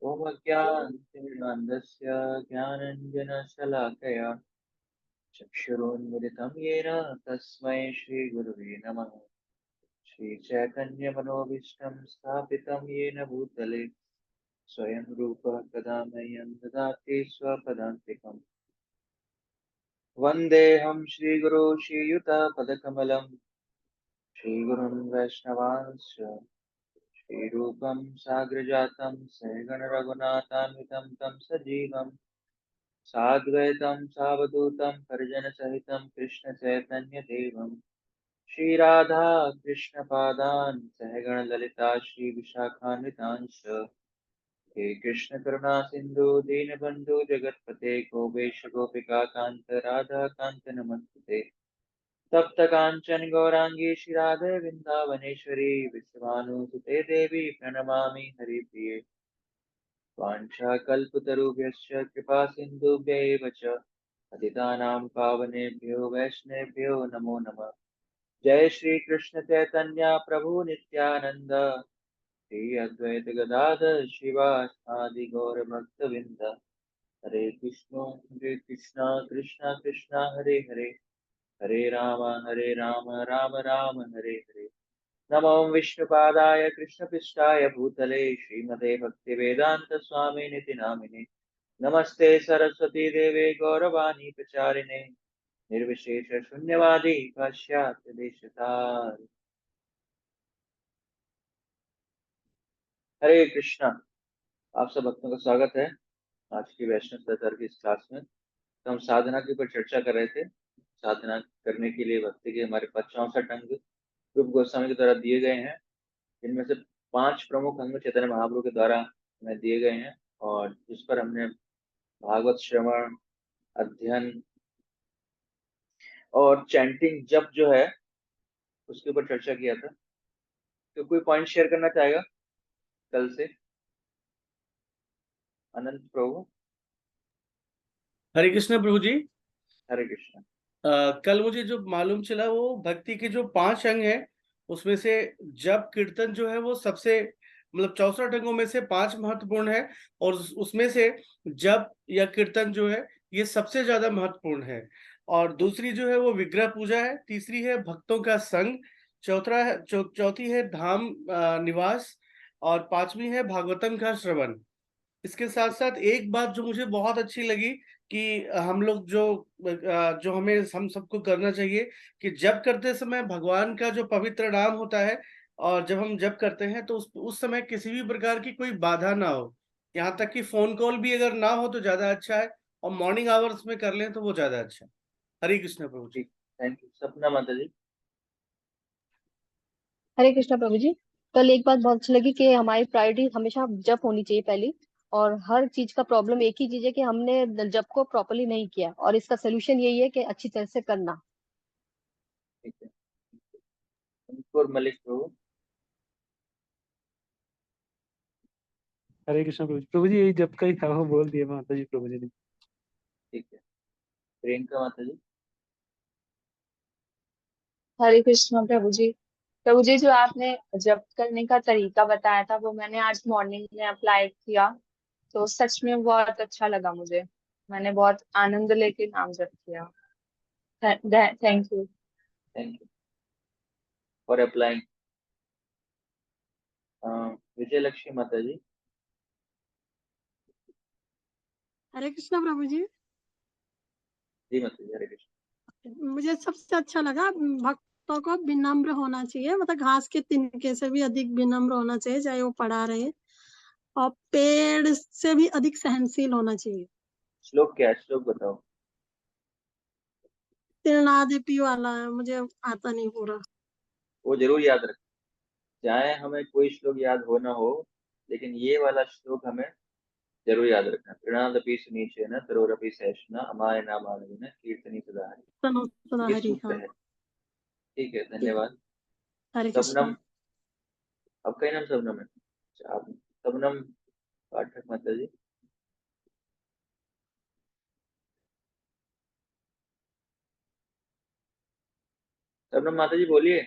ओम अज्ञानतिमिरान्धस्य ज्ञानाञ्जनशलाकया चक्षुरुन्मिलितं येन तस्मै श्रीगुरवे नमः। श्रीचैतन्यमनोभीष्टं स्थापितं येन भूतले स्वयं रूपः कदा मह्यं ददाति स्वपदान्तिकम्। वन्देऽहं श्रीगुरो श्रीयुतपदकमलं श्रीगुरुं वैष्णवांश्च श्रीरूपं साग्रजातं सहगणरघुनाथान्वितं तं सजीवम् साद्वैतं सावधूतं परिजनसहितं कृष्णचैतन्यदेवं श्रीराधा कृष्णपादान् सहगणललिता श्रीविशाखान्वितांश्च हे कृष्णकरुणा सिन्धु दीनबन्धु जगत्पते गोपेश गोपिका कान्त राधा कान्त नमस्ते। तप्त काञ्चन गौरांगी श्रीराधे वृन्दावनेश्वरी विश्वानुसुते देवी प्रणमामि हरिप्रिये। वाञ्छाकल्पतरुभ्यश्च कृपा सिन्धुभ्यैव च पतितानां पावनेभ्यो वैष्णवेभ्यो नमो नमः। जय श्री कृष्ण चैतन्य प्रभु नित्यानंद श्री अद्वैत गदाधर शिवासादि गौर भक्तवृंद। हरे कृष्णा कृष्णा कृष्णा हरे हरे हरे राम राम राम हरे हरे। नमो विष्णुपादाय कृष्णपृष्ठाय भूतले श्रीमते भक्तिवेदांत स्वामी निति नामिने। नमस्ते सरस्वती देवे गौरवाणी प्रचारिणे निर्विशेष शून्यवादी पाश्चात्य देशतार। हरे कृष्णा। आप सब भक्तों का स्वागत है आज की वैष्णव सत्संग की इस क्लास में। तो हम साधना के ऊपर चर्चा कर रहे थे। साधना करने के लिए भक्ति के हमारे पास 64 अंग रूप गोस्वामी के द्वारा दिए गए हैं। इनमें से 5 प्रमुख अंग चैतन्य महाप्रभु के द्वारा हमें दिए गए हैं और जिस पर हमने भागवत श्रवण, अध्ययन और चैंटिंग जप जो है उसके ऊपर चर्चा किया था। तो कोई पॉइंट शेयर करना चाहेगा कल से? अनंत प्रभु। हरे कृष्ण प्रभु जी। हरे कृष्ण। कल मुझे जो मालूम चला वो भक्ति के जो 5 अंग हैं उसमें से जप कीर्तन जो है वो सबसे मतलब 64 अंगों में से 5 महत्वपूर्ण है और उसमें से जप या कीर्तन जो है ये सबसे ज्यादा महत्वपूर्ण है। और दूसरी जो है वो विग्रह पूजा है, तीसरी है भक्तों का संग, चौथी है धाम निवास और पांचवी है भागवतम का श्रवण। इसके साथ साथ एक बात जो मुझे बहुत अच्छी लगी कि हम लोग जो हमें हम सबको करना चाहिए कि जप करते समय भगवान का जो पवित्र नाम होता है और जब हम जप करते हैं तो उस समय किसी भी प्रकार की कोई बाधा ना हो। यहाँ तक कि फोन कॉल भी अगर ना हो तो ज्यादा अच्छा है और मॉर्निंग आवर्स में कर लें तो वो ज्यादा अच्छा है। हरे कृष्ण प्रभु जी। ठीक। थैंक यू सपना माता जी। हरे कृष्णा प्रभु जी। कल एक बात बहुत अच्छी लगी कि हमारी प्रायोरिटी हमेशा जप होनी चाहिए पहली। और हर चीज का प्रॉब्लम एक ही चीज है कि हमने जप को प्रॉपरली नहीं किया और इसका सोल्यूशन यही है कि अच्छी तरह से करना। ठीक है। अंकुर मलिक प्रभु। हरे कृष्ण प्रभु जी यही जब का ही था वो बोल दिया माता जी प्रभु जी ने। ठीक है। प्रियंका माता जी। हरे कृष्ण प्रभु जी। प्रभु जी, जो आपने जप करने का तरीका बताया था वो मैंने आज मॉर्निंग में अप्लाई किया, तो सच में बहुत अच्छा लगा मुझे। मैंने बहुत आनंद लेके नाम जप किया। Thank you. Thank you for applying. Vijay Lakshmi माता जी। हरे कृष्णा प्रभु जी। जी माता जी। हरे कृष्ण। मुझे सबसे अच्छा लगा भक्तों को विनम्र होना चाहिए, मतलब घास के तिनके से भी अधिक विनम्र होना चाहिए चाहे वो पढ़ा रहे, और पेड़ से भी अधिक सहनशील होना चाहिए। श्लोक क्या है? श्लोक बताओ। तिरनादपी वाला है, मुझे आता नहीं पूरा। वो जरूर याद रखें, चाहे हमें कोई श्लोक याद हो ना हो, लेकिन ये वाला श्लोक हमें जरूर याद रखना। प्रणादपि सुनीचे न तरोरपि सहिष्णुना अमाय नाम न कीर्तनी सदा हरि। तनो सदा ये हरि। सूत्र हाँ। है। ठीक है, ठीक। धन्यवाद। हरे सबनम। कृष्णा। आपका ही नाम सबनम है? अच्छा, आप सबनम पाठक माता जी। सबनम माता जी बोलिए,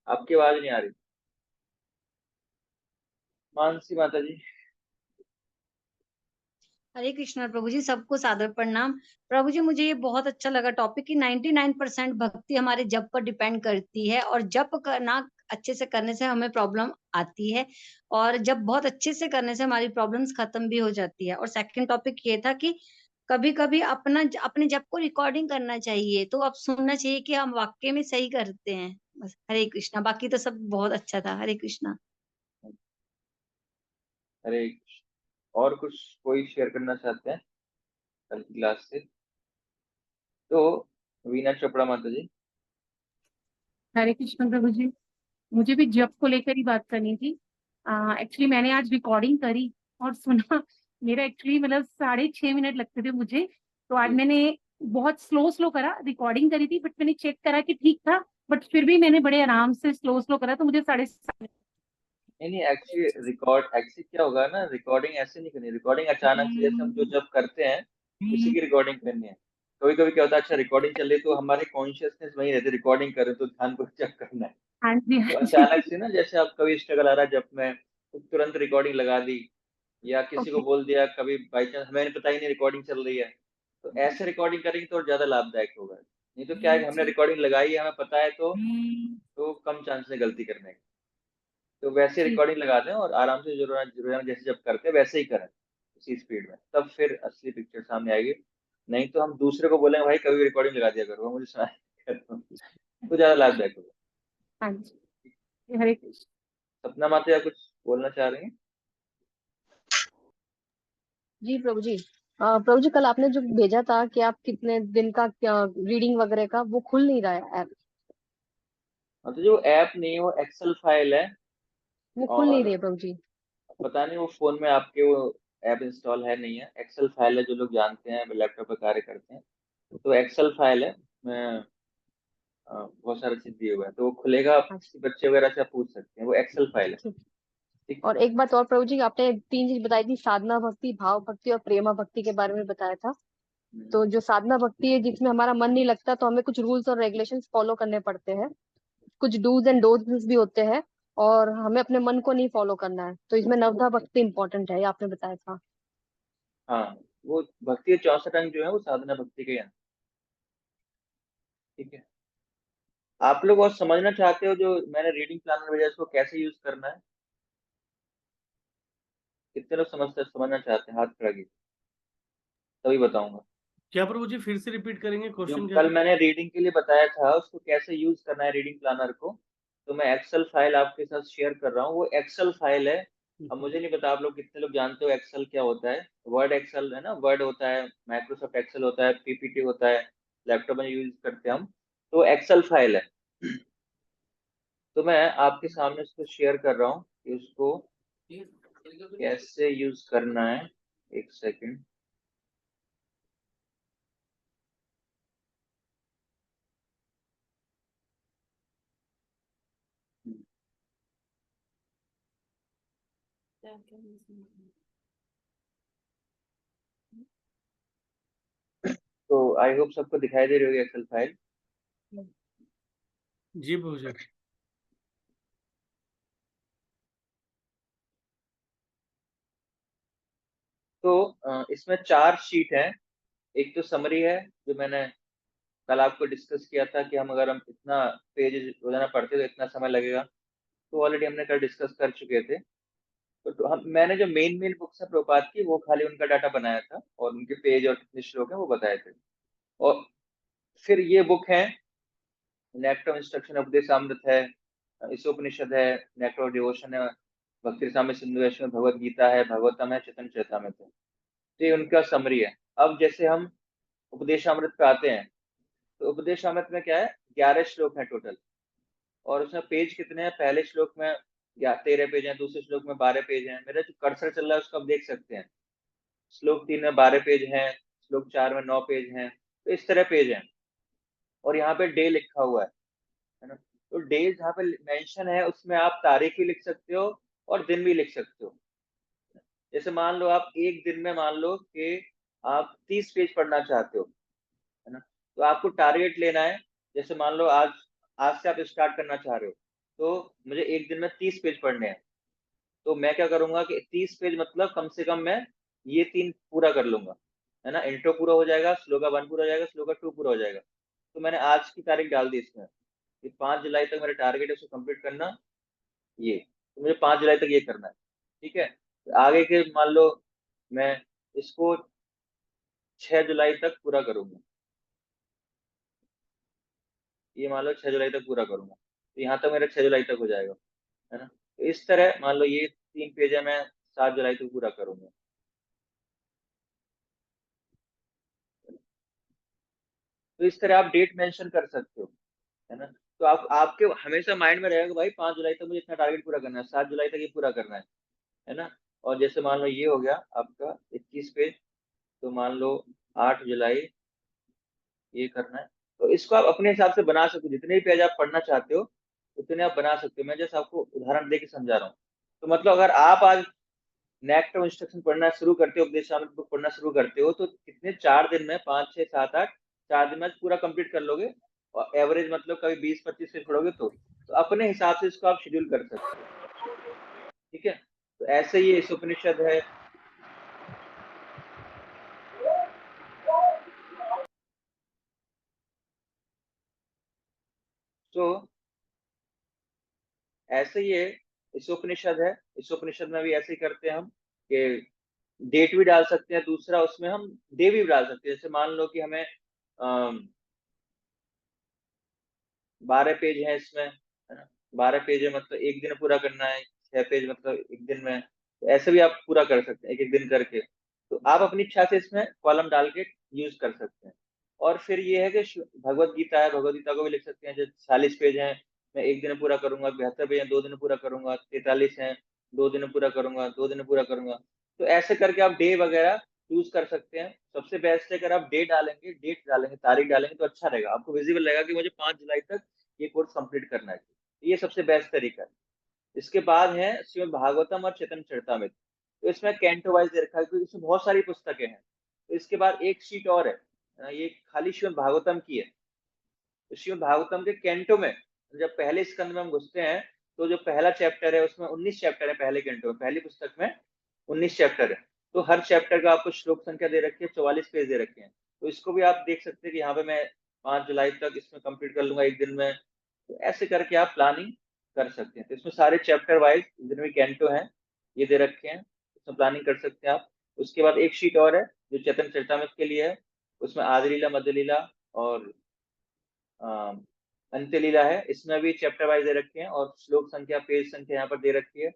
आपकी आवाज नहीं आ रही। मानसी माता जी। हरे कृष्णा प्रभु जी, सबको सादर प्रणाम। प्रभु जी, मुझे ये बहुत अच्छा लगा टॉपिक कि 99% भक्ति हमारे जप पर डिपेंड करती है, और जप करना अच्छे से करने से हमें प्रॉब्लम आती है, और जब बहुत अच्छे से करने से हमारी प्रॉब्लम्स खत्म भी हो जाती है। और सेकंड टॉपिक ये था कि कभी कभी अपने जप को रिकॉर्डिंग करना चाहिए, तो अब सुनना चाहिए कि हम वाकई में सही करते हैं। बस, हरे कृष्णा। बाकी तो सब बहुत अच्छा था। हरे कृष्णा। अरे, और कुछ कोई शेयर करना चाहते हैं कल की क्लास से? तो वीना चोपड़ा माता जी। हरे कृष्ण प्रभु जी, मुझे भी जब को लेकर ही बात करनी थी। एक्चुअली मैंने आज रिकॉर्डिंग करी और सुना। मेरा एक्चुअली मतलब 6.5 मिनट लगते थे मुझे, तो आज मैंने बहुत स्लो स्लो करा, रिकॉर्डिंग करी थी, बट मैंने चेक करा कि ठीक था, बट फिर भी मैंने बड़े आराम से स्लो स्लो करा, तो मुझे 7.5। नहीं नहीं, एक्चुअली क्या होगा ना, रिकॉर्डिंग ऐसे नहीं करनी। रिकॉर्डिंग अचानक से जैसे हम जो जब करते हैं उसी की रिकॉर्डिंग करनी है। कभी कभी क्या होता है, अच्छा रिकॉर्डिंग चल रही है तो हमारे कॉन्शियसनेस वही रहती है, रिकॉर्डिंग कर रहे हैं तो ध्यान को चेक करना है। हाँ जी, तो हाँ अचानक जी। से ना, जैसे आप कभी स्ट्रगल आ रहा है जब में, तो तुरंत रिकॉर्डिंग लगा दी, या किसी को ओके। बोल दिया, कभी बाई चांस हमें पता ही नहीं रिकॉर्डिंग चल रही है, तो ऐसे रिकॉर्डिंग करेंगे तो ज्यादा लाभदायक होगा। नहीं तो क्या है कि हमने रिकॉर्डिंग लगाई है, हमें पता है, तो कम चांस है गलती करने के। तो वैसे ठीक। रिकॉर्डिंग लगा दें और आराम से जो जैसे जब करते हैं वैसे ही करें, उसी स्पीड में, तब फिर असली पिक्चर सामने आएगी। नहीं तो हम दूसरे को बोलेंगे भाई कभी रिकॉर्डिंग लगा दिया करो, वो मुझे सुना तो ज्यादा लाभदायक होगा। हाँ जी, हरे कृष्ण। सपना माता या कुछ बोलना चाह रही हैं? जी प्रभु जी। प्रभु जी, कल आपने जो भेजा था कि आप कितने दिन का रीडिंग वगैरह का, वो खुल नहीं रहा है ऐप। हाँ, तो जो ऐप नहीं है वो एक्सेल फाइल है। वो खुल नहीं और रही है प्रभु जी। पता नहीं वो फोन में आपके वो ऐप इंस्टॉल है नहीं है। एक्सेल फाइल है, जो लोग जानते हैं लैपटॉप पर कार्य करते हैं, तो एक्सेल फाइल है। मैं बहुत सारा चीज दिए हुए हैं, तो वो खुलेगा, आप अच्छा। किसी बच्चे वगैरह से आप पूछ सकते हैं, वो एक्सेल फाइल है। ठीक। ठीक। और एक बात और प्रभु जी, आपने 3 चीज बताई थी, साधना भक्ति, भाव भक्ति और प्रेमा भक्ति के बारे में बताया था। हम्म। तो जो साधना भक्ति है, जिसमें हमारा मन नहीं लगता, तो हमें कुछ रूल्स और रेगुलेशंस फॉलो करने पड़ते हैं, कुछ डूज एंड डोंट्स भी होते हैं, और हमें अपने मन को नहीं फॉलो करना है। तो इसमें नवधा भक्ति इंपॉर्टेंट है, ये आपने बताया था। हाँ, वो भक्ति के 64 अंग जो है वो साधना भक्ति के हैं। ठीक है। आप लोग और समझना चाहते हो जो मैंने रीडिंग प्लानर भेजा, इसको कैसे यूज करना है? कितने लोग समझना चाहते हैं, हाथ खड़ा कीजिए, तभी बताऊंगा। क्या प्रभु जी फिर से रिपीट करेंगे, जो क्वेश्चन क्या कल था? मैंने रीडिंग के लिए बताया था उसको कैसे यूज करना है रीडिंग प्लानर को, तो मैं एक्सेल फाइल आपके साथ शेयर कर रहा हूँ। वो एक्सेल फाइल है। अब मुझे नहीं पता आप लोग कितने लोग जानते हो एक्सेल क्या होता है। वर्ड एक्सेल है ना, वर्ड होता है, माइक्रोसॉफ्ट एक्सेल होता है, पीपीटी होता है, लैपटॉप में यूज करते हैं हम। तो एक्सेल फाइल है। तो मैं आपके सामने उसको शेयर कर रहा हूँ कि उसको कैसे यूज करना है। एक सेकंड। तो आई होप सबको दिखाई दे रही होगी एक्सेल फाइल। जी प्रभु जी। तो इसमें 4 शीट है। एक तो समरी है, जो मैंने कल आपको डिस्कस किया था कि हम इतना पेज रोजाना पढ़ते तो इतना समय लगेगा, तो ऑलरेडी हमने कल डिस्कस कर चुके थे। तो मैंने जो मेन मेन बुक्स है प्रभुपाद की, वो खाली उनका डाटा बनाया था और उनके पेज और कितने श्लोक है वो बताए थे। और फिर ये बुक है, नेक्टर ऑफ इंस्ट्रक्शन उपदेशामृत है, ईशोपनिषद है, नेक्टर ऑफ डिवोशन है, भक्ति रसामृत सिंधु वैष्णव भगवत गीता है, भागवतम है, चैतन्य चरितामृत है। तो ये उनका समरी है। अब जैसे हम उपदेशामृत पे आते हैं, तो उपदेशामृत में क्या है, 11 श्लोक है टोटल। और उसमें पेज कितने हैं, पहले श्लोक में या 13 पेज हैं, दूसरे श्लोक में 12 पेज हैं। मेरा जो कर्सर चल रहा है उसको आप देख सकते हैं। श्लोक 3 में 12 पेज हैं, श्लोक 4 में 9 पेज हैं, तो इस तरह पेज हैं। और यहाँ पे डे लिखा हुआ है ना। तो डेज जहाँ पे मेंशन है उसमें आप तारीख भी लिख सकते हो और दिन भी लिख सकते हो। जैसे मान लो आप एक दिन में मान लो कि आप 30 पेज पढ़ना चाहते हो, है ना, तो आपको टारगेट लेना है। जैसे मान लो आज आज से आप स्टार्ट करना चाह रहे हो, तो मुझे एक दिन में 30 पेज पढ़ने हैं। तो मैं क्या करूंगा कि 30 पेज मतलब कम से कम मैं ये 3 पूरा कर लूंगा, है ना। इंट्रो पूरा हो जाएगा, श्लोका 1 पूरा हो जाएगा, श्लोका 2 पूरा हो जाएगा। तो मैंने आज की तारीख डाल दी इसमें कि 5 जुलाई तक मेरा टारगेट है उसको कंप्लीट करना, ये तो मुझे 5 जुलाई तक ये करना है, ठीक है। तो आगे के मान लो मैं इसको 6 जुलाई तक पूरा करूंगा, ये मान लो 6 जुलाई तक पूरा करूंगा, तो यहाँ तक मेरा 6 जुलाई तक हो जाएगा, है ना। तो इस तरह मान लो ये 3 पेज है, मैं 7 जुलाई तक पूरा करूंगा। तो इस तरह आप डेट मेंशन कर सकते हो, है ना। तो आप आपके हमेशा माइंड में रहेगा कि भाई 5 जुलाई तक मुझे इतना टारगेट पूरा करना है, 7 जुलाई तक ये पूरा करना है ना। और जैसे मान लो ये हो गया आपका 21 पेज, तो मान लो 8 जुलाई ये करना है। तो इसको आप अपने हिसाब से बना सकते हो, जितने भी पेज आप पढ़ना चाहते हो उतने आप बना सकते हो। मैं जैसे आपको उदाहरण दे के समझा रहा हूँ। तो मतलब अगर आप आज नेक्स्ट इंस्ट्रक्शन पढ़ना शुरू करते हो, उपदेशामृत बुक पढ़ना शुरू करते हो, तो कितने 4 दिन में 5 6 7 8 4 दिन में पूरा कंप्लीट कर लोगे। और एवरेज मतलब कभी 20 25 से छोड़ोगे तो अपने हिसाब से इसको आप शेड्यूल कर सकते हो, ठीक है। तो ऐसे ही इस उपनिषद है। तो ऐसे ही है, इस उपनिषद है, इस उपनिषद में भी ऐसे ही करते हैं हम कि डेट भी डाल सकते हैं, दूसरा उसमें हम डे भी डाल सकते हैं। जैसे मान लो कि हमें 12 पेज है इसमें, है ना। 12 पेज है मतलब एक दिन पूरा करना है, 6 पेज मतलब एक दिन में। तो ऐसे भी आप पूरा कर सकते हैं एक एक दिन करके। तो आप अपनी इच्छा से इसमें कॉलम डाल के यूज कर सकते हैं। और फिर ये है कि भगवत गीता है, भगवत गीता को भी लिख सकते हैं। जो 40 पेज है मैं एक दिन में पूरा करूंगा, 72 पेज है 2 दिन में पूरा करूंगा, 43 है 2 दिन में पूरा करूंगा, 2 दिन में पूरा करूंगा। तो ऐसे करके आप डे वगैरह चूज कर सकते हैं। सबसे बेस्ट है अगर आप डेट डालेंगे, तारीख डालेंगे तो अच्छा रहेगा, आपको विजिबल लगेगा कि मुझे 5 जुलाई तक ये कोर्स कंप्लीट करना है। ये सबसे बेस्ट तरीका है। इसके बाद है श्रीमद् भागवतम और चैतन्य चरितामृत। तो इसमें कैंटो वाइज दे रखा है क्योंकि इसमें बहुत सारी पुस्तकें हैं। तो इसके बाद एक शीट और है, ये खाली श्रीमद् भागवतम की है। तो श्रीमद् भागवतम के कैंटो में जब पहले स्कंद में हम घुसते हैं, तो जो पहला चैप्टर है उसमें 19 चैप्टर है। पहले कैंटो में, पहली पुस्तक में 19 चैप्टर है। तो हर चैप्टर का आपको श्लोक संख्या दे रखी है, 44 पेज दे रखे हैं। तो इसको भी आप देख सकते हैं कि यहाँ पे मैं 5 जुलाई तक इसमें कंप्लीट कर लूंगा एक दिन में। तो ऐसे करके आप प्लानिंग कर सकते हैं। तो इसमें सारे चैप्टर वाइज जितने भी कैंटो हैं ये दे रखे हैं, इसमें प्लानिंग कर सकते हैं आप। उसके बाद एक शीट और है जो चैतन्य चरितामृत के लिए है। उसमें आदि लीला, मध्य लीला और अंत्य लीला है। इसमें भी चैप्टर वाइज दे रखे हैं और श्लोक संख्या, पेज संख्या यहाँ पर दे रखी है।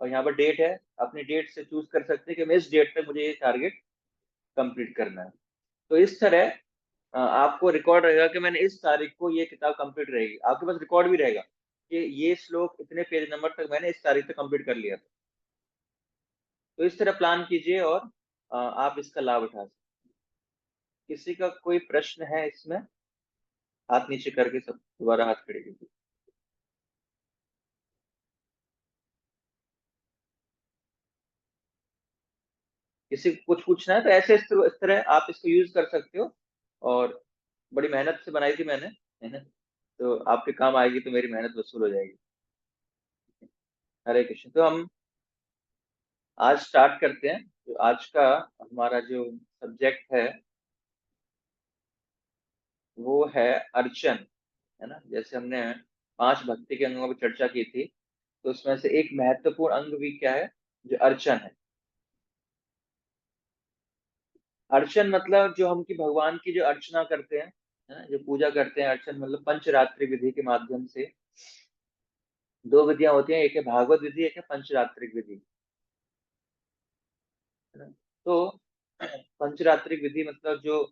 और यहाँ पर डेट है, अपनी डेट से चूज कर सकते हैं कि मैं इस डेट तक मुझे ये टारगेट कंप्लीट करना है। तो इस तरह आपको रिकॉर्ड रहेगा कि मैंने इस तारीख को ये किताब कंप्लीट रहेगी। आपके पास रिकॉर्ड भी रहेगा कि ये श्लोक इतने पेज नंबर तक मैंने इस तारीख तक कंप्लीट कर लिया था। तो इस तरह प्लान कीजिए और आप इसका लाभ उठा सकते। किसी का कोई प्रश्न है इसमें? हाथ नीचे करके सब दोबारा हाथ खड़े कीजिए। किसी को कुछ पूछना है तो ऐसे इस तरह आप इसको यूज कर सकते हो। और बड़ी मेहनत से बनाई थी मैंने, है ना। तो आपके काम आएगी तो मेरी मेहनत वसूल हो जाएगी। हरे कृष्ण। तो हम आज स्टार्ट करते हैं। तो आज का हमारा जो सब्जेक्ट है वो है अर्चन, है ना। जैसे हमने 5 भक्ति के अंगों पर चर्चा की थी, तो उसमें से एक महत्वपूर्ण अंग भी क्या है, जो अर्चन है। अर्चन मतलब जो हम की भगवान की जो अर्चना करते हैं, है ना, जो पूजा करते हैं। अर्चन मतलब पंचरात्रि विधि के माध्यम से। 2 विधियां होती हैं, एक है भागवत विधि, एक है पंचरात्रिक विधि, है ना। तो पंचरात्रिक विधि मतलब जो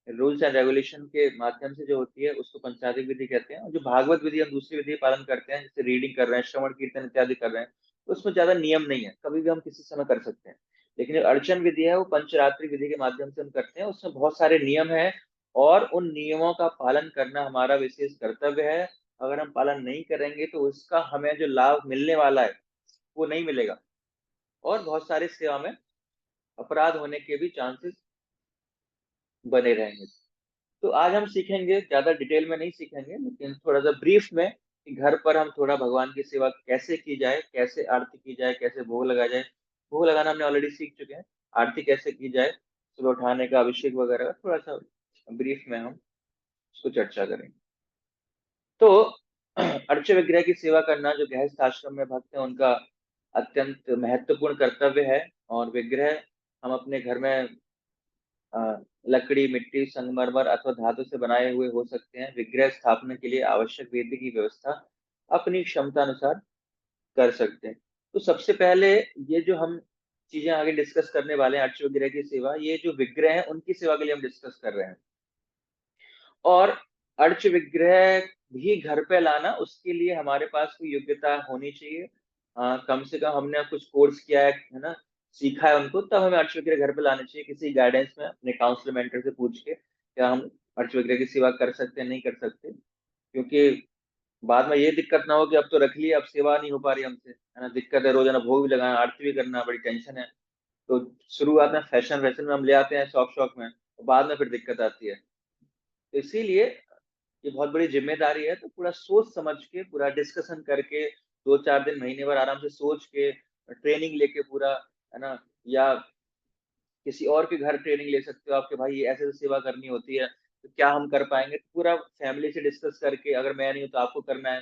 रूल्स एंड रेगुलेशन के माध्यम से जो होती है उसको पंचरात्रिक विधि कहते हैं। और जो भागवत विधि हम दूसरी विधि पालन करते हैं, जैसे रीडिंग कर रहे हैं, श्रवण कीर्तन इत्यादि कर रहे हैं, तो उसमें ज्यादा नियम नहीं है, कभी भी हम किसी समय कर सकते हैं। लेकिन जो अर्चन विधि है वो पंचरात्रिक विधि के माध्यम से हम करते हैं, उसमें बहुत सारे नियम है और उन नियमों का पालन करना हमारा विशेष कर्तव्य है। अगर हम पालन नहीं करेंगे तो उसका हमें जो लाभ मिलने वाला है वो नहीं मिलेगा, और बहुत सारी सेवा में अपराध होने के भी चांसेस बने रहेंगे। तो आज हम सीखेंगे, ज्यादा डिटेल में नहीं सीखेंगे लेकिन थोड़ा सा ब्रीफ में कि घर पर हम थोड़ा भगवान की सेवा कैसे की जाए, कैसे आरती की जाए, कैसे भोग लगाया जाए। भोग लगाना हमने ऑलरेडी सीख चुके हैं, आरती कैसे की जाए, सुबह उठाने का, अभिषेक वगैरह का थोड़ा सा ब्रीफ में हम उसको चर्चा करेंगे। तो अर्च विग्रह की सेवा करना जो गृहस्थ आश्रम में भक्त है उनका अत्यंत महत्वपूर्ण कर्तव्य है। और विग्रह हम अपने घर में लकड़ी, मिट्टी, संगमरमर अथवा धातु से बनाए हुए हो सकते हैं। विग्रह स्थापना के लिए आवश्यक वेदी की व्यवस्था अपनी क्षमता अनुसार कर सकते हैं। तो सबसे पहले ये जो हम चीजें आगे डिस्कस करने वाले हैं, अर्च विग्रह की सेवा, ये जो विग्रह है उनकी सेवा के लिए हम डिस्कस कर रहे हैं। और अर्च विग्रह भी घर पे लाना, उसके लिए हमारे पास कोई योग्यता होनी चाहिए। कम से कम हमने कुछ कोर्स किया है ना, सीखा है उनको, तब हमें अर्च विग्रह घर पे लाने चाहिए। किसी गाइडेंस में अपने काउंसलर मेंटर से पूछ के क्या हम अर्च विग्रह की सेवा कर सकते हैं, नहीं कर सकते। क्योंकि बाद में ये दिक्कत ना हो कि अब तो रख लिया, अब सेवा नहीं हो पा रही हमसे, है ना, दिक्कत है, रोजाना भोग भी लगाना, आरती भी करना, बड़ी टेंशन है। तो शुरुआत में फैशन वैशन में हम ले आते हैं, शौक शौक में, और बाद में फिर दिक्कत आती है। तो इसीलिए ये बहुत बड़ी जिम्मेदारी है। तो पूरा सोच समझ के, पूरा डिस्कशन करके, 2-4 दिन, महीने भर आराम से सोच के, ट्रेनिंग लेके पूरा, है ना, या किसी और के घर ट्रेनिंग ले सकते हो आपके भाई, ये ऐसे ऐसे सेवा करनी होती है, तो क्या हम कर पाएंगे, तो पूरा फैमिली से डिस्कस करके, अगर मैं नहीं हूं तो आपको करना है,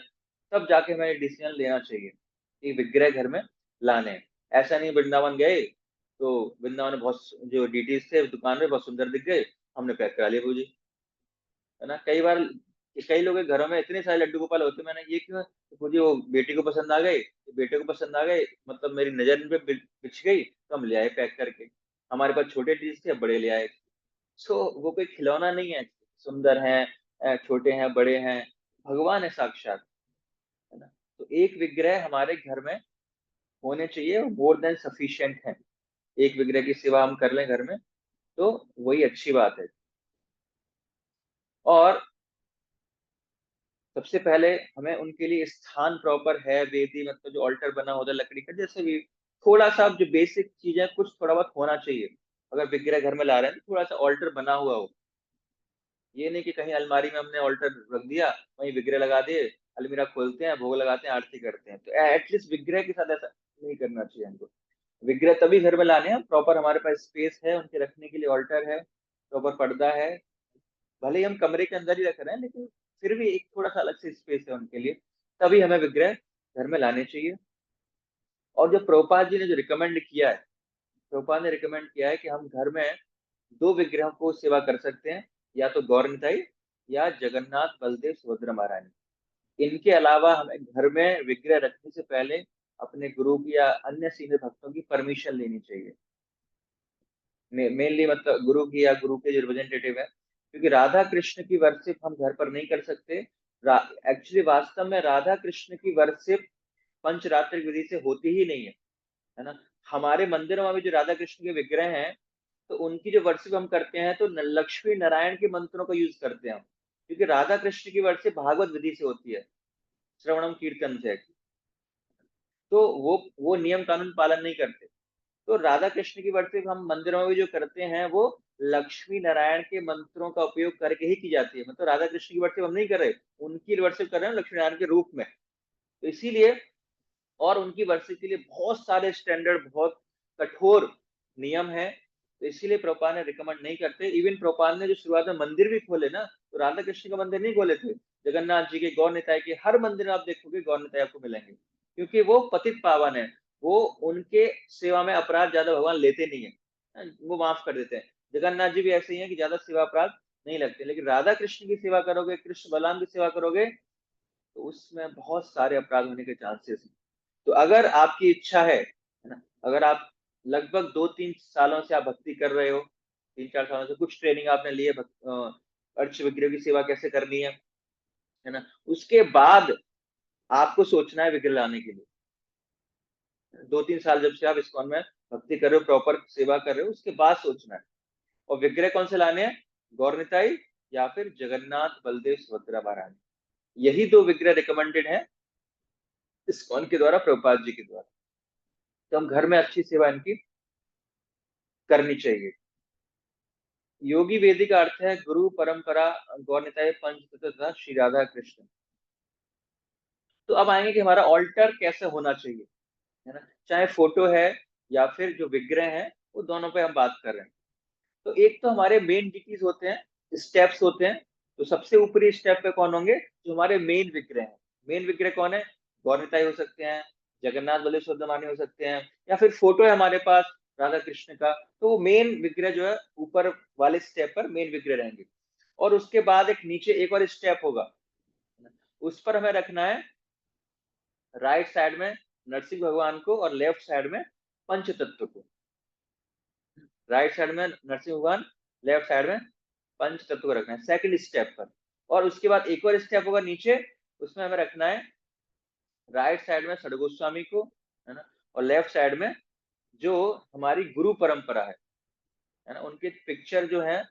तब जाके हमें डिसीजन लेना चाहिए कि विग्रह घर में लाने हैं। ऐसा नहीं वृंदावन गए तो वृंदावन में बहुत जो डीटीज थे दुकान में बहुत सुंदर दिख गए, हमने पैक करा लिया पूजी, है ना। कई बार कई लोगों के घरों में इतने सारे लड्डू गोपाल होते हैं, मैंने ये क्यों, तो मुझे वो बेटी को पसंद आ गए, बेटे को पसंद आ गए, मतलब मेरी नजर इन पे बिछ गई तो हम ले आए पैक करके। हमारे पास छोटे चीज थे, बड़े ले आए। सो वो कोई खिलौना नहीं है, सुंदर है, छोटे हैं, बड़े हैं, भगवान है साक्षात, है ना। तो एक विग्रह हमारे घर में होने चाहिए, मोर देन सफिशिएंट है। एक विग्रह की सेवा हम कर लें घर में तो वही अच्छी बात है। और सबसे पहले हमें उनके लिए स्थान प्रॉपर है, वेदी मतलब जो ऑल्टर बना होता है लकड़ी का, जैसे भी थोड़ा सा जो बेसिक चीजें कुछ थोड़ा बहुत होना चाहिए। अगर विग्रह घर में ला रहे हैं तो थोड़ा सा ऑल्टर बना हुआ हो। ये नहीं कि कहीं अलमारी में हमने ऑल्टर रख दिया, वहीं विग्रह लगा दिए, अलमीरा खोलते हैं, भोग लगाते हैं, आरती करते हैं। तो एटलीस्ट विग्रह के साथ ऐसा नहीं करना चाहिए हमको। विग्रह तभी घर में लाने हैं प्रॉपर, हमारे पास स्पेस है उनके रखने के लिए, ऑल्टर है, प्रॉपर पर्दा है, भले ही हम कमरे के अंदर ही रख रहे हैं लेकिन फिर भी एक थोड़ा सा अलग से स्पेस है उनके लिए, तभी हमें विग्रह घर में लाने चाहिए। और जो प्रभुपाद जी ने जो रिकमेंड किया है, प्रभुपाद ने रिकमेंड किया है कि हम घर में दो विग्रहों को सेवा कर सकते हैं, या तो गौरनिताई या जगन्नाथ बलदेव सुभद्रा महारानी। इनके अलावा हमें घर में विग्रह रखने से पहले अपने गुरु की या अन्य सीनियर भक्तों की परमिशन लेनी चाहिए। मेनली मतलब गुरु की या गुरु के जो रिप्रेजेंटेटिव है, क्योंकि राधा कृष्ण की वर्शिप हम घर पर नहीं कर सकते। एक्चुअली वास्तव में राधा कृष्ण की वर्शिप पंचरात्रिक विधि से होती ही नहीं है ना। हमारे मंदिरों में भी जो राधा कृष्ण के विग्रह हैं, तो उनकी जो वर्शिप हम करते हैं तो लक्ष्मी नारायण के मंत्रों का यूज करते हैं हम, क्योंकि राधा कृष्ण की वर्शिप भागवत विधि से होती है, श्रवणम कीर्तन से। तो वो नियम कानून पालन नहीं करते। तो राधा कृष्ण की वर्शिप हम मंदिरों में भी जो करते हैं वो लक्ष्मी नारायण के मंत्रों का उपयोग करके ही की जाती है। मतलब राधा कृष्ण की वर्शिप हम नहीं कर रहे, उनकी वर्शिप कर रहे हैं लक्ष्मी नारायण के रूप में। तो इसीलिए, और उनकी वर्शिप के लिए बहुत सारे स्टैंडर्ड, बहुत कठोर नियम है। तो इसीलिए प्रभुपाद ने रिकमेंड नहीं करते। इवन प्रभुपाद ने जो शुरुआत में मंदिर भी खोले ना, तो राधा कृष्ण का मंदिर नहीं खोले थे, जगन्नाथ जी के, गौर निताय के, हर मंदिर में आप देखोगे गौर निताय आपको मिलेंगे, क्योंकि वो पतित पावन है। वो उनके सेवा में अपराध ज्यादा भगवान लेते नहीं है, वो माफ कर देते हैं। जगन्नाथ जी भी ऐसे ही है कि ज्यादा सेवा अपराध नहीं लगते। लेकिन राधा कृष्ण की सेवा करोगे, कृष्ण बलराम की सेवा करोगे, तो उसमें बहुत सारे अपराध होने के चांसेस हैं। तो अगर आपकी इच्छा है ना, अगर आप लगभग 2-3 सालों से आप भक्ति कर रहे हो, 3-4 सालों से कुछ ट्रेनिंग आपने ली है अर्च विग्रह की सेवा कैसे करनी है ना, उसके बाद आपको सोचना है विग्रह लाने के लिए। 2-3 साल जब से आप इस्कॉन में भक्ति कर रहे हो, प्रॉपर सेवा कर रहे हो, उसके बाद सोचना है। और विग्रह कौन से लाने हैं, गौरनिताई या फिर जगन्नाथ बलदेव सुभद्रा महारानी। यही दो विग्रह रिकमेंडेड है इस्कॉन के द्वारा, प्रभुपाद जी के द्वारा। तो हम घर में अच्छी सेवा इनकी करनी चाहिए। योगी वेदी का अर्थ है गुरु परंपरा, गौर निताय पंच तथा श्री राधा कृष्ण। तो अब आएंगे कि हमारा ऑल्टर कैसे होना चाहिए, है ना, चाहे फोटो है या फिर जो विग्रह है, वो दोनों पे हम बात कर रहे हैं। तो एक तो हमारे मेन डिटीज होते हैं, स्टेप्स होते हैं। तो सबसे ऊपरी स्टेप पे कौन होंगे, जो हमारे मेन विग्रह हैं। मेन विग्रह कौन है, गौरनिताई हो सकते हैं, जगन्नाथ बलदेव सुभद्रा हो सकते हैं, या फिर फोटो है हमारे पास राधा कृष्ण का, तो वो मेन विग्रह जो है ऊपर वाले स्टेप पर मेन विग्रह रहेंगे। और उसके बाद एक नीचे एक और स्टेप होगा, उस पर हमें रखना है राइट साइड में नरसिंह भगवान को और लेफ्ट साइड में पंचतत्व को। राइट साइड में नरसिंह भगवान, लेफ्ट साइड में पंच तत्व को रखना है सेकंड स्टेप पर। और उसके बाद एक और स्टेप होगा नीचे, उसमें हमें रखना है राइट साइड में षडगोस्वामी को, है ना, और लेफ्ट साइड में जो हमारी गुरु परंपरा है ना, उनके पिक्चर जो है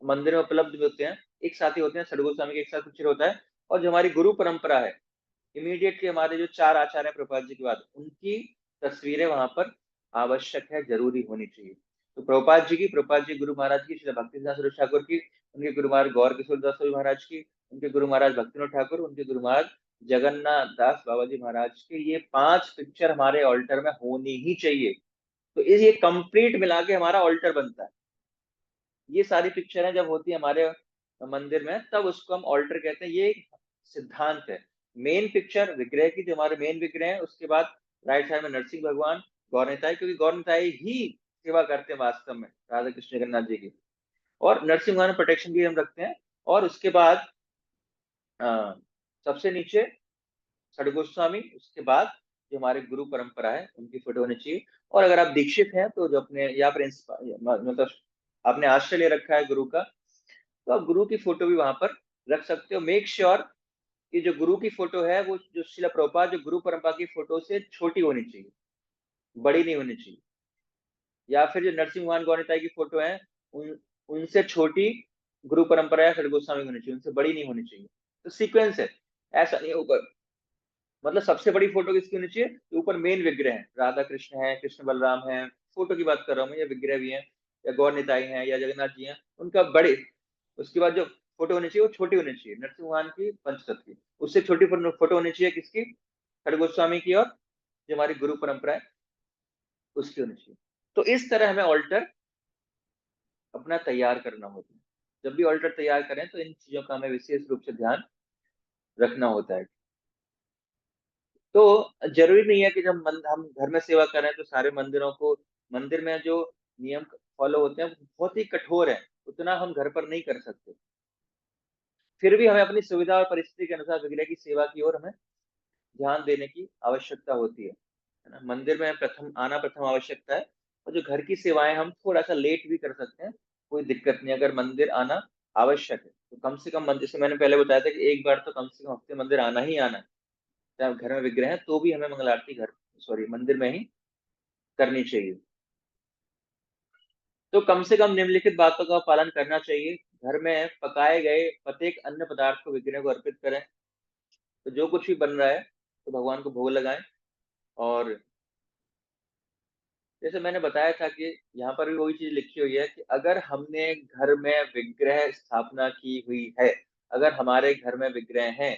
मंदिर में उपलब्ध होते हैं, एक साथ ही होते हैं, षडगोस्वामी के एक साथ पिक्चर होता है। और जो हमारी गुरु परंपरा है, इमीडिएटली हमारे जो 4 आचार्य हैं प्रभुपाद जी के बाद, उनकी तस्वीरें वहां पर आवश्यक है, जरूरी होनी चाहिए। तो प्रभुपाद जी गुरु महाराज की, श्री भक्ति सुरेश ठाकुर की, उनके गुरु महाराज गौर किशोर दास महाराज की, उनके गुरु महाराज भक्तिनाथ ठाकुर, उनके गुरु महाराज जगन्नाथ दास बाबा जी महाराज के, ये 5 पिक्चर हमारे ऑल्टर में होनी ही चाहिए। तो ये कंप्लीट मिला के हमारा ऑल्टर बनता है। ये सारी पिक्चरें जब होती है हमारे मंदिर में, तब उसको हम ऑल्टर कहते हैं। ये सिद्धांत है। मेन पिक्चर विग्रह की, जो हमारे मेन विग्रह है, उसके बाद राइट साइड में नरसिंह भगवान, गौरनिताई, क्योंकि गौरनिताई ही सेवा करते हैं वास्तव में राधा कृष्ण जगन्नाथ जी की, और नरसिंह भगवान प्रोटेक्शन भी हम रखते हैं। और उसके बाद सबसे नीचे षडगोस्वामी, उसके बाद जो हमारे गुरु परंपरा है उनकी फोटो होनी चाहिए। और अगर आप दीक्षित हैं तो जो अपने यहाँ पर मतलब आपने आश्रय ले रखा है गुरु का, तो आप गुरु की फोटो भी वहां पर रख सकते हो। मेक श्योर कि जो गुरु की फोटो है वो जो शिला प्रभुपाद जो गुरु परंपरा की फोटो से छोटी होनी चाहिए, बड़ी नहीं होनी चाहिए। या फिर जो नरसिंह भगवान गौरनिताई की फोटो है, उनसे छोटी गुरु परंपरा या षड गोस्वामी होनी चाहिए, उनसे बड़ी नहीं होनी चाहिए। तो सीक्वेंस है, ऐसा नहीं होगा। मतलब सबसे बड़ी फोटो किसकी होनी चाहिए, तो ऊपर मेन विग्रह है, राधा कृष्ण है, कृष्ण बलराम है, फोटो की बात कर रहा हूँ मैं, या विग्रह भी है, या गौरनिताई है, या जगन्नाथ जी हैं, उनका बड़े। उसके बाद जो फोटो होनी चाहिए वो छोटी होनी चाहिए, नरसिंह भगवान की पंचतत्व की, उससे छोटी फोटो होनी चाहिए किसकी, खड़ गोस्वामी की, और जो हमारी गुरु परंपरा है उसकी होनी चाहिए। तो इस तरह हमें ऑल्टर अपना तैयार करना होता है। जब भी ऑल्टर तैयार करें तो इन चीजों का हमें विशेष रूप से ध्यान रखना होता है। तो जरूरी नहीं है कि जब हम घर में सेवा करें तो सारे मंदिरों को, मंदिर में जो नियम फॉलो होते हैं वो बहुत ही कठोर है, उतना हम घर पर नहीं कर सकते। फिर भी हमें अपनी सुविधा और परिस्थिति के अनुसार विग्रह की सेवा की ओर हमें ध्यान देने की आवश्यकता होती है ना। मंदिर में प्रथम आवश्यकता है, और जो घर की सेवाएं हम थोड़ा सा लेट भी कर सकते हैं, कोई दिक्कत नहीं। अगर मंदिर आना आवश्यक है तो कम से कम मंदिर, से मैंने पहले बताया था कि एक बार तो कम से कम हफ्ते मंदिर आना ही आना है। चाहे घर में विग्रह है तो भी हमें मंगल आरती मंदिर में ही करनी चाहिए। तो कम से कम निम्नलिखित बातों का पालन करना चाहिए। घर में पकाए गए प्रत्येक अन्य पदार्थ को विग्रह को अर्पित करें। तो जो कुछ भी बन रहा है तो भगवान को भोग लगाएं। और जैसे मैंने बताया था कि यहाँ पर भी वही चीज लिखी हुई है कि अगर हमने घर में विग्रह स्थापना की हुई है, अगर हमारे घर में विग्रह हैं,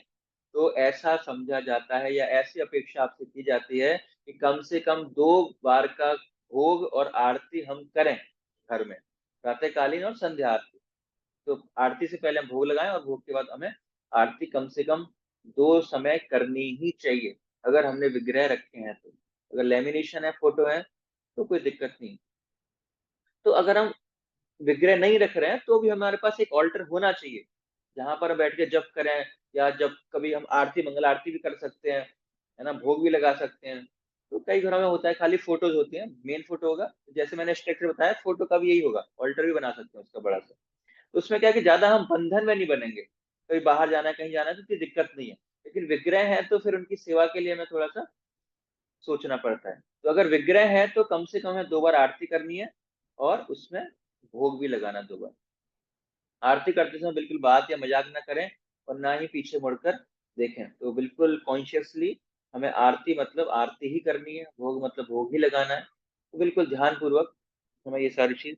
तो ऐसा समझा जाता है या ऐसी अपेक्षा आपसे की जाती है कि कम से कम 2 बार का भोग और आरती हम करें घर में, प्रातःकालीन और संध्या आरती। तो आरती से पहले हम भोग लगाएं और भोग के बाद हमें आरती कम से कम 2 समय करनी ही चाहिए, अगर हमने विग्रह रखे हैं तो। अगर लेमिनेशन है, फोटो है, तो कोई दिक्कत नहीं। तो अगर हम विग्रह नहीं रख रहे हैं तो भी हमारे पास एक ऑल्टर होना चाहिए, जहां पर हम बैठ के जप करें, या जब कभी हम आरती मंगल आरती भी कर सकते हैं, है ना, भोग भी लगा सकते हैं। तो कई घरों में होता है खाली फोटोज होती हैं, मेन फोटो होगा, जैसे मैंने स्ट्रक्चर बताया फोटो का भी यही होगा, ऑल्टर भी बना सकते हैं उसका बड़ा सा। तो उसमें क्या है कि ज्यादा हम बंधन में नहीं बनेंगे, कहीं बाहर जाना है कहीं जाना है तो कोई दिक्कत नहीं है। लेकिन विग्रह है तो फिर उनकी सेवा के लिए हमें थोड़ा सा सोचना पड़ता है। तो अगर विग्रह है तो कम से कम हमें 2 बार आरती करनी है, और उसमें भोग भी लगाना 2 बार। आरती करते समय बिल्कुल बात या मजाक ना करें, और ना ही पीछे मुड़कर देखें। तो बिल्कुल कॉन्शियसली हमें आरती मतलब आरती ही करनी है, भोग मतलब भोग ही लगाना है। तो बिल्कुल ध्यान पूर्वक हमें ये सारी चीज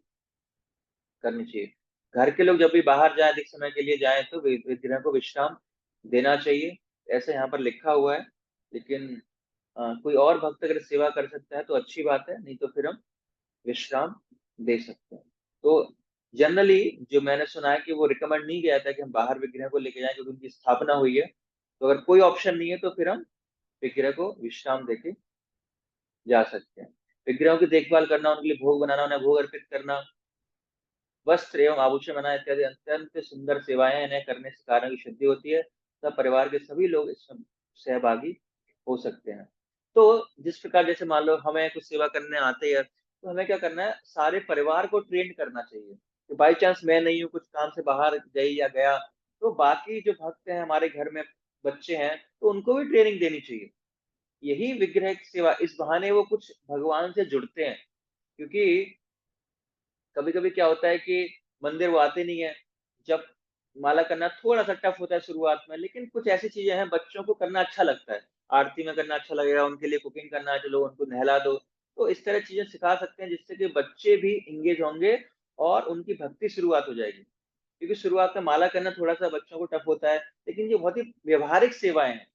करनी चाहिए। घर के लोग जब भी बाहर जाए, अधिक समय के लिए जाए, तो विग्रह को विश्राम देना चाहिए, ऐसा यहाँ पर लिखा हुआ है। लेकिन कोई और भक्त अगर सेवा कर सकता है तो अच्छी बात है, नहीं तो फिर हम विश्राम दे सकते हैं। तो जनरली जो मैंने सुना है कि वो रिकमेंड नहीं किया था कि हम बाहर विग्रह को लेके जाएं, क्योंकि उनकी स्थापना हुई है। तो अगर कोई ऑप्शन नहीं है तो फिर हम विग्रह को विश्राम देके जा सकते हैं। विग्रहों की देखभाल करना, उनके लिए भोग बनाना, उन्हें भोग अर्पित करना, वस्त्र एवं आभूषण बनाना इत्यादि अत्यंत सुंदर सेवाएं, इन्हें करने से कार्यों की शुद्धि होती है, तब परिवार के सभी लोग इसमें सहभागी हो सकते हैं। तो जिस प्रकार जैसे मान लो हमें कुछ सेवा करने आते हैं, तो हमें क्या करना है, सारे परिवार को ट्रेन करना चाहिए कि बाई चांस मैं नहीं हूँ, कुछ काम से बाहर गई या गया, तो बाकी जो भक्त हैं हमारे घर में, बच्चे हैं, तो उनको भी ट्रेनिंग देनी चाहिए। यही विग्रह की सेवा, इस बहाने वो कुछ भगवान से जुड़ते हैं। क्योंकि कभी कभी क्या होता है कि मंदिर वो आते नहीं है, जब माला करना थोड़ा सा टफ होता है शुरुआत में, लेकिन कुछ ऐसी चीजें हैं बच्चों को करना अच्छा लगता है, आरती में करना अच्छा लगेगा, उनके लिए कुकिंग करना है, चलो उनको नहला दो। तो इस तरह चीजें सिखा सकते हैं जिससे कि बच्चे भी इंगेज होंगे और उनकी भक्ति शुरुआत हो जाएगी। क्योंकि शुरुआत में माला करना थोड़ा सा बच्चों को टफ होता है, लेकिन ये बहुत ही व्यवहारिक सेवाएं हैं।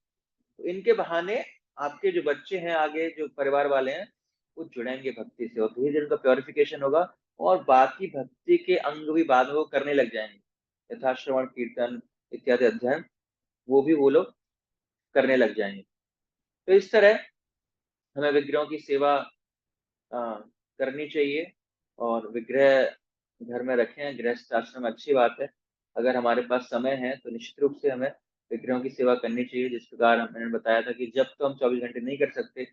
तो इनके बहाने आपके जो बच्चे हैं, आगे जो परिवार वाले हैं, वो जुड़ेंगे भक्ति से, और धीरे धीरे उनका प्योरिफिकेशन होगा, और बाकी भक्ति के अंग भी बाद में वो करने लग जाएंगे, यथा श्रवण कीर्तन इत्यादि अध्ययन, वो लोग करने लग जाएंगे। तो इस तरह हमें विग्रहों की सेवा करनी चाहिए, और विग्रह घर में रखें, गृहस्थ आश्रम में अच्छी बात है। अगर हमारे पास समय है तो निश्चित रूप से हमें विग्रहों की सेवा करनी चाहिए। जिस प्रकार मैंने बताया था कि जब तो हम 24 घंटे नहीं कर सकते,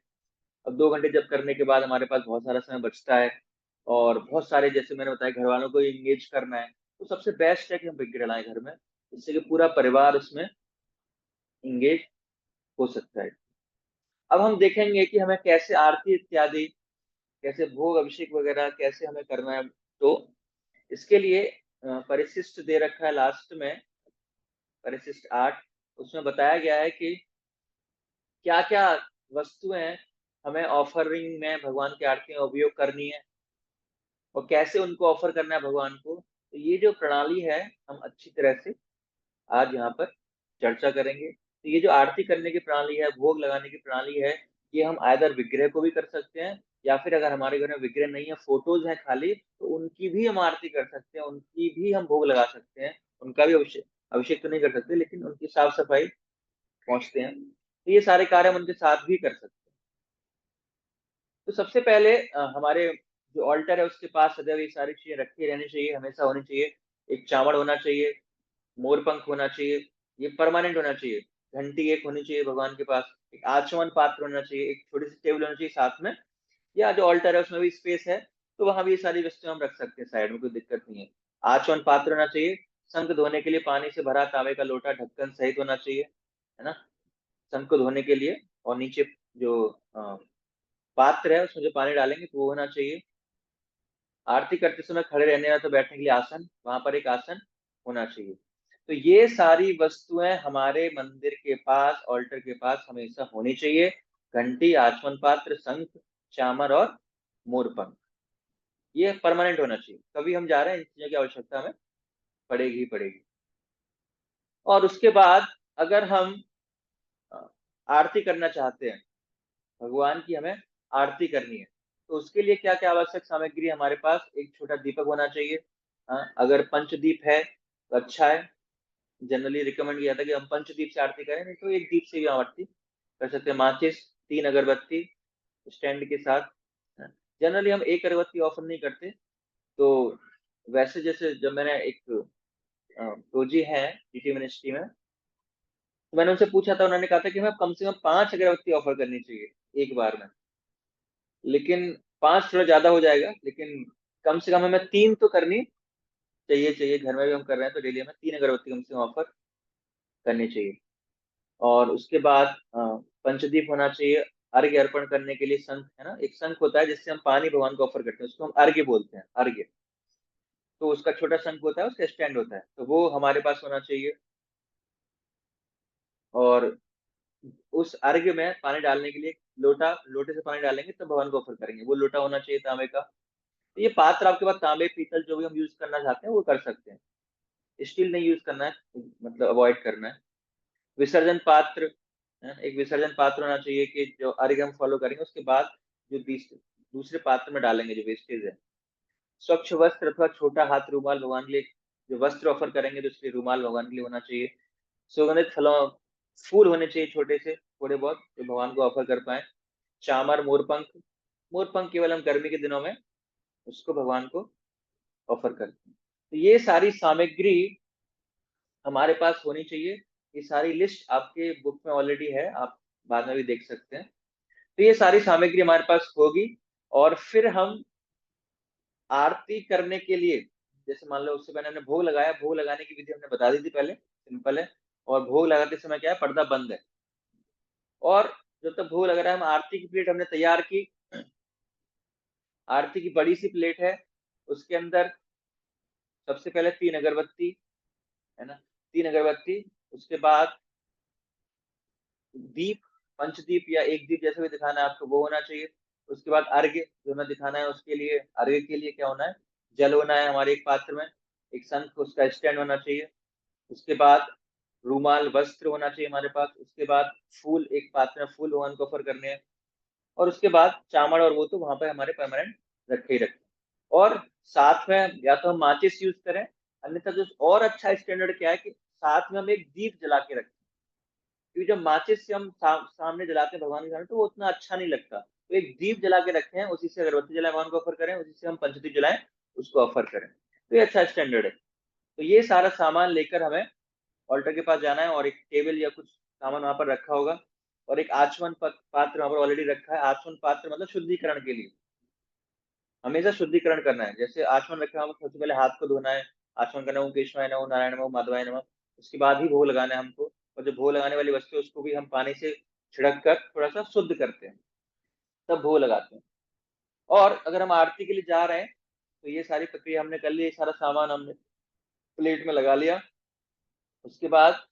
अब 2 घंटे जब करने के बाद हमारे पास बहुत सारा समय बचता है, और बहुत सारे जैसे मैंने बताया घर वालों को इंगेज करना है, तो सबसे बेस्ट है कि हम विग्रह लाएं घर में, जिससे कि पूरा परिवार उसमें इंगेज हो सकता है। अब हम देखेंगे कि हमें कैसे आरती इत्यादि, कैसे भोग अभिषेक वगैरह कैसे हमें करना है। तो इसके लिए परिशिष्ट दे रखा है लास्ट में, परिशिष्ट 8, उसमें बताया गया है कि क्या क्या वस्तुएं हमें ऑफरिंग में, भगवान की आरती में उपयोग करनी है, और कैसे उनको ऑफर करना है भगवान को। तो ये जो प्रणाली है हम अच्छी तरह से आज यहाँ पर चर्चा करेंगे। तो ये जो आरती करने की प्रणाली है, भोग लगाने की प्रणाली है, ये हम आइदर विग्रह को भी कर सकते हैं, या फिर अगर हमारे घर में विग्रह नहीं है, फोटोज हैं खाली, तो उनकी भी हम आरती कर सकते हैं, उनकी भी हम भोग लगा सकते हैं, उनका भी अभिषेक अभिषेक तो नहीं कर सकते, लेकिन उनकी साफ सफाई पहुंचते हैं। तो ये सारे कार्य हम उनके साथ भी कर सकते हैं। तो सबसे पहले हमारे जो ऑल्टर है उसके पास सदैव ये सारी चीजें रखी रहनी चाहिए, हमेशा होनी चाहिए। एक चावड़ होना चाहिए, मोरपंख होना चाहिए, ये परमानेंट होना चाहिए। घंटी एक होनी चाहिए भगवान के पास, एक आचमन पात्र होना चाहिए, एक छोटी सी टेबल होनी चाहिए साथ में, या जो ऑल्टर है उसमें भी स्पेस है तो वहां भी ये सारी वस्तुएं हम रख सकते हैं साइड में, कोई दिक्कत नहीं है। आचमन पात्र होना चाहिए, शंख धोने के लिए पानी से भरा तांबे का लोटा ढक्कन सहित होना चाहिए, है ना, शंख को धोने के लिए। और नीचे जो पात्र है उसमें जो पानी डालेंगे तो वो होना चाहिए। आरती करते समय खड़े रहने या तो बैठने के लिए आसन, वहां पर एक आसन होना चाहिए। तो ये सारी वस्तुएं हमारे मंदिर के पास, ऑल्टर के पास हमेशा होनी चाहिए। घंटी, आचमन पात्र, शंख, चामर और मोरपंख, ये परमानेंट होना चाहिए। कभी हम जा रहे हैं, इन चीजों की आवश्यकता हमें पड़ेगी ही पड़ेगी। और उसके बाद अगर हम अ, आरती करना चाहते हैं, भगवान की हमें आरती करनी है, तो उसके लिए क्या क्या आवश्यक सामग्री हमारे पास, एक छोटा दीपक होना चाहिए। अगर पंचदीप है तो अच्छा है। जनरली रिकमेंड किया था कि हम पंचदीप से आरती करें, नहीं तो एक दीप से भी हम आरती कर सकते हैं। माचिस, 3 अगरबत्ती स्टैंड के साथ। जनरली हम एक अगरबत्ती ऑफर नहीं करते। तो वैसे जैसे जब मैंने एक प्रोजी है जीटी मिनिस्ट्री में, तो मैंने उनसे पूछा था, उन्होंने कहा था कि हमें कम से कम 5 अगरबत्ती ऑफर करनी चाहिए एक बार में। लेकिन 5 थोड़ा ज्यादा हो जाएगा, लेकिन कम से कम हमें 3 तो करनी चाहिए। घर में भी हम कर रहे हैं तो डेली हमें 3 अगरबत्ती कम से कम ऑफर करनी चाहिए। और उसके बाद पंचदीप होना चाहिए। अर्घ्य अर्पण करने के लिए शंख, है ना, एक शंख होता है जिससे हम पानी भगवान को ऑफर करते हैं, उसको हम अर्घ्य बोलते हैं, अर्घ्य। तो उसका छोटा शंख होता है, उसका स्टैंड होता है, तो वो हमारे पास होना चाहिए। और उस अर्घ्य में पानी डालने के लिए लोटा, लोटे से पानी डालेंगे तो भगवान को ऑफर करेंगे, वो लोटा होना चाहिए तांबे का। तो ये पात्र आपके पास तांबे, पीतल जो भी हम यूज करना चाहते हैं वो कर सकते हैं। स्टील नहीं यूज करना है, मतलब अवॉइड करना है। विसर्जन पात्र, एक विसर्जन पात्र होना चाहिए कि जो अर्घ्य हम फॉलो करेंगे उसके बाद जो दूसरे पात्र में डालेंगे जो वेस्टेज है। स्वच्छ वस्त्र अथवा छोटा हाथ रुमाल भगवान के लिए, जो वस्त्र ऑफर करेंगे तो इसलिए रुमाल भगवान के लिए होना चाहिए। सुगंधित फलों, फूल होने चाहिए छोटे से थोड़े बहुत जो भगवान को ऑफर कर पाए। चामर, मोरपंख, मोरपंख केवल हम गर्मी के दिनों में उसको भगवान को ऑफर करते हैं। तो ये सारी सामग्री हमारे पास होनी चाहिए। ये सारी लिस्ट आपके बुक में ऑलरेडी है, आप बाद में भी देख सकते हैं। तो ये सारी सामग्री हमारे पास होगी और फिर हम आरती करने के लिए, जैसे मान लो उससे पहले हमने भोग लगाया, भोग लगाने की विधि हमने बता दी थी पहले, सिंपल है। और भोग लगाते समय क्या है, पर्दा बंद है। और जब तक भोग लग रहा है हम आरती की प्लेट हमने तैयार की। आरती की बड़ी सी प्लेट है, उसके अंदर सबसे पहले 3 अगरबत्ती, है ना, 3 अगरबत्ती। उसके बाद दीप, पंचदीप या एक दीप जैसे भी दिखाना है आपको वो होना चाहिए। उसके बाद अर्घ्य जो हमें दिखाना है, उसके लिए अर्घ्य के लिए क्या होना है, जल होना है हमारे एक पात्र में, एक शंख उसका स्टैंड होना चाहिए। उसके बाद रूमाल, वस्त्र होना चाहिए हमारे पास। उसके बाद फूल, एक पात्र में फूल भगवान को ऑफर करने हैं। और उसके बाद चावल, और वो तो वहां पे हमारे परमानेंट रखे ही रखे। और साथ में या तो हम माचिस यूज करें, अन्यथा जो और अच्छा स्टैंडर्ड क्या है कि साथ में हम एक दीप जला के रखें। क्योंकि जब माचिस से हम सामने जलाते हैं भगवान के सामने तो वो उतना अच्छा नहीं लगता। तो एक दीप जला के रखे हैं, उसी से अगरबत्ती जलाए भगवान को ऑफर करें, उसी से हम पंचदीप जलाएं उसको ऑफर करें, तो ये अच्छा स्टैंडर्ड है। तो ये सारा सामान लेकर हमें ऑल्टर के पास जाना है और एक टेबल या कुछ सामान वहां पर रखा होगा और एक आचमन पात्र वहां पर ऑलरेडी रखा है। आचमन पात्र मतलब शुद्धिकरण के लिए, हमेशा शुद्धिकरण करना है। जैसे आचमन रखा है, सबसे पहले हाथ को धोना है, आचमन करना है, ओम केशवाय नमः, नारायण नमः, माधवाय नमः। उसके बाद ही भोग लगाना है हमको। और जो भोग लगाने वाली वस्तु है उसको भी हम पानी से छिड़क कर थोड़ा सा शुद्ध करते हैं, तब भोग लगाते हैं। और अगर हम आरती के लिए जा रहे हैं तो ये सारी प्रक्रिया हमने कर ली, ये सारा सामान हमने प्लेट में लगा लिया। उसके बाद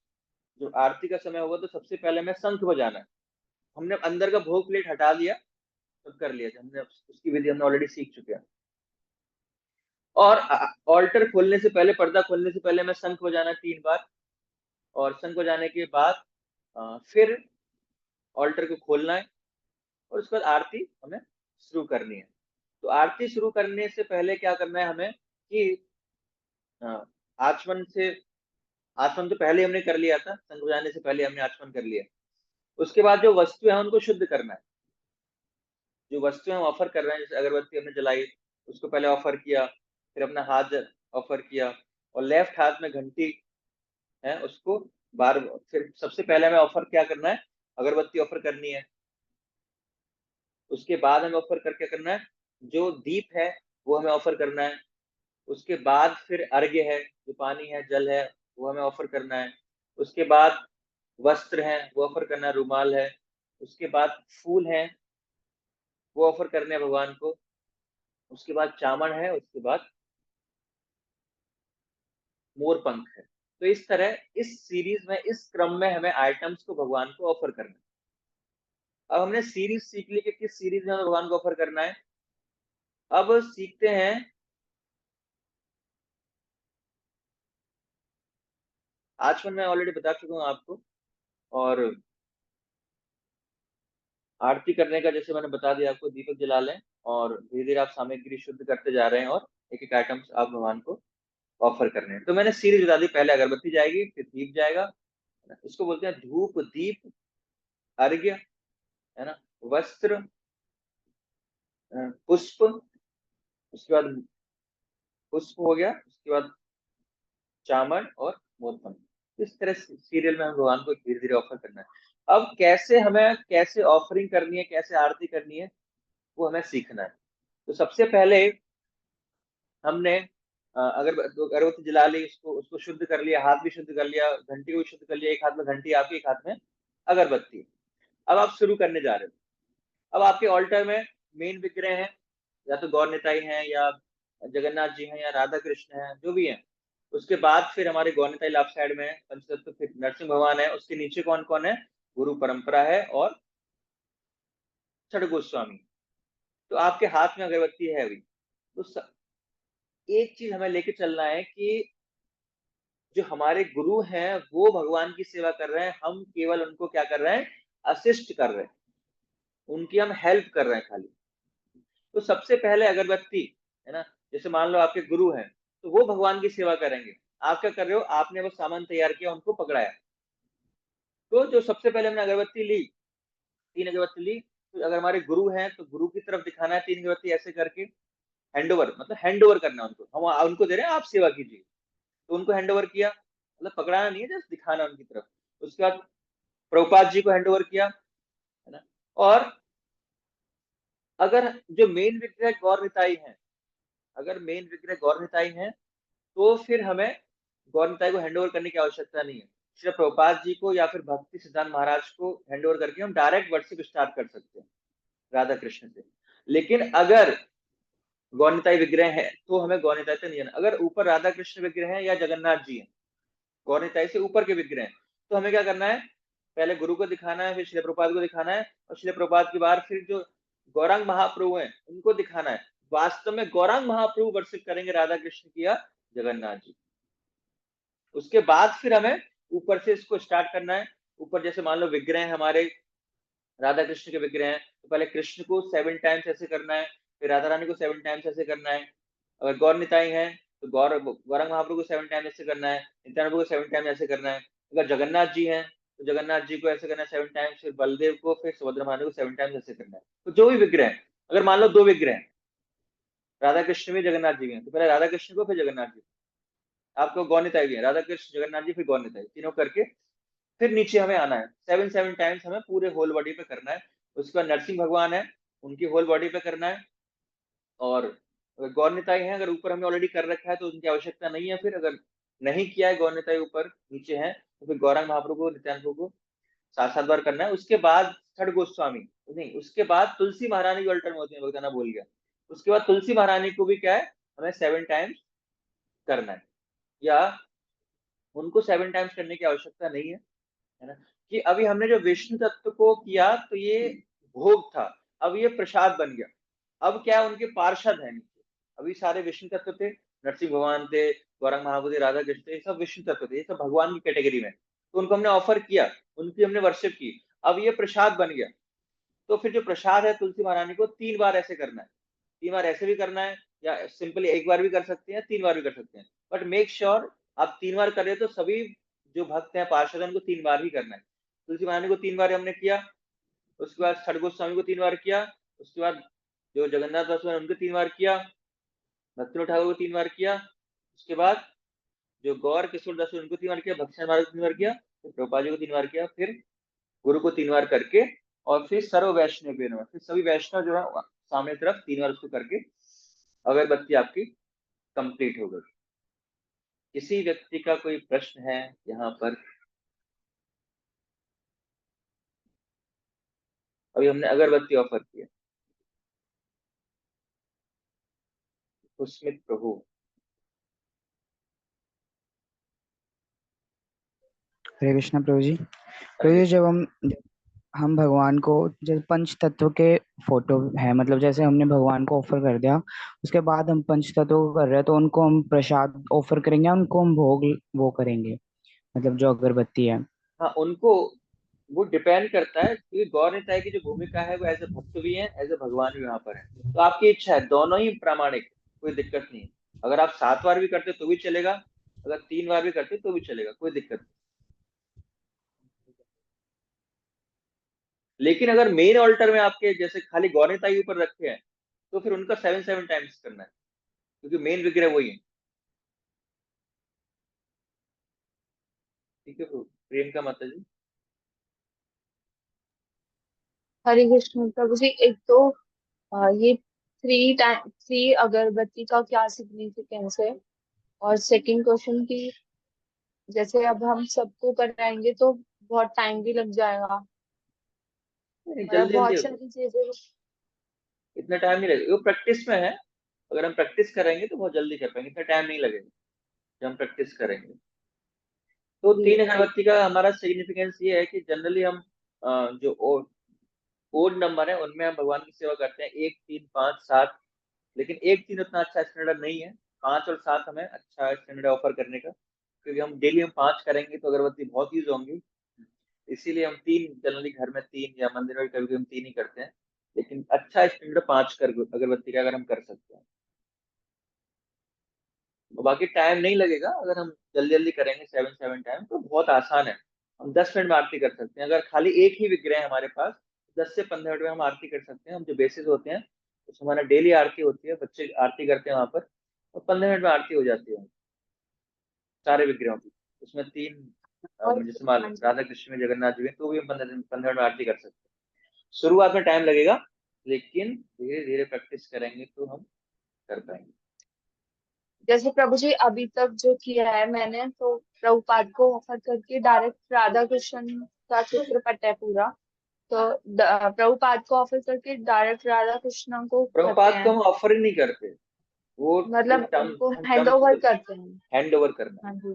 जो आरती का समय होगा तो सबसे पहले हमें शंख बजाना है। हमने अंदर का भोग प्लेट हटा दिया, सब कर लिया, हमने उसकी विधि हमने ऑलरेडी सीख चुके हैं। और ऑल्टर खोलने से पहले, पर्दा खोलने से पहले हमें शंख बजाना 3 बार। और शंख बजाने के बाद फिर ऑल्टर को खोलना है और उसके बाद आरती हमें शुरू करनी है। तो आरती शुरू करने से पहले क्या करना है हमें कि आचमन से, आचमन तो पहले हमने कर लिया था, शंख बजाने से पहले हमने आचमन कर लिया। उसके बाद जो वस्तु है उनको शुद्ध करना है। जो वस्तुएं हम ऑफर कर रहे हैं, जैसे अगरबत्ती हमने जलाई, उसको पहले ऑफर किया, फिर अपना हाथ ऑफर किया, और लेफ्ट हाथ में घंटी है उसको बार, फिर सबसे पहले हमें ऑफर क्या करना है, अगरबत्ती ऑफर करनी है। उसके बाद हमें ऑफर करके करना है, जो दीप है वो हमें ऑफर करना है। उसके बाद फिर अर्घ्य है, जो पानी है, जल है, वो हमें ऑफर करना है। उसके बाद वस्त्र है वो ऑफर करना है, रुमाल है। उसके बाद फूल है वो ऑफर करने हैं भगवान को। उसके बाद चामड़ है, उसके बाद मोर पंख है। तो इस तरह इस सीरीज में, इस क्रम में हमें आइटम्स को भगवान को ऑफर करना है। अब हमने सीरीज सीख ली कि किस सीरीज में हमें भगवान को ऑफर करना है। अब सीखते हैं आचमन, मैं ऑलरेडी बता चुका हूँ आपको। और आरती करने का जैसे मैंने बता दिया आपको, दीपक जला लें और धीरे धीरे आप सामग्री शुद्ध करते जा रहे हैं और एक एक आइटम्स आप भगवान को ऑफर करने हैं। तो मैंने सीरीज बता दी, पहले अगरबत्ती जाएगी, फिर दीप जाएगा, इसको बोलते हैं धूप, दीप, अर्घ्य, है ना, वस्त्र, पुष्प, उसके बाद पुष्प हो गया, उसके बाद चामड़ और मोरपंख। इस तरह सीरियल में हम भगवान को धीरे धीरे ऑफर करना है। अब कैसे हमें, कैसे ऑफरिंग करनी है, कैसे आरती करनी है, वो हमें सीखना है। तो सबसे पहले हमने अगर अगरबत्ती जला ली, उसको उसको शुद्ध कर लिया, हाथ भी शुद्ध कर लिया, घंटी को भी शुद्ध कर लिया, एक हाथ में घंटी आपकी, एक हाथ में अगरबत्ती। अब आप शुरू करने जा रहे हो। अब आपके ऑल्टर में मेन विग्रह हैं, या तो गौर निताई हैं, या जगन्नाथ जी हैं, या राधा कृष्ण हैं, जो भी हैं। उसके बाद फिर हमारे गौर निताई लेफ्ट साइड में है, पंचतत्व, फिर नरसिंह भगवान है, उसके नीचे कौन कौन है, गुरु परंपरा है और छठ गोस्वामी। तो आपके हाथ में अगरबत्ती है अभी। तो एक चीज हमें लेके चलना है कि जो हमारे गुरु हैं वो भगवान की सेवा कर रहे हैं, हम केवल उनको क्या कर रहे हैं, असिस्ट कर रहे हैं, उनकी हम हेल्प कर रहे हैं खाली। तो सबसे पहले अगरबत्ती, है ना, जैसे मान लो आपके गुरु हैं तो वो भगवान की सेवा करेंगे, आप क्या कर रहे हो, आपने वो सामान तैयार किया, उनको पकड़ाया। तो जो सबसे पहले हमने अगरबत्ती ली, 3 अगरबत्ती ली, तो अगर हमारे गुरु हैं तो गुरु की तरफ दिखाना है 3 अगरबत्ती ऐसे करके, हैंड ओवर, मतलब हैंड ओवर करना है उनको, हम उनको दे रहे हैं आप सेवा कीजिए, तो उनको हैंड ओवर किया, मतलब पकड़ाना नहीं है, जस्ट दिखाना उनकी तरफ। उसके बाद प्रभुपाद जी को हैंड ओवर किया, है ना। और अगर जो मेन विग्रह गौर निताई है, अगर मेन विग्रह गौर निताई है, तो फिर हमें गौर निताई को हैंड ओवर करने की आवश्यकता नहीं है। श्री प्रभुपाद जी को या फिर भक्ति सिद्धांत महाराज को हैंड ओवर करके हम डायरेक्ट वर्शिप स्टार्ट कर सकते हैं राधा कृष्ण से। लेकिन अगर गौर निताई विग्रह है तो हमें गौर निताई से नहीं जाना। अगर ऊपर राधा कृष्ण विग्रह है या जगन्नाथ जी है, गौर निताई से ऊपर के विग्रह हैं, तो हमें क्या करना है, पहले गुरु को दिखाना है, फिर श्री प्रभुपाद को दिखाना है, और श्री प्रभुपाद के बाद फिर जो गौरांग महाप्रभु हैं उनको दिखाना है। वास्तव में गौरांग महाप्रभु वर्शिप करेंगे राधा कृष्ण की या जगन्नाथ जी। उसके बाद फिर हमें ऊपर से इसको स्टार्ट करना है। ऊपर जैसे मान लो विग्रह है हमारे, राधा कृष्ण के विग्रह हैं, तो पहले कृष्ण को 7 टाइम्स ऐसे करना है, फिर राधा रानी को 7 टाइम्स ऐसे करना है। अगर गौर निताई है तो गौरांग महाप्रभु को 7 टाइम्स ऐसे करना है, नित्यानंद को 7 टाइम्स ऐसे करना है। अगर जगन्नाथ जी हैं तो जगन्नाथ जी को ऐसे करना है 7 टाइम्स, फिर बलदेव को, फिर सुभद्रा माता को 7 टाइम्स ऐसे करना है। तो जो भी विग्रह है, अगर मान लो 2 विग्रह हैं, राधा कृष्ण भी जगन्नाथ जी भी हैं, तो पहले राधा कृष्ण को फिर जगन्नाथ जी, आपको गौर निताई भी है, राधा कृष्ण जगन्नाथ जी फिर गौर निताई, तीनों करके फिर नीचे हमें आना है। 7 टाइम्स हमें पूरे होल बॉडी पे करना है। उसके बाद नरसिंह भगवान है, उनकी होल बॉडी पे करना है। और अगर गौर निताई है, अगर ऊपर हमने ऑलरेडी कर रखा है तो उनकी आवश्यकता नहीं है। फिर अगर नहीं किया है गौर निताई, ऊपर नीचे है, तो फिर गौरांग महाप्रभु को, नित्यानंद प्रभु को 7 बार करना है। उसके बाद थर्ड गोस्वामी नहीं, उसके बाद तुलसी महारानी जो अल्टर में होती है, बताना भूल गया, उसके बाद तुलसी महारानी को भी क्या है, हमें 7 टाइम्स करना है। या उनको 7 टाइम्स करने की आवश्यकता नहीं है ना। कि अभी हमने जो विष्णु तत्व को किया तो ये भोग था, अब ये प्रसाद बन गया। अब क्या है, उनके पार्षद है नीचे, अभी सारे विष्णु तत्व थे, नरसिंह भगवान थे, गौरांग महाप्रभु थे, राधा कृष्ण थे, ये सब विष्णु तत्व थे, ये सब भगवान की कैटेगरी में, तो उनको हमने ऑफर किया, उनकी हमने वर्शिप की, अब ये प्रसाद बन गया। तो फिर जो प्रसाद है तुलसी महारानी को 3 बार ऐसे करना है, 3 बार ऐसे भी करना है, या सिंपली 1 बार भी कर सकते हैं, 3 बार भी कर सकते हैं, बट मेक श्योर आप 3 बार करें तो सभी जो भक्त हैं पार्षद उनको 3 बार ही करना है। तुलसी महारानी को 3 बार हमने किया, उसके बाद छठ गोस्वामी को 3 बार किया, उसके बाद जो जगन्नाथ दास हैं उनको 3 बार किया, भक्ति ठाकुर को 3 बार किया, उसके बाद जो गौर किशोर दास उनको 3 बार किया, भक्ति महाराज को 3 बार किया, फिर प्रभुपाद जी को 3 बार किया, फिर गुरु को 3 बार करके, और फिर सर्व वैष्णव भी, फिर सभी वैष्णव जो है सामने तरफ 3 बार उसको करके अगरबत्ती आपकी कंप्लीट हो गई। किसी व्यक्ति का कोई प्रश्न है यहाँ पर? अभी हमने अगरबत्ती ऑफर किया। सुस्मित प्रभु, हरे कृष्णा प्रभु जी। प्रभु जी, जब हम भगवान को, जैसे पंच तत्व के फोटो है, मतलब जैसे हमने भगवान को ऑफर कर दिया, उसके बाद हम पंच तत्व को कर रहे हैं, तो उनको हम प्रसाद ऑफर करेंगे, उनको हम भोग वो करेंगे, मतलब जो अगरबत्ती है। हाँ उनको, वो डिपेंड करता है, क्योंकि गौर निताई की जो भूमिका है वो एज ए भक्त भी है, एज ए भगवान भी वहां पर है। तो आपकी इच्छा है, दोनों ही प्रामाणिक, कोई दिक्कत नहीं है। अगर आप 7 बार भी करते तो भी चलेगा, अगर 3 बार भी करते तो भी चलेगा, कोई दिक्कत नहीं। लेकिन अगर मेन ऑल्टर में आपके जैसे खाली गौर निताई ऊपर रखे हैं, तो फिर उनका 7 टाइम्स करना है, क्योंकि मेन विग्रह वही है। ठीक है प्रियंका माता जी। हरे कृष्ण प्रभु जी, एक तो ये 3 अगरबत्ती का क्या सिग्निफिकेंस है? और सेकंड क्वेश्चन की, जैसे अब हम सबको कराएंगे तो बहुत टाइम भी लग जाएगा, मतलब जल्दी जल्दी बहुत होगा, सारी चीजें। इतना टाइम नहीं लगेगा, वो प्रैक्टिस में है। अगर हम प्रैक्टिस करेंगे तो बहुत जल्दी कर पाएंगे, इतना टाइम नहीं लगेगा जब हम प्रैक्टिस करेंगे। तो जी 3 अगरबत्ती का हमारा सिग्निफिकेंस ये है कि जनरली हम जो ओड नंबर है उनमें हम भगवान की सेवा करते हैं, 1 3 5 7। लेकिन 1 3 उतना अच्छा स्टैंडर्ड नहीं है, 5 और 7 हमें अच्छा स्टैंडर्ड ऑफर करने का। क्योंकि हम डेली हम 5 करेंगे तो अगरबत्ती बहुत यूज होंगी, इसीलिए हम 3 जनरली घर में 3 या मंदिर में कभी हम 3 ही करते हैं, लेकिन अच्छा स्टैंडर्ड 5 कर अगरबत्ती का अगर हम कर सकते हैं। तो बाकी टाइम नहीं लगेगा, अगर हम जल्दी जल्दी करेंगे 7 टाइम तो बहुत आसान है। हम 10 मिनट में आरती कर सकते हैं, अगर खाली एक ही विग्रह है हमारे पास 10 से 15 मिनट में हम आरती कर सकते हैं। हम जो बेसिस होते हैं तो हमारा डेली आरती होती है, बच्चे आरती करते हैं वहां पर, और 15 मिनट में आरती हो जाती है सारे विग्रहों की। उसमें 3 और जैसे मान लो हाँ जी। राधा कृष्ण में जगन्नाथ जी में, तो भी हम 15 मिनट में आरती कर सकते हैं। शुरुआत में टाइम लगेगा, लेकिन धीरे धीरे प्रैक्टिस करेंगे तो हम कर पाएंगे। जैसे प्रभु जी अभी तक जो किया है मैंने, तो प्रभुपाद को ऑफर करके डायरेक्ट राधा कृष्ण का चित्रपट है पूरा, तो प्रभुपाद को ऑफर करके डायरेक्ट राधा कृष्ण को करते प्रभुपाद को हैं, हम ऑफर ही नहीं करते, वो मतलब टर्म उनको हम हैंड ओवर करते हैं। हैंड ओवर करना। हाँ जी।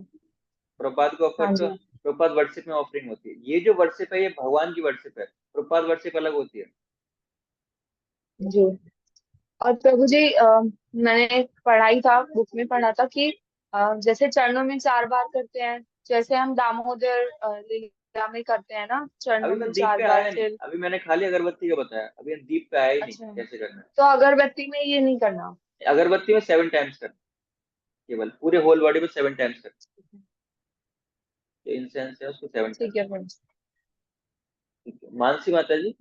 प्रभुपाद को ऑफर हाँ तो जी। प्रभुपाद वर्शिप में ऑफरिंग होती है। ये जो वर्शिप है ये भगवान की वर्शिप है, प्रभुपाद वर्शिप अलग होती है। जी। और प्रभु जी मैंने पढ़ाई था, बुक में पढ़ा था कि जैसे चरणों में 4 बार करते हैं, जैसे हम दामोदर लीला में करते हैं ना, अभी चरणों मैं में दीप 4 पे बार आया नहीं, फिर। अभी मैंने खाली अगरबत्ती का बताया, अभी हम दीप पे आया ही नहीं अच्छा, कैसे करना तो अगरबत्ती में ये नहीं करना। है। अगरबत्ती में 7 टाइम्स करना, केवल पूरे होल बॉडी में 7 टाइम्स करना। जो इंसेंस है उसको 7 ठीक टाइम्स। है फ्रेंड्स। ठीक है, मानसी माता जी।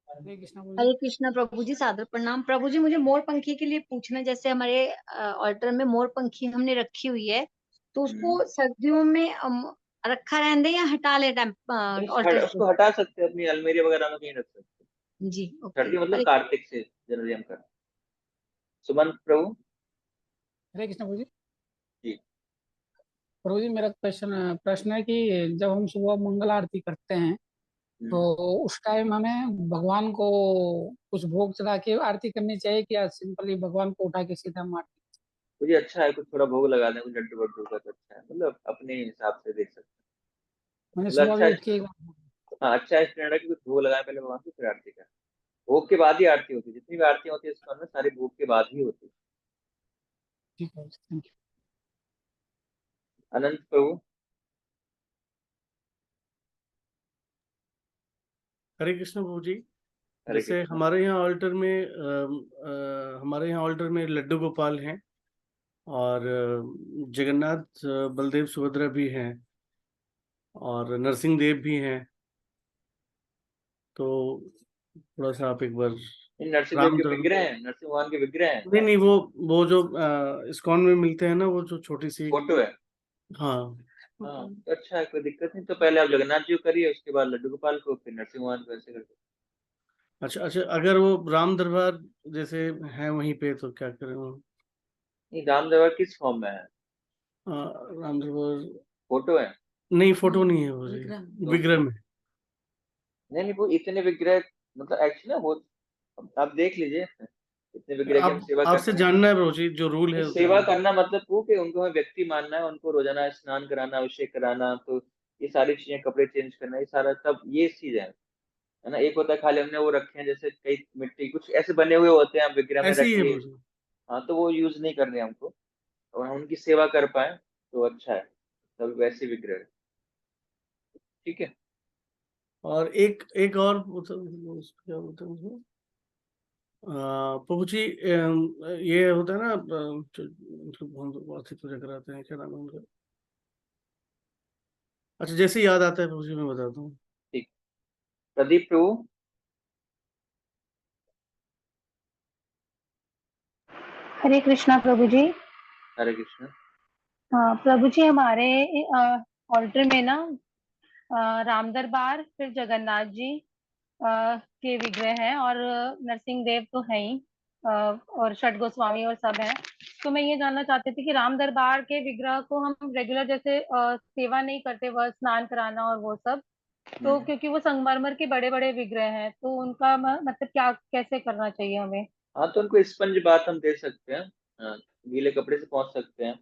हरे कृष्णा प्रभु जी। हरे कृष्णा प्रभु जी, सादर प्रणाम प्रभु जी। मुझे मोर पंखी के लिए पूछना है, जैसे हमारे ऑल्टर में मोर पंखी हमने रखी हुई है, तो उसको सर्दियों में रखा रहने दें या हटा ले ऑल्टर से? उसको हटा सकते हैं, अपनी अलमीरी वगैरह में कहीं रख सकते हैं। जी ओके। सर्दी मतलब हरे कार्तिक से जनवरी हम करते हैं। सुमन प्रभु हरे कृष्णा प्रभु जी। जी। प्रभु जी मेरा प्रश्न है कि जब हम सुबह मंगल आरती करते हैं तो उस टाइम हमें भगवान को कुछ भोग चढ़ा के आरती करनी चाहिए कि या सिंपली भगवान को उठा के सीधा हम आरती? मुझे अच्छा है, कुछ थोड़ा भोग लगा दें, कुछ लड्डू वड्डू का तो अच्छा है, मतलब अपने हिसाब से देख सकते मैंने हैं, मतलब सुबह अच्छा भी है। उठ के हाँ अच्छा है, स्टैंडर्ड है कि कुछ भोग लगाए पहले भगवान को, फिर आरती करें। भोग के बाद ही आरती होती है, जितनी भी आरती होती है इस में सारी भोग के बाद ही होती है। ठीक है, थैंक यू। अनंत प्रभु। हरे कृष्ण प्रभु जी। हरे जैसे कृष्ण। हमारे यहाँ ऑल्टर में हमारे यहाँ ऑल्टर में लड्डू गोपाल हैं, और जगन्नाथ बलदेव सुभद्रा भी हैं, और नरसिंह देव भी हैं। तो थोड़ा सा आप एक बार इन नरसिंह देव राम के धर्म। विग्रह हैं, नरसिंह भगवान के विग्रह हैं। नहीं नहीं, वो जो इस्कॉन में मिलते हैं ना, वो जो छोटी सी। फोटो है। हाँ। हाँ तो अच्छा है, कोई दिक्कत नहीं। तो पहले आप जगन्नाथ जी को करिए, उसके बाद लड्डू गोपाल को, फिर नरसिंह भगवान को, ऐसे करके। अच्छा अच्छा, अगर वो राम दरबार जैसे है वहीं पे तो क्या करें वो? नहीं, राम दरबार किस फॉर्म में है? राम दरबार फोटो है? नहीं, फोटो नहीं है वो जी, तो विग्रह में। नहीं नहीं, वो इतने विग्रह, मतलब एक्चुअली ना वो, आप देख लीजिए, इतने विग्रह की हम आप सेवा आपसे करते हैं। जानना है प्रभु जी, जो रूल है नहीं, वो सेवा जानना है। करना मतलब वो कि उनको हमें व्यक्ति मानना है, उनको रोजाना स्नान कराना, अभिषेक कराना, तो ये सारी चीजें, कपड़े चेंज करना, ये सारा सब ये चीज है ना। एक होता है खाली हमने वो रखे हैं, जैसे कई मिट्टी कुछ ऐसे बने हुए होते हैं, हम विग्रह में ऐसे ही है रखिए। प्रभु जी। हाँ तो वो यूज नहीं करने हमको, और हम उनकी सेवा कर पाए तो अच्छा है, तब वैसे विग्रह है। ठीक है। और एक एक और क्या बोलते हैं उसको? प्रभु जी, ये होता है ना, पूजा कराते हैं, क्या नाम है उनका? अच्छा, जैसे ही याद आता है प्रभु जी मैं बताता हूँ। ठीक। प्रदीप प्रभु। हरे कृष्णा प्रभु जी। हरे कृष्ण। हाँ प्रभु जी, हमारे ऑल्टर में ना राम दरबार, फिर जगन्नाथ जी के विग्रह हैं, और नरसिंह देव तो है ही, और षट गोस्वामी और सब हैं। तो मैं ये जानना चाहती थी कि राम दरबार के विग्रह को हम रेगुलर जैसे सेवा नहीं करते, वह स्नान कराना और वो सब, तो क्योंकि वो संगमरमर के बड़े बड़े विग्रह हैं, तो उनका मतलब क्या कैसे करना चाहिए हमें? हाँ तो उनको स्पंज बात हम दे सकते हैं, हाँ, गीले कपड़े से पहुंच सकते हैं।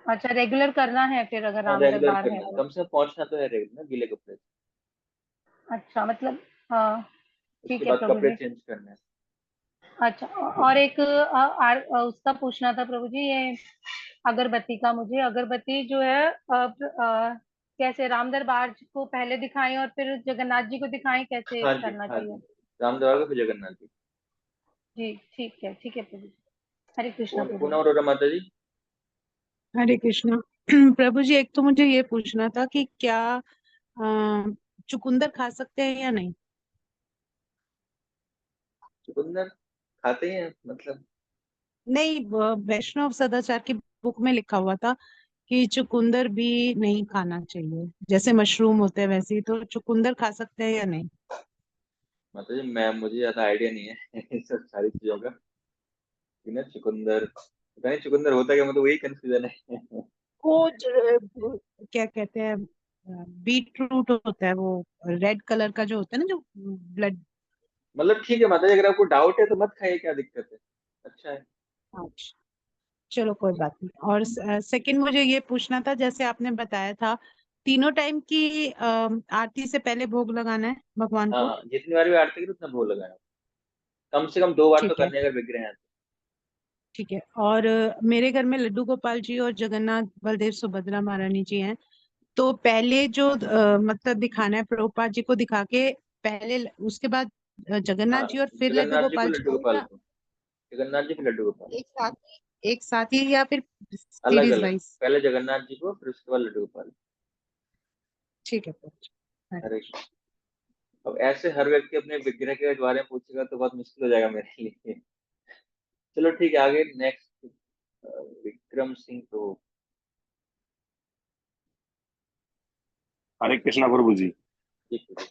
अच्छा, रेगुलर करना है फिर अगर हाँ राम रेगुलर दरबार है करना है, तो? कम से कम पहुंचना तो है रेगुलर ना, गीले कपड़े से। अच्छा मतलब, हाँ उसके ठीक है बाद प्रभु कपड़े जी। चेंज करने हैं। अच्छा, और एक उसका पूछना था प्रभु जी, ये अगरबत्ती का। मुझे अगरबत्ती जो है कैसे राम दरबार को पहले दिखाएं और फिर जगन्नाथ जी को दिखाएं, कैसे हाँ जी, करना हाँ चाहिए? जी, रामदेव का फिर जगन्नाथ जी। जी ठीक है प्रभु जी। हरे कृष्णा प्रभु पूनम जी। अरोड़ा माता जी। हरे कृष्णा। प्रभु जी, एक तो मुझे ये पूछना था कि क्या चुकंदर खा सकते हैं या नहीं? चुकंदर खाते हैं मतलब? नहीं, वैष्णव सदाचार की बुक में लिखा हुआ था कि चुकंदर भी नहीं खाना चाहिए, जैसे मशरूम होते हैं वैसे ही, तो चुकंदर खा सकते हैं या नहीं? माता जी मुझे ज्यादा आइडिया नहीं है इन सब सारी चीजों का, कि ना चुकंदर, पता नहीं चुकंदर होता क्या, मतलब वही कंफ्यूजन है वो क्या कहते हैं, बीट रूट होता है वो, रेड कलर का जो होता है ना, जो ब्लड। मतलब ठीक है माता जी, अगर आपको डाउट है तो मत खाइए, क्या दिक्कत है, अच्छा है। अच्छा, चलो कोई बात नहीं। और सेकंड मुझे ये पूछना था, जैसे आपने बताया था तीनों टाइम की आरती से पहले भोग लगाना है भगवान हाँ को। हाँ, जितनी बार भी आरती करो उतना भोग लगाना, कम से कम 2 बार तो ठीक है, करने, अगर विग्रह है तो। ठीक है। और मेरे घर में लड्डू गोपाल जी और जगन्नाथ बलदेव सुभद्रा महारानी जी हैं, तो पहले जो मतलब दिखाना है प्रभुपाद जी को दिखा के पहले, उसके बाद जगन्नाथ हाँ, जी और फिर लड्डू जगन्नाथ जी को गोपाल जी लड्डू को, गोपाल या को, जगन्नाथ जी फिर लड्डू गोपाल, एक साथ ही, या फिर अलग सीरीज अलग, वाइज? पहले जगन्नाथ जी को फिर उसके बाद लड्डू गोपाल। ठीक है प्रभु। हरे कृष्ण। अब ऐसे हर व्यक्ति अपने विग्रह के बारे में पूछेगा तो बहुत मुश्किल हो जाएगा मेरे लिए। चलो ठीक है, आगे नेक्स्ट, विक्रम सिंह तो। हरे कृष्णा प्रभु जी। ठीक है।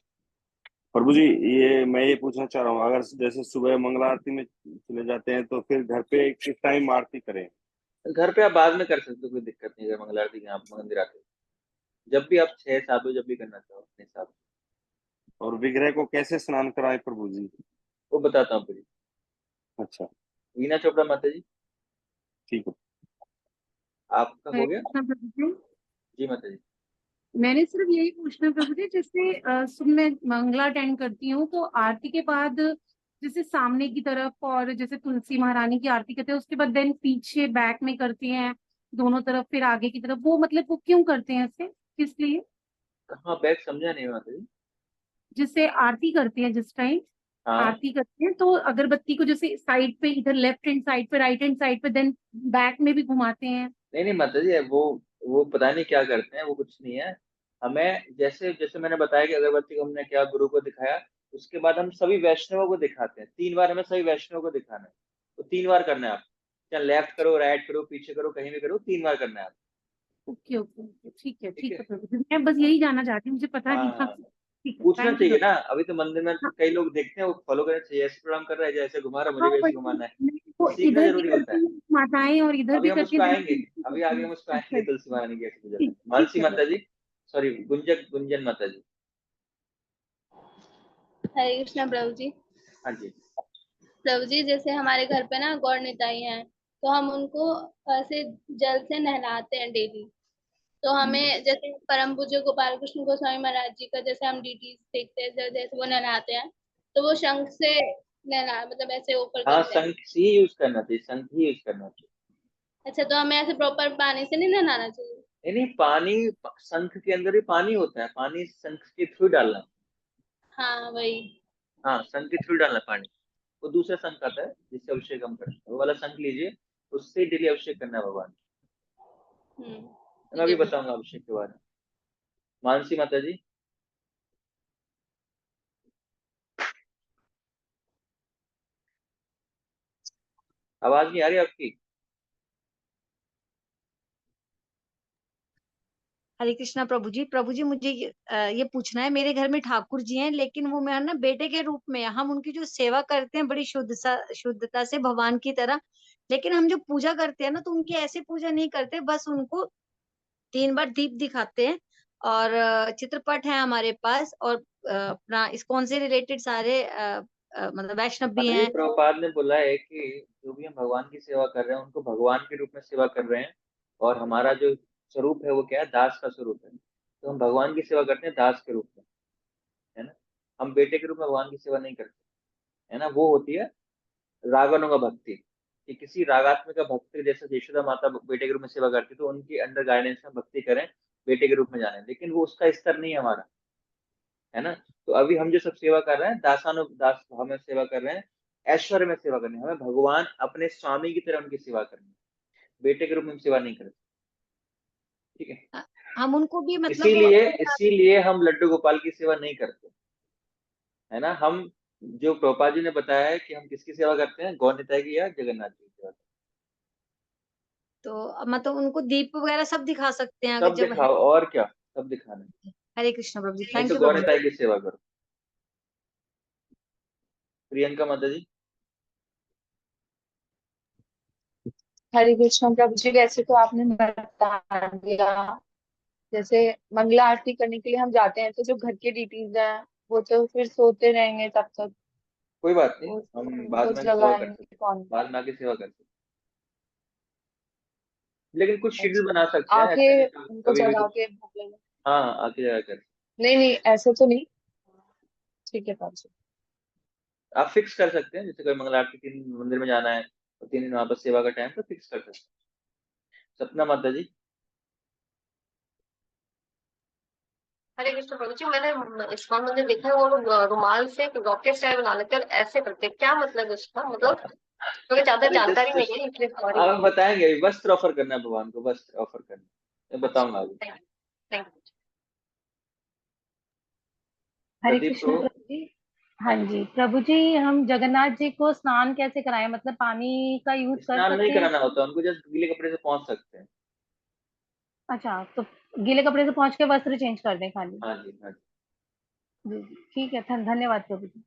प्रभु जी, ये मैं ये पूछना चाह रहा हूँ, अगर जैसे सुबह मंगला आरती में चले जाते हैं तो फिर घर पे किस टाइम आरती करें? घर पे आप बाद में कर सकते हो, कोई दिक्कत नहीं है, अगर मंगला आरती के आप मंदिर आते हो, जब भी आप 6-7 बजे जब भी करना चाहो अपने हिसाब से। और विग्रह को कैसे स्नान कराएं प्रभु जी? वो बताता हूँ फिर। अच्छा, वीना चोपड़ा माता जी, ठीक है। आपका हो हरे गया? कृष्णा प्रभु जी। जी माता जी। मैंने सिर्फ यही पूछना प्रभु जी, जैसे सुबह मैं मंगला अटेंड करती हूँ तो आरती के बाद जैसे सामने की तरफ, और जैसे तुलसी महारानी की आरती करते हैं उसके बाद देन पीछे बैक में करती हैं दोनों तरफ, फिर आगे की तरफ, वो मतलब वो क्यों करते हैं ऐसे, किस लिए? कहाँ बैग समझा नहीं माता जी। जिससे आरती करते हैं, जिस टाइम हाँ, आरती करते हैं तो अगरबत्ती को जैसे साइड पे, इधर लेफ्ट हैंड साइड पे, राइट हैंड साइड पे, देन बैक में भी घुमाते हैं। नहीं नहीं माता जी, वो पता नहीं क्या करते हैं, वो कुछ नहीं है। हमें जैसे जैसे मैंने बताया कि अगरबत्ती को हमने क्या गुरु को दिखाया, उसके बाद हम सभी वैष्णवों को दिखाते हैं, 3 बार हमें सभी वैष्णवों को दिखाना है, तो 3 बार करना है आप, चाहे लेफ्ट करो, राइट करो, पीछे करो, कहीं भी करो, 3 बार करना है आप। ओके ओके ओके, ठीक ठीक है। है प्रभु जी, मैं बस हाँ यही जानना चाहती हूँ, मुझे पता नहीं था। हाँ, ठीक है, पूछना थैंक यू चाहिए प्रभु। ना, अभी तो मंदिर में हाँ कई लोग देखते हैं, वो फॉलो करना चाहिए, ऐसे प्रणाम कर रहा है जैसे घुमा रहा है, मुझे हाँ, भी ऐसे वही घुमाना है, मेरे तो को सीखना इधर भी जरूरी होता करती है। हूँ माताएं, और इधर अभी भी हम करती उस हैं, पर देन आएंगे, पीछे अभी करती आगे हूँ। हम उस पर अच्छा आएंगे, अच्छा, तुलसी महारानी की ऐसी पूजा ठीक करते, ठीक मानसी है माता प्रभु। जी, सॉरी, गुंजन माता जी। हरे कृष्णा प्रभु जी। हाँ जी। प्रभु जी, जैसे हमारे घर पे ना गौर निताई हैं, तो हम उनको ऐसे जल से नहलाते हैं डेली। तो हमें जैसे परम पूज्य गोपाल कृष्ण गोस्वामी महाराज जी का जैसे हम डीटी देखते हैं, जैसे वो नहलाते हैं, तो वो शंख से नहला, मतलब ऐसे ऊपर हाँ, करते हैं। शंख ही यूज करना चाहिए, शंख ही यूज करना चाहिए। अच्छा, तो हमें ऐसे प्रॉपर पानी से नहीं नहलाना चाहिए? नहीं नहीं, पानी, शंख के अंदर ही पानी होता है, पानी शंख के थ्रू डालना है। हाँ वही। हाँ, शंख के थ्रू डालना है पानी। वो दूसरा शंख आता है जिससे अभिषेक हम करते हैं, वो वाला शंख लीजिए, उससे डेली अभिषेक करना है भगवान। मैं ठीक अभी है प्रभु। बताऊंगा अभिषेक के बारे में। मानसी माता जी। आवाज नहीं आ रही आपकी? हरे कृष्णा प्रभु जी। प्रभु जी, मुझे ये पूछना है, मेरे घर में ठाकुर जी हैं लेकिन वो मैं ना बेटे के रूप में है। हम उनकी जो सेवा करते हैं बड़ी शुद्धता से भगवान की तरह, लेकिन हम जो पूजा करते हैं ना तो उनकी ऐसे पूजा नहीं करते, बस उनको 3 बार दीप दिखाते हैं। और चित्रपट है हमारे पास, और अपना इस्कॉन से रिलेटेड सारे मतलब वैष्णव भी माता जी, हैं। प्रभुपाद ने बोला है कि जो भी हम भगवान की सेवा कर रहे हैं उनको भगवान के रूप में सेवा कर रहे हैं, और हमारा जो स्वरूप है वो क्या है, दास का स्वरूप है, तो हम भगवान की सेवा करते हैं दास के रूप में, है ना। हम बेटे के रूप में भगवान की सेवा नहीं करते, है ना, वो होती है रागानुग भक्ति, कि किसी रागात्मिक भक्ति जैसे यशोदा माता बेटे के रूप में सेवा करती तो उनके अंडर गाइडेंस में भक्ति करें, बेटे के रूप में जाने, लेकिन वो उसका स्तर नहीं है हमारा, है ना। तो अभी हम जो सब सेवा कर रहे हैं दास भाव में सेवा कर रहे हैं, ऐश्वर्य में सेवा करनी है, हमें भगवान अपने स्वामी की तरह उनकी सेवा करनी है, बेटे के रूप में हम सेवा नहीं करते, ठीक है। हम उनको भी मतलब इसीलिए हम लड्डू गोपाल की सेवा नहीं करते, है ना। हम जो प्रभुपाद जी ने बताया है कि हम किसकी सेवा करते हैं, गौर निताई की या जगन्नाथ जी की सेवा करते तो मतलब उनको दीप वगैरह सब दिखा सकते हैं हैं। अगर सब जब दिखाओ, और क्या, सब दिखाना है। हरे कृष्ण प्रभु जी, नहीं थैंक तो यू गौर प्रभु निताई जी। की सेवा करो। प्रियंका माता जी। हरे कृष्ण प्रभु जी, वैसे तो आपने बता दिया, जैसे मंगला आरती करने के लिए हम जाते हैं तो जो घर के डिटीज हैं वो तो फिर सोते रहेंगे तब तक, कोई बात नहीं, वो हम बाद उनको में आके सेवा कर सकते जगाएंगे कौन? हैं, बाद में आके सेवा कर सकते हैं, लेकिन कुछ शेड्यूल अच्छा, बना सकते हैं, आके ऐसा नहीं कि उनको कभी भी जगा कुछ। के भूख लगे? हाँ, आके जगह कर, नहीं नहीं, ऐसे तो नहीं। ठीक है पाजी। आप फिक्स कर सकते हैं, जैसे कोई मंगला आरती 3 दिन मंदिर में जाना है तो 3 दिन वहां पर सेवा का टाइम तो फिक्स कर सकते हैं। सपना माता जी। हरे कृष्ण प्रभु जी, मैंने इस्कॉन मंदिर देखा है, वो लोग रुमाल से रॉकेट स्टाइल बना लेते हैं और ऐसे करते हैं, क्या मतलब है उसका? मतलब मुझे ज्यादा अरे जानकारी जस्ट नहीं है इसलिए सॉरी। आप बताएंगे, अभी वस्त्र ऑफर करना है भगवान को, वस्त्र ऑफर करना है, मैं बताऊंगा अभी। Thank you. हरे प्रदीप कृष्ण प्रभु। प्रभु जी। हाँ जी प्रभु जी, हम जगन्नाथ जी को स्नान कैसे कराएं, मतलब पानी का यूज कर स्नान नहीं सकते हैं? कराना होता उनको, जस्ट गीले कपड़े से पहुंच सकते हैं। अच्छा, तो गीले कपड़े से पहुंच के वस्त्र चेंज कर दें खाली? हाँ जी, हाँ जी। जी जी, ठीक है, धन्यवाद प्रभु जी।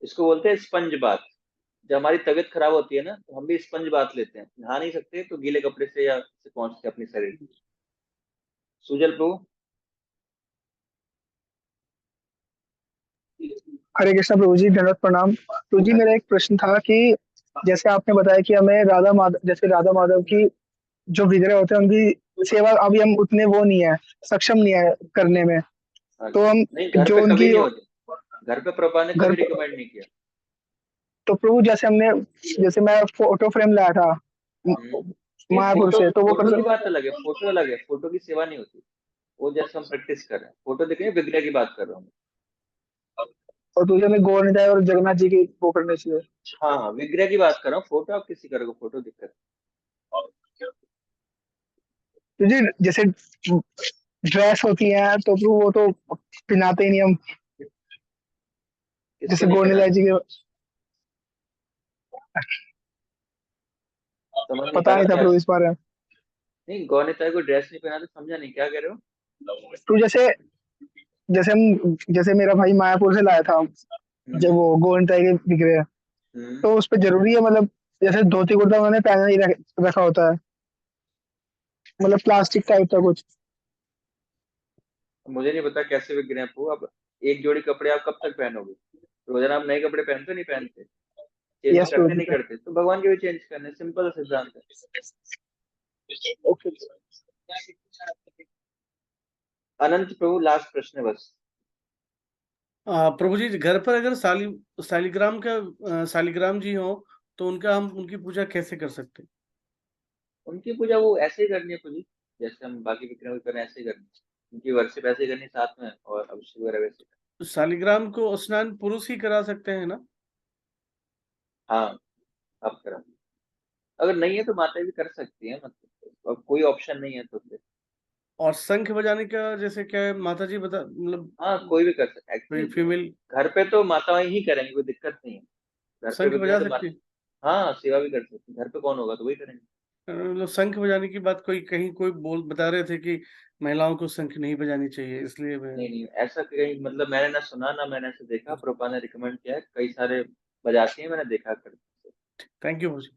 इसको बोलते हैं स्पंज बाथ। जब हमारी तबीयत खराब होती है ना, तो हम भी स्पंज बाथ लेते हैं, नहा नहीं सकते तो गीले कपड़े से या से पहुंचते हैं अपने शरीर। सुजल प्रभु। हरे कृष्ण प्रभु जी, दंडवत प्रणाम प्रभु जी। मेरा एक प्रश्न था कि जैसे आपने बताया कि हमें राधा माधव की जो विग्रह होते हैं उनकी सेवा अभी हम उतने वो नहीं है, सक्षम नहीं है करने में, हाँ तो जी। हम नहीं, घर जो पे कभी उनकी नहीं होते, घर पे प्रभुपाद ने घर कभी रिकमेंड नहीं किया। तो प्रभु जैसे मैं फोटो फ्रेम लाया था नहीं, मायापुर फोटो से, तो वो फोटो की बात अलग है, फोटो अलग है, फोटो की सेवा नहीं होती, वो जैसे हम प्रैक्टिस कर रहे हैं, फोटो देखें, विग्रह की बात कर रहा हूँ। और तुझे हमें गौर निताई और जगन्नाथ जी की वो करने चाहिए। हाँ हाँ, विग्रह की बात कर रहा हूँ, फोटो आप किसी करोगे, फोटो दिक्कत। तुझे जैसे ड्रेस होती है तो प्रभु वो तो पहनाते ही नहीं हम, किसको जैसे नहीं गौर पहना, निताई जी के समझ नहीं पता पाया नहीं था क्या। प्रभु इस बारे में। नहीं, गौर निताई को ड्रेस नहीं पहना तो समझा नहीं, क्या कह रहे हो। तो जैसे मेरा भाई मायापुर से लाया था जब वो गौर निताई के विग्रह, तो उस पे जरूरी है मतलब जैसे धोती कुर्ता उन्होंने पहना ही रखा होता है, मतलब प्लास्टिक टाइप का कुछ। मुझे नहीं पता कैसे विग्रह हैं वो, अब एक जोड़ी कपड़े आप कब तक पहनोगे, रोजाना आप नए कपड़े पहनते नहीं पहनते, चेंज यस करते नहीं करते, तो भगवान के भी चेंज करने, सिंपल सिद्धांत है। ओके। अनंत प्रभु, लास्ट प्रश्न है बस। प्रभु जी, घर पर अगर शालिग्राम जी हो तो हम उनकी पूजा कैसे कर सकते हैं? उनकी पूजा वो ऐसे ही करनी है पूजी, जैसे हम बाकी विग्रह को करें ऐसे ही करनी है, उनकी वर्षिप ऐसे ही करनी साथ में, और अभिषेक वगैरह वैसे। तो शालिग्राम को स्नान पुरुष ही करा सकते हैं ना? हाँ, आप करा, अगर नहीं है तो माता भी कर सकती है, मतलब अब कोई ऑप्शन नहीं है तो फिर। और शंख बजाने का जैसे क्या है, माता जी बता, मतलब हाँ, कोई भी कर सकता है एक्चुअली, फीमेल घर पे तो माताएं ही करेंगी, कोई दिक्कत नहीं है, घर पे शंख विग्रह बजा तो सकती है? माता, हाँ सेवा भी कर सकती है, घर पे कौन होगा तो वही करेंगे। मतलब शंख बजाने की बात कोई बता रहे थे कि महिलाओं को शंख नहीं बजानी चाहिए, इसलिए मैं। नहीं नहीं, ऐसा कहीं मतलब मैंने ना सुना ना मैंने ऐसे देखा, प्रोपा ने रिकमेंड किया है, कई सारे बजाती हैं, मैंने देखा करते। थैंक यू मुझे।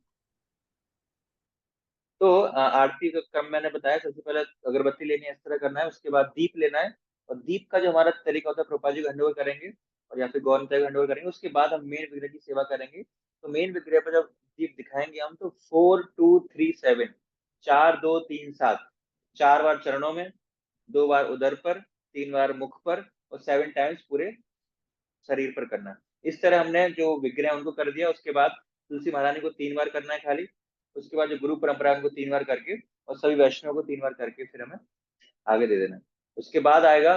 तो आरती का क्रम मैंने बताया, सबसे पहले अगरबत्ती लेनी है, इस तरह करना है, उसके बाद दीप लेना है, और दीप का जो हमारा तरीका होता है, प्रोपा जी को हैंडओवर करेंगे और या फिर गौर निताई को हैंडओवर करेंगे, उसके बाद हम मेन विग्रह की सेवा करेंगे। तो मेन विग्रह पर जब दीप दिखाएंगे हम, तो 4-2-3-7, 4-2-3-7, 4 बार चरणों में, 2 बार उदर पर, 3 बार मुख पर, और 7 टाइम्स पूरे शरीर पर करना। इस तरह हमने जो विग्रह उनको कर दिया, उसके बाद तुलसी महारानी को 3 बार करना है खाली। उसके बाद जो गुरु परंपरा उनको 3 बार करके और सभी वैष्णव को 3 बार करके फिर हमें आगे दे देना है। उसके बाद आएगा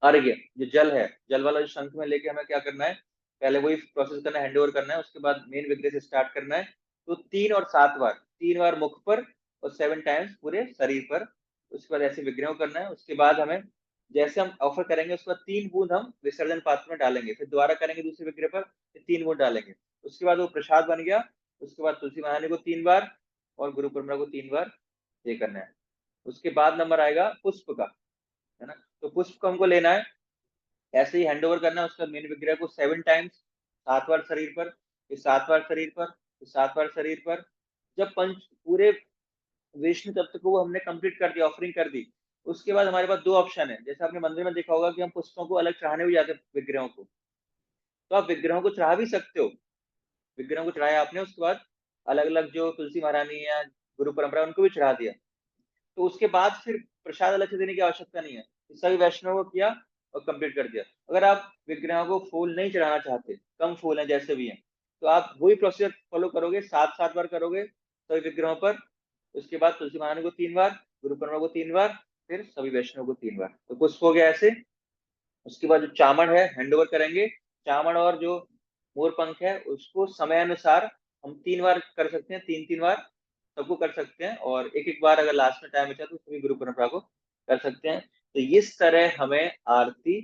अर्घ्य, जो जल है, जल वाला जो शंख में लेके हमें क्या करना है, पहले वही प्रोसेस करना है, हैंडओवर करना है। उसके बाद मेन विग्रह से स्टार्ट करना है। तो 3 और 7 बार, 3 बार मुख पर और 7 टाइम्स पूरे शरीर पर। उसके बाद ऐसे विग्रह करना है। उसके बाद हमें जैसे हम ऑफर करेंगे उसके बाद 3 बूंद हम विसर्जन पात्र में डालेंगे, फिर दोबारा करेंगे दूसरे विग्रह पर, फिर 3 बूंद डालेंगे। उसके बाद वो प्रसाद बन गया। उसके बाद तुलसी महारानी को 3 बार और गुरु परंपरा को 3 बार ये करना है। उसके बाद नंबर आएगा पुष्प का, है ना। तो पुष्प को हमको लेना है, ऐसे ही हैंडओवर करना है। उसका मेन विग्रह को 7 टाइम्स, 7 बार शरीर पर, फिर 7 बार शरीर पर, फिर 7 बार शरीर पर। जब पंच पूरे विष्णु तत्व को हमने कंप्लीट कर दिया, ऑफरिंग कर दी, उसके बाद हमारे पास 2 ऑप्शन है। जैसे आपने मंदिर में देखा होगा कि हम पुष्पों को अलग चढ़ाने भी जाते हैं विग्रहों को, तो आप विग्रहों को चढ़ा भी सकते हो। विग्रहों को चढ़ाया आपने, उसके बाद अलग अलग जो तुलसी महारानी या गुरु परंपरा उनको भी चढ़ा दिया, तो उसके बाद फिर प्रसाद अलग से देने की आवश्यकता नहीं है। सभी वैष्णव को किया और कंप्लीट कर दिया। अगर आप विग्रहों को फूल नहीं चढ़ाना चाहते, कम फूल हैं जैसे भी हैं, तो आप वही प्रोसीजर फॉलो करोगे, 7 बार करोगे सभी विग्रहों पर। उसके बाद तुलसी महारानी को 3 बार, गुरु परंपरा को 3 बार, फिर सभी वैष्णव को 3 बार। तो कुछ हो गया ऐसे। उसके बाद जो चामड़ है हैंडओवर करेंगे। चामड़ और जो मोर पंख है उसको समय अनुसार हम 3 बार कर सकते हैं, 3 बार सबको कर सकते हैं, और एक बार अगर लास्ट में टाइम बचा तो सभी गुरु परंपरा को कर सकते हैं। तो इस तरह हमें आरती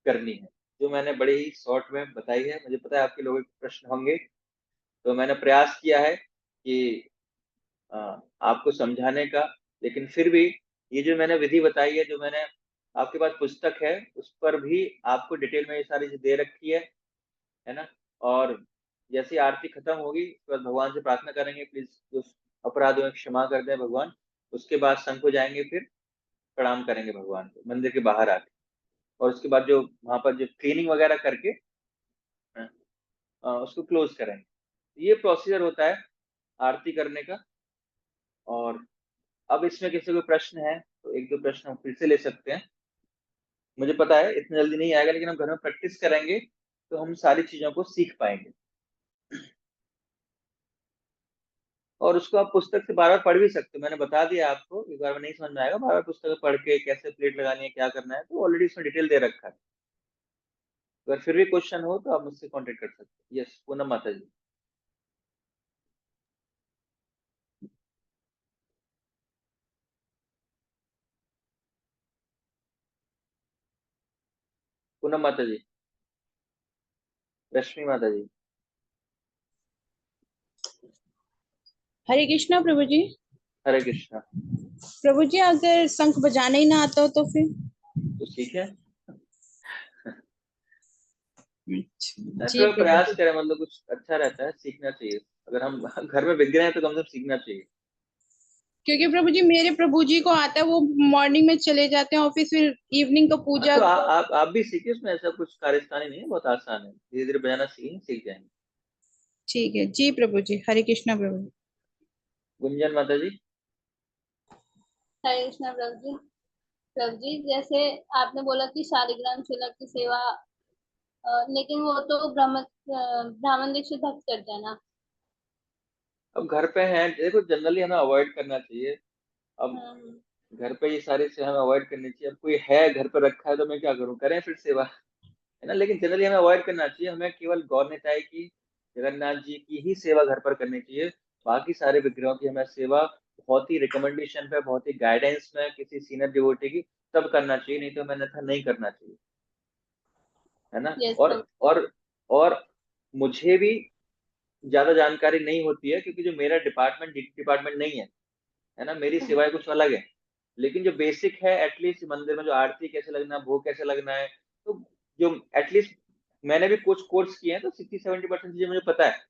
करनी है, जो मैंने बड़े ही शॉर्ट में बताई है। मुझे पता है आपके लोगों के प्रश्न होंगे, तो मैंने प्रयास किया है कि आपको समझाने का। लेकिन फिर भी ये जो मैंने विधि बताई है, जो मैंने आपके पास पुस्तक है उस पर भी आपको डिटेल में ये सारी चीज दे रखी है ना। और जैसे आरती खत्म होगी उसके बाद भगवान से प्रार्थना करेंगे, प्लीज उस अपराधों में क्षमा कर दें भगवान। उसके बाद संघ को जाएंगे, फिर प्रणाम करेंगे भगवान को मंदिर के बाहर आके, और उसके बाद जो वहां पर जो क्लीनिंग वगैरह करके उसको क्लोज करेंगे। ये प्रोसीजर होता है आरती करने का। और अब इसमें किसी को प्रश्न है तो 1-2 प्रश्न हम फिर से ले सकते हैं। मुझे पता है इतना जल्दी नहीं आएगा, लेकिन हम घर में प्रैक्टिस करेंगे तो हम सारी चीजों को सीख पाएंगे। और उसको आप पुस्तक से बार बार पढ़ भी सकते हो। मैंने बता दिया आपको, एक बार में नहीं समझ में आएगा, बार बार पुस्तक पढ़ के कैसे प्लेट लगानी है, क्या करना है, तो ऑलरेडी इसमें डिटेल दे रखा है। अगर फिर भी क्वेश्चन हो तो आप मुझसे कांटेक्ट कर सकते हैं। यस, पूनम माता जी। पूनम माता जी, रश्मि माता जी। हरे कृष्णा प्रभु जी। हरे कृष्णा। प्रभु जी अगर शंख बजाना ही ना आता हो तो फिर? तो सीख है। जी ऐसा प्रयास करें, मतलब कुछ अच्छा रहता है, सीखना चाहिए। अगर हम घर में बिक गए हैं तो कम से कम सीखना चाहिए। क्योंकि प्रभु जी मेरे प्रभु जी को आता है, वो मॉर्निंग में चले जाते हैं ऑफिस, फिर इवनिंग को पूजा। तो आप भी सीखिए, उसमें ऐसा कुछ कार्यस्थानी नहीं है, बहुत आसान है, धीरे धीरे बजाना सीख जाएंगे। ठीक है जी प्रभु जी। हरे कृष्णा प्रभु जी। गुंजन माता जी। हरे कृष्णा प्रभु जी। प्रभु जी जैसे आपने बोला कि शालिग्राम शिला की सेवा, लेकिन वो तो ब्राह्मण दीक्षित भक्त करते हैं ना। अब घर पे हैं, देखो जनरली हमें अवॉइड करना चाहिए। अब घर पे ये सारी सेवा हमें अवॉइड करनी चाहिए। अब कोई है घर पे रखा है तो मैं क्या करूं, करें फिर सेवा, है ना। लेकिन जनरली हमें अवॉइड करना चाहिए। हमें केवल गौर निताई की, जगन्नाथ जी की ही सेवा घर पर करनी चाहिए। बाकी सारे विग्रहों की हमें सेवा बहुत ही रिकमेंडेशन पे, बहुत ही गाइडेंस में किसी सीनियर डिवोटी की तब करना चाहिए, नहीं तो हमें अन्यथा नहीं करना चाहिए, है ना। और मुझे भी ज्यादा जानकारी नहीं होती है, क्योंकि जो मेरा डिपार्टमेंट नहीं है ना। मेरी सेवाएं कुछ अलग है। लेकिन जो बेसिक है, एटलीस्ट मंदिर में जो आरती कैसे लगना, भोग कैसे लगना है, तो जो एटलीस्ट मैंने भी कुछ कोर्स किए हैं, तो 60-70% चीजें मुझे पता है।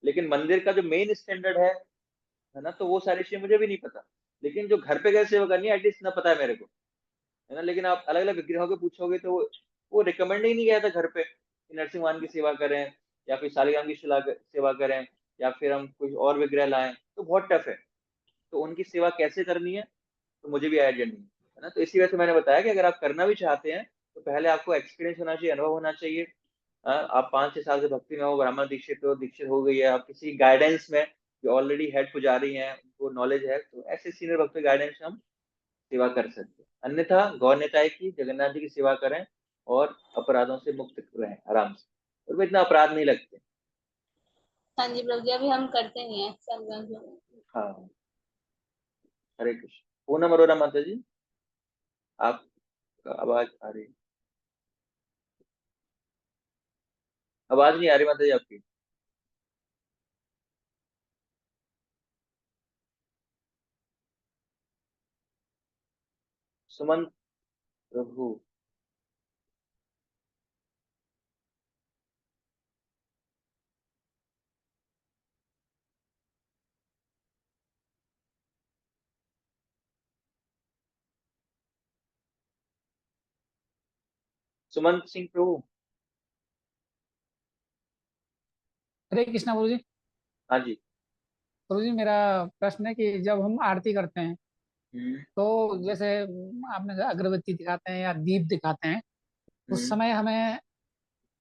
लेकिन मंदिर का जो मेन स्टैंडर्ड है ना, तो वो सारी चीजें मुझे भी नहीं पता। लेकिन जो घर पे कैसे सेवा करनी है एटलीस्ट ना पता है मेरे को, है ना। लेकिन आप अलग अलग विग्रहों के पूछोगे तो वो रिकमेंड ही नहीं किया था घर पे कि नरसिंह भगवान की सेवा करें, या फिर शालिग्राम की सेवा करें, या फिर हम कुछ और विग्रह लाएं, तो बहुत टफ है। तो उनकी सेवा कैसे करनी है तो मुझे भी आइडिया नहीं है ना। तो इसी वजह से मैंने बताया कि अगर आप करना भी चाहते हैं तो पहले आपको एक्सपीरियंस होना चाहिए, अनुभव होना चाहिए, आप 5-6 साल से भक्ति में हो, ब्राह्मण दीक्षित हो, दीक्षित हो गई है, आप किसी गाइडेंस में जो ऑलरेडी हेड पुजारी हैं उनको नॉलेज है, तो ऐसे सीनियर भक्त गाइडेंस में हम सेवा कर सकते हैं। अन्यथा गौर निताय की, जगन्नाथ जी की सेवा करें और अपराधों से मुक्त रहें आराम से, और वो इतना अपराध नहीं लगते। हाँ जी प्रभु जी, अभी हम करते नहीं है संगम में। हाँ, हरे कृष्ण। पूनम अरोरा माता जी, आप आवाज आ रही, आवाज नहीं आ रही माता जी आपकी। सुमन प्रभु, सुमन सिंह प्रभु। हरे कृष्णा प्रभु जी। हाँ जी। प्रभु जी मेरा प्रश्न है कि जब हम आरती करते हैं तो जैसे आपने कहा अगरबत्ती दिखाते हैं या दीप दिखाते हैं, उस समय हमें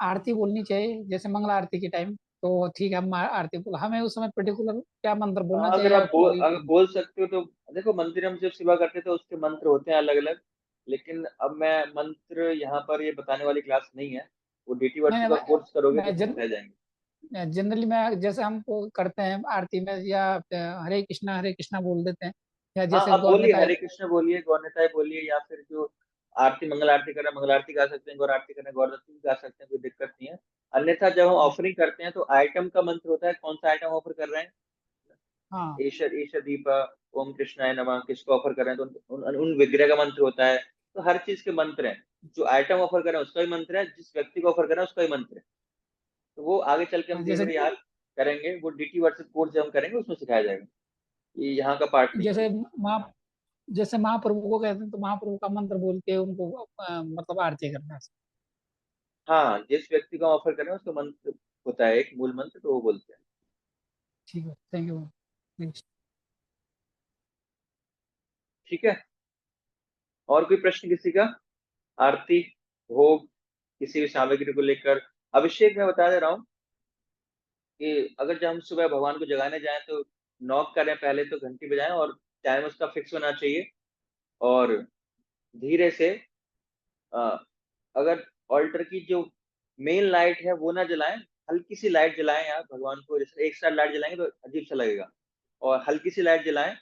आरती बोलनी चाहिए, जैसे मंगला आरती के टाइम तो ठीक है हम आरती बोल, हमें उस समय पर्टिकुलर क्या मंत्र बोलना चाहिए अगर या आप कोई अगर बोल सकते हो तो देखो, मंदिर हम जब सेवा करते हैं तो उसके मंत्र होते हैं अलग अलग, लेकिन अब मैं मंत्र यहाँ पर ये बताने वाली क्लास नहीं है, वो डीटी नहीं वर्सी का कोर्स करोगे तो मैं बताए जाएंगे। जनरली मैं जैसे हम करते हैं आरती में या हरे कृष्णा बोल देते हैं, या हाँ, जैसे आप गौर बोलिए, निताय। हरे कृष्ण बोलिए, गौर निताय बोलिए, या फिर जो आरती मंगल आरती कर रहे हैं मंगल आरती गा सकते हैं, गौर आरती कर रहे हैं गौर आरती भी गा सकते हैं, कोई दिक्कत नहीं है। अन्यथा जब हम ऑफरिंग करते हैं तो आइटम का मंत्र होता है, कौन सा आइटम ऑफर कर रहे हैं, हाँ ईशर ईशर दीपा, ओम कृष्णाय नमः, किसको ऑफर कर रहे हैं, तो उन विग्रह का मंत्र होता है। तो हर चीज के मंत्र हैं, जो आइटम ऑफर कर रहे हैं उसका भी मंत्र है, जिस व्यक्ति को ऑफर कर रहे हैं उसका भी मंत्र है। तो वो आगे चल के हम धीरे जैसे धीरे याद करेंगे, वो डीटी वर्सेस कोर्स जब हम करेंगे उसमें सिखाया जाएगा, ये यहाँ का पार्ट नहीं है। जैसे महा जैसे महाप्रभु को कहते हैं तो महाप्रभु का मंत्र बोल के उनको मतलब आरती करना है। हाँ, जिस व्यक्ति को ऑफर कर रहे हैं उसका मंत्र होता है एक मूल मंत्र, तो वो बोलते हैं। ठीक है, थैंक यू। ठीक है, और कोई प्रश्न किसी का? आरती, भोग, किसी भी सामग्री को लेकर, अभिषेक में बता दे रहा हूँ कि अगर जब हम सुबह भगवान को जगाने जाएं तो नॉक करें, पहले तो घंटी बजाएं, और टाइम उसका फिक्स होना चाहिए, और धीरे से अगर ऑल्टर की जो मेन लाइट है वो ना जलाएं, हल्की सी लाइट जलाएं यार भगवान को, जैसे एक साथ लाइट जलाएंगे तो अजीब सा लगेगा, और हल्की सी लाइट जलाएं।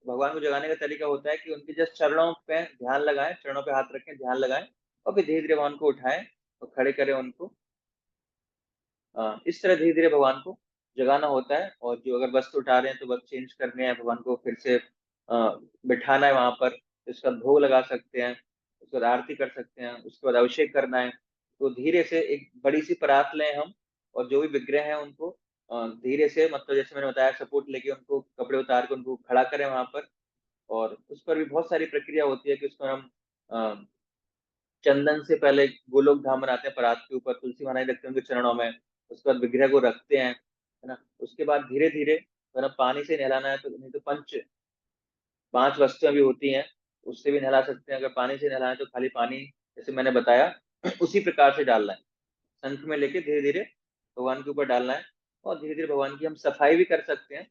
भगवान को जगाने का तरीका होता है कि उनके जस्ट चरणों पे ध्यान लगाएं, चरणों पे हाथ रखें, ध्यान लगाएं, और फिर धीरे धीरे भगवान को उठाएं और खड़े करें उनको। इस तरह धीरे धीरे भगवान को जगाना होता है, और जो अगर वस्त्र उठा रहे हैं तो वस्त्र चेंज करने हैं, भगवान को फिर से बिठाना है वहां पर, उसका भोग लगा सकते हैं, उसके बाद आरती कर सकते हैं, उसके बाद अभिषेक करना है। तो धीरे से एक बड़ी सी परात लें हम, और जो भी विग्रह हैं उनको धीरे से, मतलब जैसे मैंने बताया, सपोर्ट लेके उनको कपड़े उतार के उनको खड़ा करें वहां पर, और उस पर भी बहुत सारी प्रक्रिया होती है कि उसमें हम अ, चंदन से पहले गोलोक धाम बनाते हैं, परात के ऊपर तुलसी माला रखते हैं उनके चरणों में, उसके बाद विग्रह को रखते हैं, है ना। उसके बाद धीरे धीरे अगर पानी से नहलाना है तो, नहीं तो 5 वस्तुएं भी होती हैं, उससे भी नहला सकते हैं। अगर पानी से नहलाना है तो खाली पानी, जैसे मैंने बताया, उसी प्रकार से डालना है, शंख में लेके धीरे धीरे भगवान के ऊपर डालना है, और धीरे धीरे भगवान की हम सफाई भी कर सकते हैं।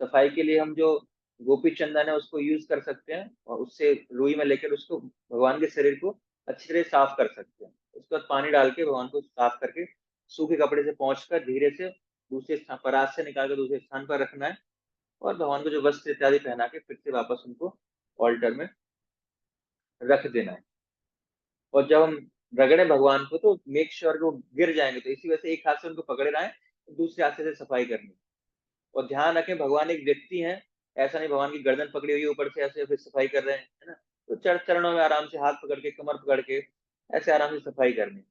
सफाई के लिए हम जो गोपी चंदन है उसको यूज कर सकते हैं, और उससे रुई में लेकर उसको भगवान के शरीर को अच्छी तरह साफ कर सकते हैं। उसके बाद पानी डाल के भगवान को साफ करके सूखे कपड़े से पोंछ कर धीरे से दूसरे स्थान, परात से निकाल कर दूसरे स्थान पर रखना है, और भगवान को जो वस्त्र इत्यादि पहना के फिर से वापस उनको ऑल्टर में रख देना है। और जब हम रगड़े भगवान को तो मेक श्योर कि वो गिर जाएंगे, तो इसी वजह से एक हाथ से उनको पकड़े रहे, दूसरे हाथ से सफाई करनी। और ध्यान रखें भगवान एक व्यक्ति है, ऐसा नहीं भगवान की गर्दन पकड़ी हुई है ऊपर से ऐसे फिर सफाई कर रहे हैं, है ना। तो चरणों में आराम से हाथ पकड़ के, कमर पकड़ के ऐसे आराम से सफाई करनी।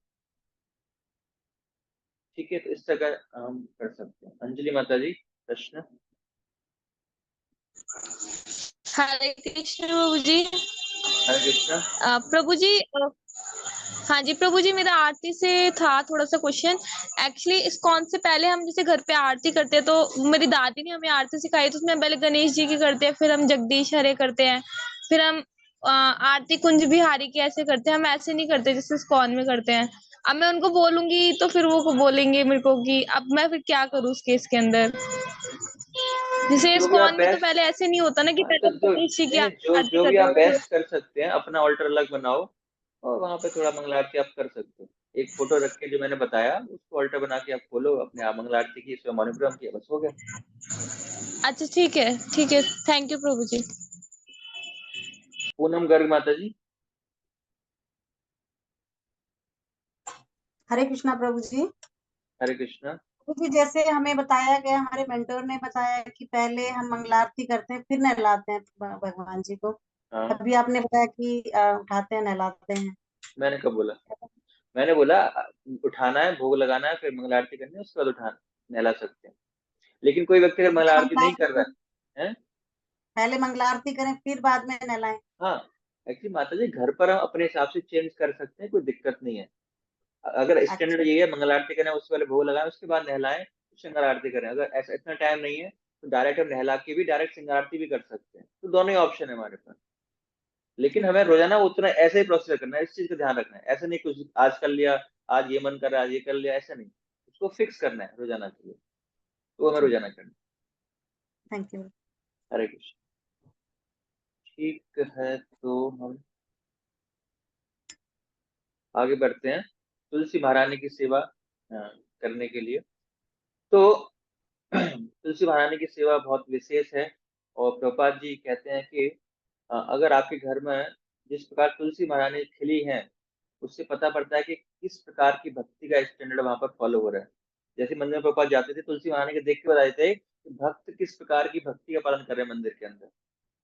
ठीक है, तो इस तरह हम कर सकते हैं। अंजलि माता जी, प्रश्न? हरे कृष्ण प्रभु जी। हरे कृष्ण। प्रभु जी, हाँ जी प्रभु जी, मेरा आरती से था थोड़ा सा क्वेश्चन। एक्चुअली इस्कॉन से पहले हम जैसे घर पे आरती करते हैं, तो मेरी दादी ने हमें आरती सिखाई, तो उसमें पहले गणेश जी की करते हैं, फिर हम जगदीश हरे करते हैं, फिर हम आरती कुंज बिहारी की ऐसे करते हैं। हम ऐसे नहीं करते जैसे इस्कॉन में करते हैं। अब मैं उनको बोलूंगी तो फिर वो बोलेंगे मेरे को कि अब मैं फिर क्या करूँ उस केस के अंदर। जैसे जो भी आप इस्कॉन में तो बेस्ट, पहले ऐसे नहीं होता ना कि हाँ, तो पहले जो गणेश जी की नहीं, जो आरती जो भी करते आप हैं। बेस्ट कर सकते हैं, अपना ऑल्टर अलग बनाओ और वहां पे थोड़ा मंगल आरती आप कर सकते हो। एक फोटो रख के जो मैंने बताया उसको ऑल्टर बना के आप खोलो, अपने आप मंगल आरती की, इसमें मोनोग्राम किया, बस हो गया। अच्छा ठीक है, थैंक यू प्रभु जी। पूनम गर्ग माता जी। हरे कृष्णा प्रभु जी। हरे कृष्णा। प्रभु जी, जैसे हमें बताया गया, हमारे मेंटोर ने बताया कि पहले हम मंगलारती करते हैं फिर नहलाते हैं भगवान जी को। हाँ, अभी आपने बताया कि उठाते हैं नहलाते हैं। मैंने कब बोला? मैंने बोला उठाना है, भोग लगाना है, फिर मंगल आरती करनी है, उसके बाद उठाना, नहला सकते हैं। लेकिन कोई व्यक्ति अगर मंगल आरती नहीं कर रहा है, पहले मंगलारती करें फिर बाद में नहलाएं। हाँ, एक्चुअली माता जी घर पर हम अपने हिसाब से चेंज कर सकते हैं, कोई दिक्कत नहीं है। अगर स्टैंडर्ड यही है मंगल आरती करें, उससे पहले भोग लगाएं, उसके बाद नहलाएं, श्रृंगार आरती करें। अगर ऐसा इतना टाइम नहीं है तो डायरेक्ट हम नहला के भी डायरेक्ट श्रृंगार आरती भी कर सकते हैं। तो दोनों ही ऑप्शन है हमारे पास। लेकिन हमें रोजाना उतना ऐसे ही प्रोसीजर करना है, इस चीज का ध्यान रखना है। ऐसा नहीं कुछ आज कर लिया, आज ये मन कर रहा है, आज ये कर लिया, ऐसा नहीं। उसको फिक्स करना है रोजाना के लिए, तो हमें रोजाना करना है। Thank you. हरे कृष्ण। ठीक है, तो हम आगे बढ़ते हैं तुलसी महारानी की सेवा करने के लिए। तो तुलसी महारानी की सेवा बहुत विशेष है। और प्रभुपाद जी कहते हैं कि अगर आपके घर में जिस प्रकार तुलसी महारानी खिली है, उससे पता पड़ता है कि किस प्रकार की भक्ति का स्टैंडर्ड वहां पर फॉलो हो रहा है। जैसे मंदिर में प्रभुपाद जाते थे, तुलसी महारानी के देख के बताते थे कि भक्त किस प्रकार की भक्ति का पालन कर रहे हैं मंदिर के अंदर।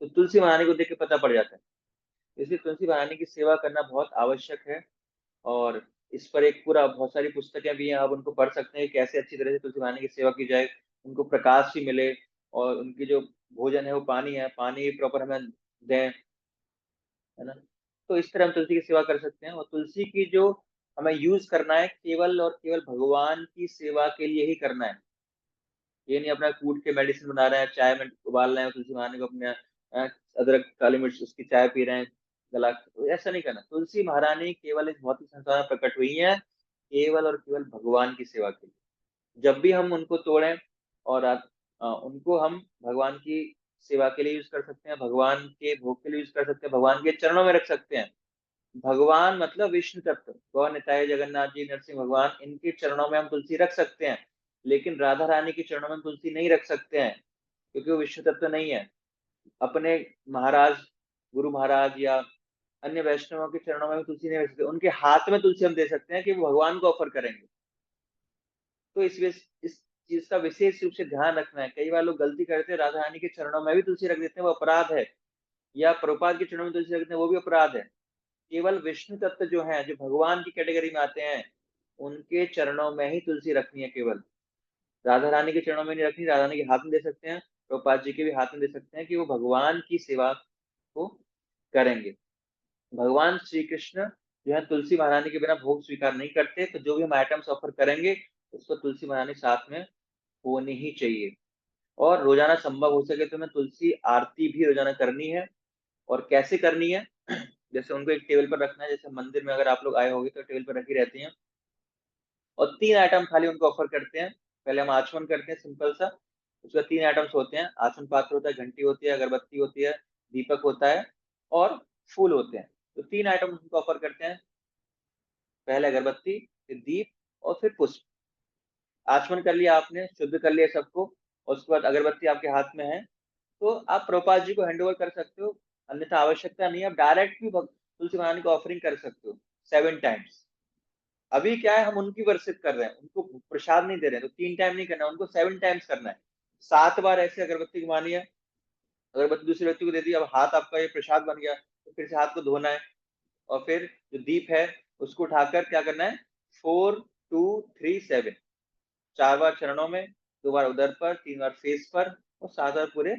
तो तुलसी महारानी को देख के पता पड़ जाता है। इसलिए तुलसी महारानी की सेवा करना बहुत आवश्यक है। और इस पर एक पूरा बहुत सारी पुस्तकें भी हैं, आप उनको पढ़ सकते हैं, कैसे अच्छी तरह से तुलसी महारानी की सेवा की जाए, उनको प्रकाश भी मिले, और उनकी जो भोजन है वो पानी है, पानी प्रॉपर हमें दें, है ना। तो इस तरह हम तुलसी की सेवा कर सकते हैं। और तुलसी की जो हमें यूज करना है, केवल और केवल भगवान की सेवा के लिए ही करना है। ये नहीं अपना कूट के मेडिसिन बना रहे हैं, चाय में उबाल रहे हैं तुलसी महारानी को, अपने अदरक काली मिर्च उसकी चाय पी रहे हैं, गला, तो ऐसा नहीं करना। तुलसी महारानी केवल इस भौतिक संसार में प्रकट हुई है केवल और केवल भगवान की सेवा के लिए। जब भी हम उनको तोड़ें और उनको हम भगवान की सेवा के लिए यूज कर सकते हैं, भगवान के भोग के लिए यूज कर सकते हैं, भगवान के चरणों में रख सकते हैं। भगवान मतलब विष्णु तत्व, गौर निताय जगन्नाथ जी, नरसिंह भगवान, इनके चरणों में हम तुलसी रख सकते हैं। लेकिन राधा रानी के चरणों में हम तुलसी नहीं रख सकते हैं, क्योंकि वो विष्णु तत्व नहीं है। अपने महाराज, गुरु महाराज या अन्य वैष्णवों के चरणों में भी तुलसी नहीं रख सकते। उनके हाथ में तुलसी हम दे सकते हैं कि वो भगवान को ऑफर करेंगे। तो इस चीज का विशेष रूप से ध्यान रखना है। कई बार लोग गलती करते हैं, राधा रानी के चरणों में भी तुलसी रख देते हैं, वो अपराध है। या प्रभुपाद के चरणों में तुलसी रख देते हैं, वो भी अपराध है। केवल विष्णु तत्व जो है, जो भगवान की कैटेगरी में आते हैं, उनके चरणों में ही तुलसी रखनी है केवल। राधा रानी के चरणों में नहीं रखनी। राधा रानी के हाथ में दे सकते हैं, प्रभुपाद जी के भी हाथ में दे सकते हैं, कि वो भगवान की सेवा को करेंगे। भगवान श्री कृष्ण जो है तुलसी महारानी के बिना भोग स्वीकार नहीं करते। तो जो भी हम आइटम्स ऑफर करेंगे उसको तुलसी महारानी साथ में होनी ही चाहिए। और रोजाना संभव हो सके तो हमें तुलसी आरती भी रोजाना करनी है। और कैसे करनी है? जैसे उनको एक टेबल पर रखना है, जैसे मंदिर में अगर आप लोग आए होंगे तो टेबल पर रखी रहती हैं, और 3 आइटम खाली उनको ऑफर करते हैं। पहले हम आचमन करते हैं सिंपल सा, उसका 3 आइटम्स होते हैं। आचमन पात्र होता है, घंटी होती है, अगरबत्ती होती है, दीपक होता है, और फूल होते हैं। तो 3 आइटम उनको ऑफर करते हैं, पहले अगरबत्ती, फिर दीप, और फिर पुष्प। आचमन कर लिया आपने, शुद्ध कर लिया सबको, और उसके बाद अगरबत्ती आपके हाथ में है, तो आप प्रभुपाद जी को हैंड ओवर कर सकते हो। अन्यथा आवश्यकता नहीं है, आप डायरेक्ट भी तुलसी महारानी को ऑफरिंग कर सकते हो 7 टाइम्स। अभी क्या है, हम उनकी वर्शिप कर रहे हैं, उनको प्रसाद नहीं दे रहे हैं, तो 3 टाइम नहीं करना, उनको 7 टाइम्स करना है। 7 बार ऐसे अगरबत्ती घुमानी है। अगरबत्ती दूसरे व्यक्ति को दे दी, अब हाथ आपका ये प्रसाद बन गया, तो फिर से हाथ को धोना है। और फिर जो दीप है उसको उठाकर क्या करना है, 4 2 3 7, 4 बार चरणों में, 2 बार उदर पर, 3 बार फेस पर, और 7 बार पूरे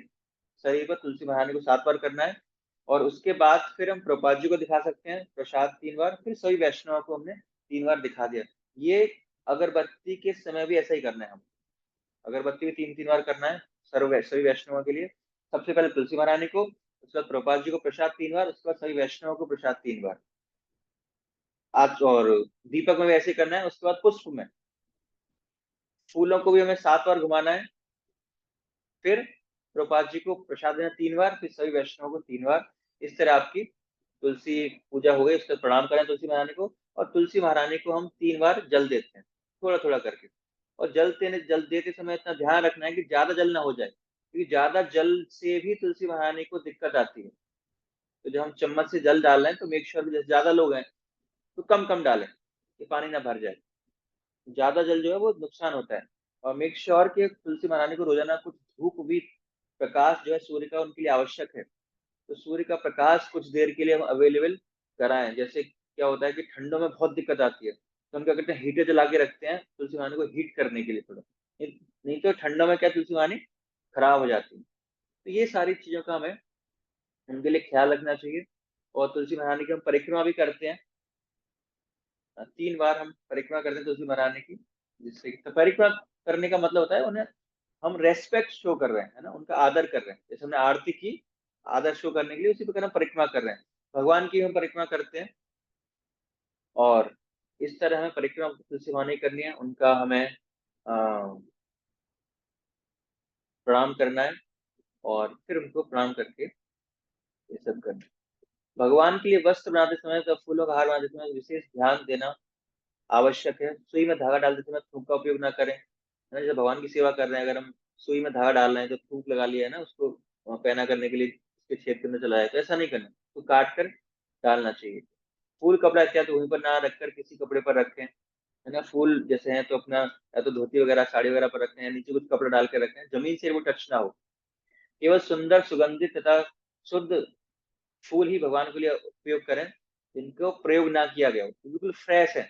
शरीर पर तुलसी महारानी को 7 बार करना है। और उसके बाद फिर हम प्रभुपाद जी को दिखा सकते हैं प्रसाद 3 बार, फिर सभी वैष्णव को हमने 3 बार दिखा दिया। ये अगरबत्ती के समय भी ऐसा ही करना है। हम अगरबत्ती भी 3 3 बार करना है सभी वैष्णवों के लिए। सबसे पहले तुलसी महारानी को, उसके बाद प्रभुपाद जी को प्रसाद 3 बार, उसके बाद सभी वैष्णवों को प्रसाद 3 बार। आज और दीपक में भी ऐसे करना है। उसके बाद पुष्प में फूलों को भी हमें 7 बार घुमाना है। फिर प्रभुपाद जी को प्रसाद देना 3 बार, फिर सभी वैष्णवों को 3 बार। इस तरह आपकी तुलसी पूजा हो गई। उसका प्रणाम करें तुलसी महारानी को, और तुलसी महारानी को हम 3 बार जल देते हैं, थोड़ा थोड़ा करके। और जल देते समय इतना ध्यान रखना है कि ज्यादा जल ना हो जाए, क्योंकि ज्यादा जल से भी तुलसी महारानी को दिक्कत आती है। तो जब हम चम्मच से जल डाल रहे हैं तो मेक श्योर जैसे ज्यादा लोग हैं तो कम कम डालें कि पानी ना भर जाए। ज्यादा जल जो है वो नुकसान होता है। और मेक श्योर कि तुलसी महारानी को रोजाना कुछ धूप भी, प्रकाश जो है सूर्य का उनके लिए आवश्यक है। तो सूर्य का प्रकाश कुछ देर के लिए हम अवेलेबल कराएं। जैसे क्या होता है कि ठंडों में बहुत दिक्कत आती है, तो हम क्या करते हैं, हीटर जला के रखते हैं तुलसी महारानी को हीट करने के लिए थोड़ा। नहीं तो ठंडों में क्या तुलसी महारानी खराब हो जाती है। तो ये सारी चीजों का हमें उनके लिए ख्याल रखना चाहिए। और तुलसी महारानी की हम परिक्रमा भी करते हैं। 3 बार हम परिक्रमा करते हैं तुलसी महारानी की, जिससे तो परिक्रमा करने का मतलब होता है उन्हें हम रेस्पेक्ट शो कर रहे हैं, है ना, उनका आदर कर रहे हैं। जैसे हमने आरती की, आदर शो करने के लिए, उसी प्रकार हम परिक्रमा कर रहे हैं। भगवान की हम परिक्रमा करते हैं। और इस तरह हमें परिक्रमा तुलसी महारानी करनी है, उनका हमें प्रणाम करना है, और फिर उनको प्रणाम करके ये सब करना है। भगवान के लिए वस्त्र बनाते समय तो फूलों का हार बनाते समय विशेष ध्यान देना आवश्यक है। सुई में धागा डालते समय थूक का उपयोग ना करें, है ना। जब भगवान की सेवा कर रहे हैं, अगर हम सुई में धागा डाल रहे हैं तो थूक लगा लिया है ना, उसको पहना करने के लिए उसके छेद के अंदर चला है, तो ऐसा नहीं करना, तो काट कर डालना चाहिए। फूल कपड़ा इत्यादि वहीं पर ना रखकर किसी कपड़े पर रखें, है ना। फूल जैसे हैं तो अपना या तो धोती वगैरह साड़ी वगैरह पर रखें, या नीचे कुछ कपड़ा डाल के रखें, जमीन से वो टच ना हो। केवल सुंदर सुगंधित तथा शुद्ध फूल ही भगवान के लिए उपयोग करें, जिनको प्रयोग ना किया गया हो, तो बिल्कुल फ्रेश है।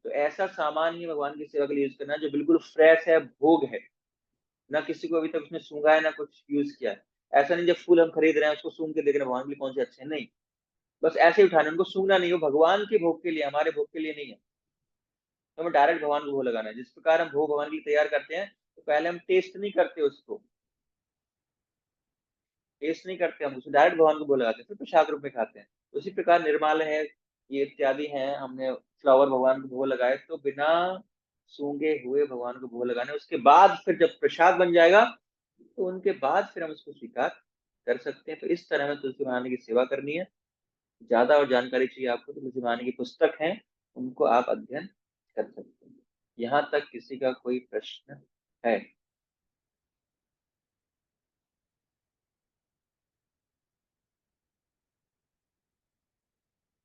तो ऐसा सामान ही भगवान की सेवा के लिए यूज करना जो बिल्कुल फ्रेश है, भोग है, ना किसी को अभी तक उसने सूंघा है ना कुछ यूज किया है। ऐसा नहीं जब फूल हम खरीद रहे हैं उसको सूंघ के देख रहे हैं भगवान के लिए कौन से अच्छे हैं, नहीं, बस ऐसे ही उठाने, उनको सूंघना नहीं हो, भगवान के भोग के लिए, हमारे भोग के लिए नहीं है। तो हमें डायरेक्ट भगवान को भोग लगाना है। जिस प्रकार हम भोग भगवान के लिए तैयार करते हैं, तो पहले हम टेस्ट नहीं करते, उसको टेस्ट नहीं करते, हम उसको डायरेक्ट भगवान को भोग लगाते हैं, फिर प्रसाद रूप में खाते हैं। उसी प्रकार निर्माल है, ये इत्यादि हैं, हमने फ्लावर भगवान को भोग लगाए तो बिना सूंघे हुए भगवान को भोग लगाने, उसके बाद फिर जब प्रसाद बन जाएगा तो उनके बाद फिर हम उसको स्वीकार कर सकते हैं। तो इस तरह हमें तुलसी महारानी की सेवा करनी है। ज्यादा और जानकारी चाहिए आपको तो तुलसी महारानी की पुस्तक है, उनको आप अध्ययन कर सकते हैं। यहाँ तक किसी का कोई प्रश्न है?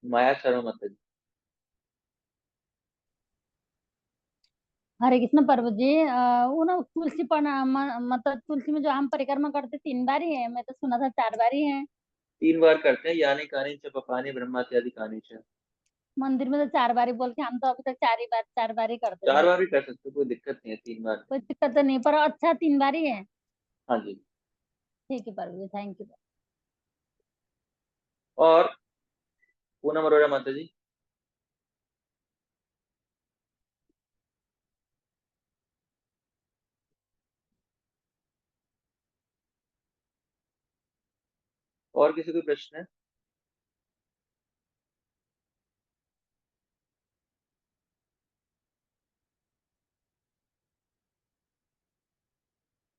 माया शर्मा माता जी। हरे कृष्ण प्रभु जी। वो ना तुलसी मतलब तुलसी में जो हम परिक्रमा करते 3 बार ही है, मैं तो सुना था 4 बार ही है। 3 बार करते हैं, यानी कहानी च पपानी ब्रह्मा इत्यादि कहानी च। मंदिर में तो 4 बार ही बोल के हम तो अभी तक 4 बार ही करते 4 थे। बार भी कर सकते हो, कोई दिक्कत नहीं है, 3 बार। कोई दिक्कत तो नहीं, पर अच्छा 3 बार ही है। हाँ जी। ठीक है प्रभु जी, थैंक यू। और पूनम अरोड़ा माता जी। और किसी कोई प्रश्न है?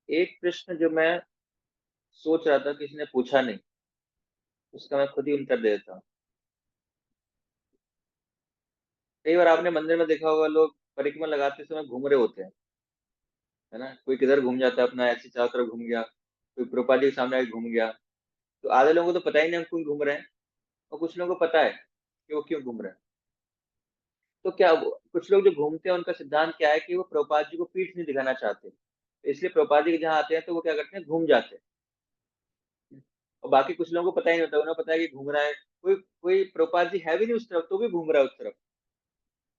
एक प्रश्न जो मैं सोच रहा था किसी ने पूछा नहीं, उसका मैं खुद ही उत्तर दे देता हूँ। कई बार आपने मंदिर में देखा होगा, लोग परिक्रमा लगाते समय घूम रहे होते हैं, है ना। कोई किधर घूम जाता है, अपना ऐसी चारों तरफ घूम गया, कोई प्रोपा जी के सामने आके घूम गया। तो आधे लोगों को तो पता ही नहीं हम क्यों घूम रहे हैं, और कुछ लोगों को पता है कि वो क्यों घूम रहे हैं। तो क्या कुछ लोग जो घूमते हैं उनका सिद्धांत क्या है कि वो प्रभुपाद जी को पीठ नहीं दिखाना चाहते, तो इसलिए प्रभुपाद जी के जहाँ आते हैं तो वो क्या करते हैं, घूम जाते हैं। और बाकी कुछ लोगों को पता ही नहीं होता, उन्हें पता है कि घूम रहा है, कोई कोई प्रभुपाद जी है भी नहीं उस तरफ तो भी घूम रहा है उस तरफ,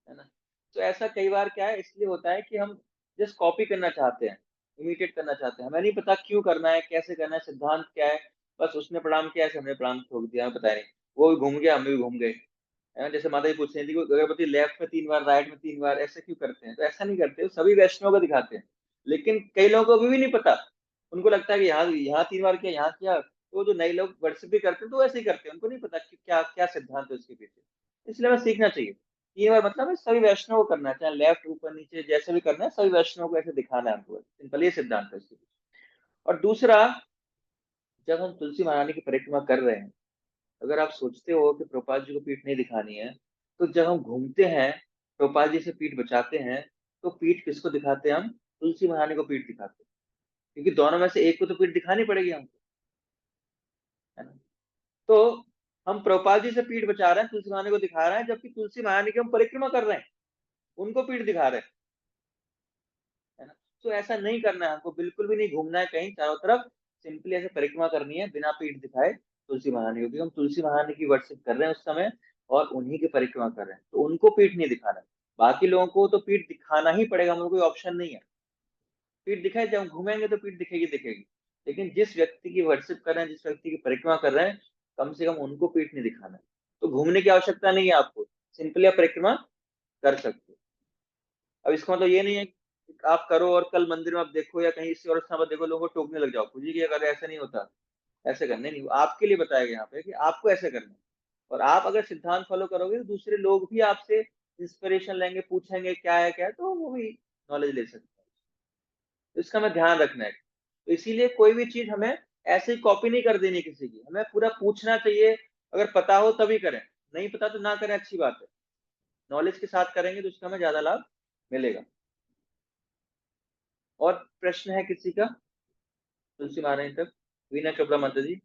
है ना। तो ऐसा कई बार क्या है, इसलिए होता है कि हम जस्ट कॉपी करना चाहते हैं, इमिटेट करना चाहते हैं, हमें नहीं पता क्यों करना है, कैसे करना है, सिद्धांत क्या है। बस उसने प्रणाम किया ऐसे हमने प्रणाम ठोक दिया, हमें पता नहीं, वो भी घूम गया हम भी घूम गए, है ना। जैसे माता जी पूछ रही थी कि अगरबत्ती लेफ्ट में 3 बार, राइट में 3 बार, ऐसे क्यों करते हैं, तो ऐसा नहीं करते, वो सभी वैष्णव को दिखाते हैं। लेकिन कई लोगों को अभी भी नहीं पता, उनको लगता है कि यहाँ यहाँ 3 बार किया, यहाँ किया। तो जो नए लोग वर्षिप भी करते हैं तो ऐसे ही करते हैं, उनको नहीं पता कि क्या क्या सिद्धांत है उसके पीछे। इसलिए हमें सीखना चाहिए। ये बार मतलब है सभी वैष्णव को करना है, चाहे लेफ्ट ऊपर नीचे जैसे भी करना है, सभी वैष्णव को ऐसे दिखाना है हमको, सिंपल ये सिद्धांत है इसके पीछे। और दूसरा, जब हम तुलसी महारानी की परिक्रमा कर रहे हैं, अगर आप सोचते हो कि प्रभुपाद जी को पीठ नहीं दिखानी है, तो जब हम घूमते हैं प्रभुपाद जी से पीठ बचाते हैं, तो पीठ किसको दिखाते हैं हम? तुलसी महारानी को पीठ दिखाते हैं, क्योंकि दोनों में से एक को तो पीठ दिखानी पड़ेगी हमको, है ना। तो हम प्रभुपाद जी से पीठ बचा रहे हैं, तुलसी महारानी को दिखा रहे हैं, जबकि तुलसी महारानी की हम परिक्रमा कर रहे हैं, उनको पीठ दिखा रहे हैं, है ना। तो ऐसा नहीं करना है हमको, बिल्कुल भी नहीं घूमना है कहीं चारों तरफ, सिंपली ऐसे परिक्रमा करनी है बिना पीठ दिखाए तुलसी महारानी को, क्योंकि हम तुलसी महारानी की वर्शिप कर रहे हैं उस समय और उन्हीं की परिक्रमा कर रहे हैं, तो उनको पीठ नहीं दिखाना है। बाकी लोगों को तो पीठ दिखाना ही पड़ेगा, हम लोग कोई ऑप्शन नहीं है। पीठ दिखाए, जब हम घूमेंगे तो पीठ दिखेगी दिखेगी, लेकिन जिस व्यक्ति की वर्शिप कर रहे हैं, जिस व्यक्ति की परिक्रमा कर रहे हैं, कम से कम उनको पीठ नहीं दिखाना है। तो घूमने की आवश्यकता नहीं है आपको, सिंपली आप परिक्रमा कर सकते हो। अब इसका मतलब ये नहीं है कि आप करो और कल मंदिर में आप देखो या कहीं इसी और स्थान पर देखो लोगों को टोकने लग जाओ, पूजी की अगर ऐसा नहीं होता, ऐसे करने नहीं, आपके लिए बताया गया यहाँ पे कि आपको ऐसे करना है। और आप अगर सिद्धांत फॉलो करोगे तो दूसरे लोग भी आपसे इंस्पिरेशन लेंगे, पूछेंगे क्या है क्या है, तो वो भी नॉलेज ले सकते हैं। तो इसका हमें ध्यान रखना है। तो इसीलिए कोई भी चीज हमें ऐसे ही कॉपी नहीं कर देनी किसी की, हमें पूरा पूछना चाहिए, अगर पता हो तभी करें, नहीं पता तो ना करें, अच्छी बात है। नॉलेज के साथ करेंगे तो उसका हमें ज्यादा लाभ मिलेगा। और प्रश्न है किसी का तुलसी महारानी तक? वीना चोपड़ा माता जी।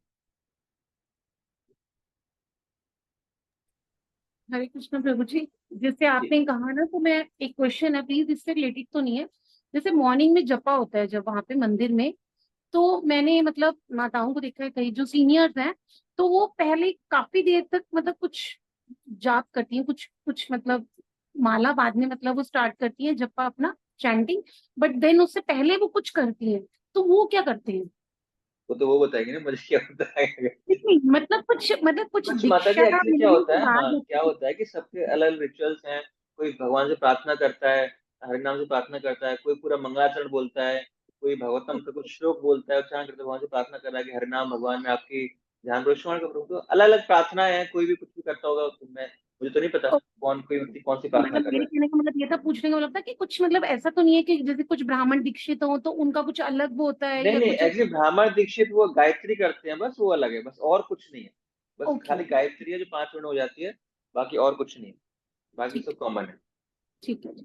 हरे कृष्ण प्रभु जी, जैसे आपने कहा ना, तो मैं एक क्वेश्चन है प्लीज, इससे रिलेटेड तो नहीं है। जैसे मॉर्निंग में जपा होता है जब वहां पे मंदिर में, तो मैंने मतलब माताओं को देखा है, कई जो सीनियर्स हैं, तो वो पहले काफी देर तक मतलब कुछ जाप करती हैं, कुछ कुछ मतलब माला बाद में मतलब वो स्टार्ट करती हैं जपा अपना चैंटिंग, बट देन उससे पहले वो कुछ करती हैं, तो वो क्या करते हैं? वो तो वो बताएंगे ना, मुझे क्या होता है। नहीं, मतलब कुछ कुछ माता जी दीक्षा एक्चुअली क्या मिलने होता के है, हाँ बाद क्या होता है कि सबके अलग अलग रिचुअल्स हैं। कोई भगवान से प्रार्थना करता है, हरिनाम से प्रार्थना करता है, कोई पूरा मंगलाचरण बोलता है, कोई भगवतम का कुछ श्लोक बोलता है, उच्चारण करता है, भगवान से प्रार्थना कर रहा है कि हरिनाम भगवान में आपकी ध्यान प्रश्न कर, तो अलग अलग प्रार्थनाएं हैं, कोई भी कुछ भी करता होगा, तो मैं मुझे तो नहीं पता कौन कोई व्यक्ति कौन सी प्रार्थना मतलब कर रहा मेरे है। कहने का मतलब ये था, पूछने का मतलब था कि कुछ मतलब ऐसा तो नहीं है कि जैसे कुछ ब्राह्मण दीक्षित हो तो उनका कुछ अलग वो होता है नहीं या नहीं, कुछ? एक्चुअली ब्राह्मण दीक्षित वो गायत्री करते हैं, बस वो अलग है, बस और कुछ नहीं है। बस ओके, खाली गायत्री है जो 5 मिनट हो जाती है, बाकी और कुछ नहीं है, बाकी ठीक सब कॉमन है। ठीक है, तो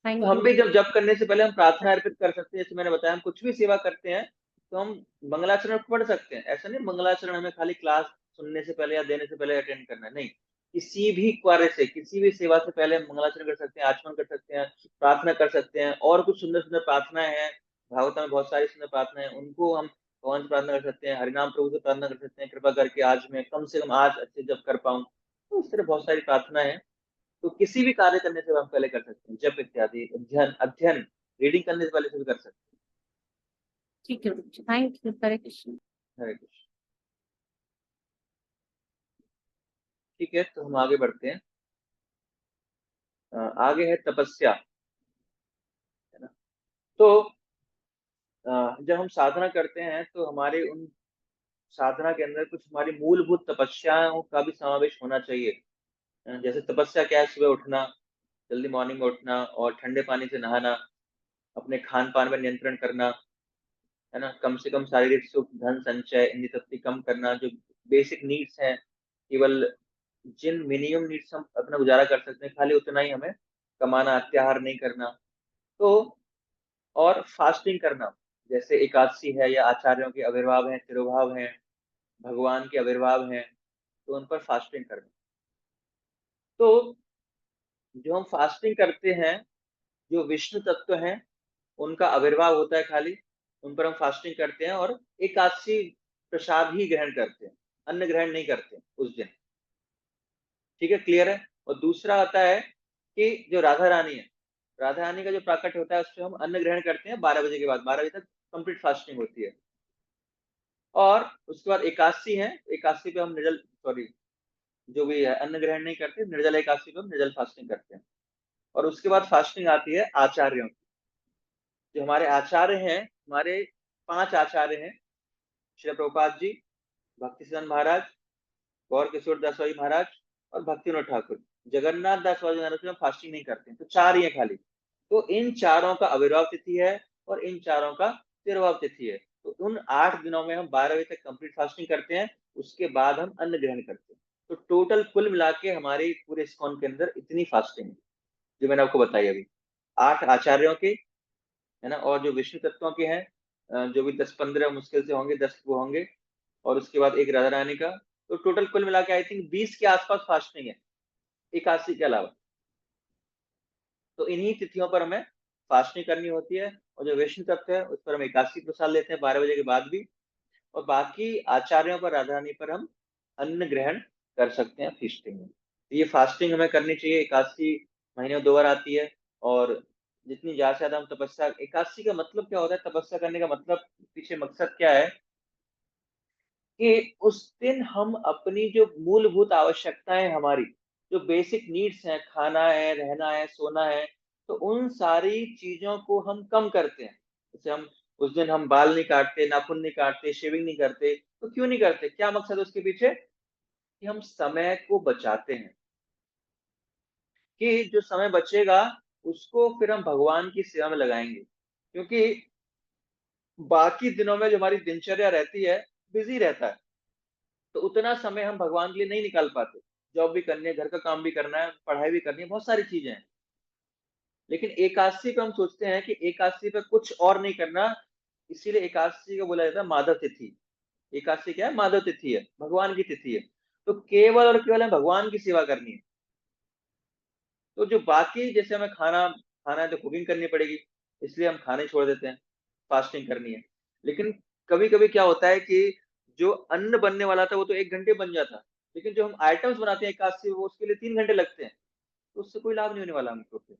थैंक हम यू। भी जब जप करने से पहले हम प्रार्थना अर्पित कर सकते हैं, जैसे मैंने बताया, हम कुछ भी सेवा करते हैं तो हम मंगलाचरण पढ़ सकते हैं। ऐसा नहीं मंगलाचरण हमें खाली क्लास सुनने से पहले या देने से पहले अटेंड करना है, नहीं, किसी भी कार्य से, किसी भी सेवा से पहले हम मंगलाचरण कर सकते हैं, आचमन कर सकते हैं, प्रार्थना कर सकते हैं, और कुछ सुंदर सुंदर प्रार्थनाएं हैं, भागवत में बहुत सारी सुंदर प्रार्थनाएं हैं, उनको हम भगवान से प्रार्थना कर सकते हैं, हरिनाम प्रभु से प्रार्थना कर सकते हैं, कृपा करके आज मैं कम से कम आज अच्छे जप कर पाऊं। तो इस तरह बहुत सारी प्रार्थनाएं हैं। तो किसी भी कार्य करने से हम पहले कर सकते हैं, जप इत्यादि, अध्ययन अध्ययन रीडिंग करने से पहले से भी कर सकते ठीक है, थैंक यू। हरे कृष्ण। हैं। हरे कृष्ण। ठीक है, तो हम आगे बढ़ते हैं। आगे है तपस्या, है ना। तो जब हम साधना करते हैं तो हमारे उन साधना के अंदर कुछ हमारी मूलभूत तपस्याओं का भी समावेश होना चाहिए। जैसे तपस्या क्या है? सुबह उठना, जल्दी मॉर्निंग में उठना और ठंडे पानी से नहाना, अपने खान पान में नियंत्रण करना, है ना, कम से कम शारीरिक सुख, धन संचय, इंद्रिय तृप्ति कम करना, जो बेसिक नीड्स हैं, केवल जिन मिनिमम नीड्स हम अपना गुजारा कर सकते हैं खाली उतना ही हमें कमाना, अत्याहार नहीं करना। तो और फास्टिंग करना, जैसे एकादशी है या आचार्यों के आविर्भाव हैं, तिरुभाव हैं, भगवान के आविर्भाव हैं, तो उन पर फास्टिंग करना। तो जो हम फास्टिंग करते हैं, जो विष्णु तत्व हैं उनका आविर्भाव होता है खाली, उन पर हम फास्टिंग करते हैं, और एकादशी प्रसाद ही ग्रहण करते हैं, अन्न ग्रहण नहीं करते उस दिन। ठीक है, क्लियर है। और दूसरा आता है कि जो राधा रानी है, राधा रानी का जो प्राकट्य होता है उससे हम अन्न ग्रहण करते हैं 12 बजे के बाद, 12 बजे तक कंप्लीट फास्टिंग होती है। और उसके बाद एकादशी है, एकादशी पे हम निर्जल, सॉरी, जो भी है अन्न ग्रहण नहीं करते, निर्जल एकादशी पे हम निर्जल फास्टिंग करते हैं। और उसके बाद फास्टिंग आती है आचार्यों की। जो हमारे आचार्य हैं, हमारे 5 आचार्य हैं, श्री प्रभुपाद जी, भक्ति सिद्धांत महाराज, गौर किशोर दास महाराज और भक्ति विनोद ठाकुर, जगन्नाथ दास वाले नवरात्रि में फास्टिंग नहीं करते हैं, तो 4 ही है खाली। तो इन चारों का आविर्भाव तिथि है और इन चारों का तिरुभाव तिथि है। तो उन 8 दिनों में हम 12 बजे तक कंप्लीट फास्टिंग करते हैं, उसके बाद हम अन्न ग्रहण करते हैं। तो टोटल कुल मिला के हमारी पूरे इस्कॉन के अंदर इतनी फास्टिंग है जो मैंने आपको बताई अभी। 8 आचार्यों के, है ना, और जो विष्णु तत्वों के हैं जो भी 10-15 मुश्किल से होंगे, 10 वो होंगे, और उसके बाद एक राधा रानी का। तो टोटल कुल मिला के आई थिंक 20 के आसपास फास्टिंग है, 81 के अलावा। तो इन्हीं तिथियों पर हमें फास्टिंग करनी होती है, और जो वैष्णव तत्व है उस पर हम 81 प्रसाद लेते हैं 12 बजे के बाद भी, और बाकी आचार्यों पर, राधा रानी पर हम अन्न ग्रहण कर सकते हैं फीस्टिंग में। तो ये फास्टिंग हमें करनी चाहिए, 81 महीने में 2 बार आती है। और जितनी ज्यादा से ज्यादा हम तपस्या, 81 का मतलब क्या होता है, तपस्या करने का मतलब पीछे मकसद क्या है कि उस दिन हम अपनी जो मूलभूत आवश्यकताएं, हमारी जो बेसिक नीड्स हैं, खाना है, रहना है, सोना है, तो उन सारी चीजों को हम कम करते हैं। जैसे हम उस दिन हम बाल नहीं काटते, नाखून नहीं काटते, शेविंग नहीं करते, तो क्यों नहीं करते, क्या मकसद है उसके पीछे, कि हम समय को बचाते हैं, कि जो समय बचेगा उसको फिर हम भगवान की सेवा में लगाएंगे। क्योंकि बाकी दिनों में जो हमारी दिनचर्या रहती है, बिजी रहता है, तो उतना समय हम भगवान के लिए नहीं निकाल पाते। जॉब भी करनी है, घर का काम भी करना है, पढ़ाई भी करनी है, बहुत सारी चीजें हैं। लेकिन एकादशी पे हम सोचते हैं कि एकादशी पे कुछ और नहीं करना, इसीलिए एकादशी को बोला जाता है माधव तिथि। एकादशी क्या है, माधव तिथि है, भगवान की तिथि है। तो केवल और केवल हमें भगवान की सेवा करनी है। तो जो बाकी, जैसे हमें खाना खाना है तो कुकिंग करनी पड़ेगी, इसलिए हम खाने छोड़ देते हैं, फास्टिंग करनी है। लेकिन कभी कभी क्या होता है कि जो अन्न बनने वाला था वो तो 1 घंटे बन जाता, लेकिन जो हम आइटम्स बनाते हैं एकादशी, वो उसके लिए 3 घंटे लगते हैं, तो उससे कोई लाभ नहीं होने वाला हमको फिर।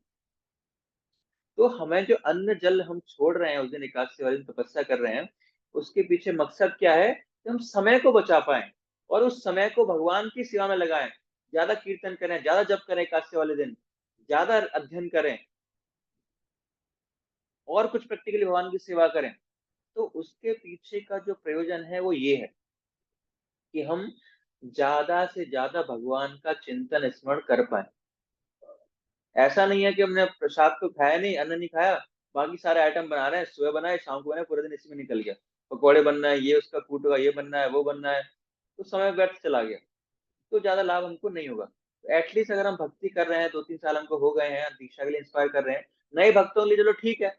तो हमें जो अन्न जल हम छोड़ रहे हैं उस दिन, एकादशी वाले दिन तपस्या कर रहे हैं, उसके पीछे मकसद क्या है, कि हम समय को बचा पाए और उस समय को भगवान की सेवा में लगाएं। ज्यादा कीर्तन करें, ज्यादा जप करें एकादशी वाले दिन, ज्यादा अध्ययन करें, और कुछ प्रैक्टिकली भगवान की सेवा करें। तो उसके पीछे का जो प्रयोजन है वो ये है कि हम ज्यादा से ज्यादा भगवान का चिंतन स्मरण कर पाए। ऐसा नहीं है कि हमने प्रसाद तो खाया नहीं, अन्न नहीं खाया, बाकी सारे आइटम बना रहे हैं, सुबह बनाए, शाम को बनाए, पूरे दिन इसी में निकल गया, पकौड़े बनना है, ये उसका कूट होगा, ये बनना है, वो बनना है, तो समय व्यर्थ चला गया, तो ज्यादा लाभ हमको नहीं होगा। तो एटलीस्ट अगर हम भक्ति कर रहे हैं, 2-3 साल हमको हो गए हैं, दीक्षा के लिए इंस्पायर कर रहे हैं, नए भक्तों के लिए चलो ठीक है,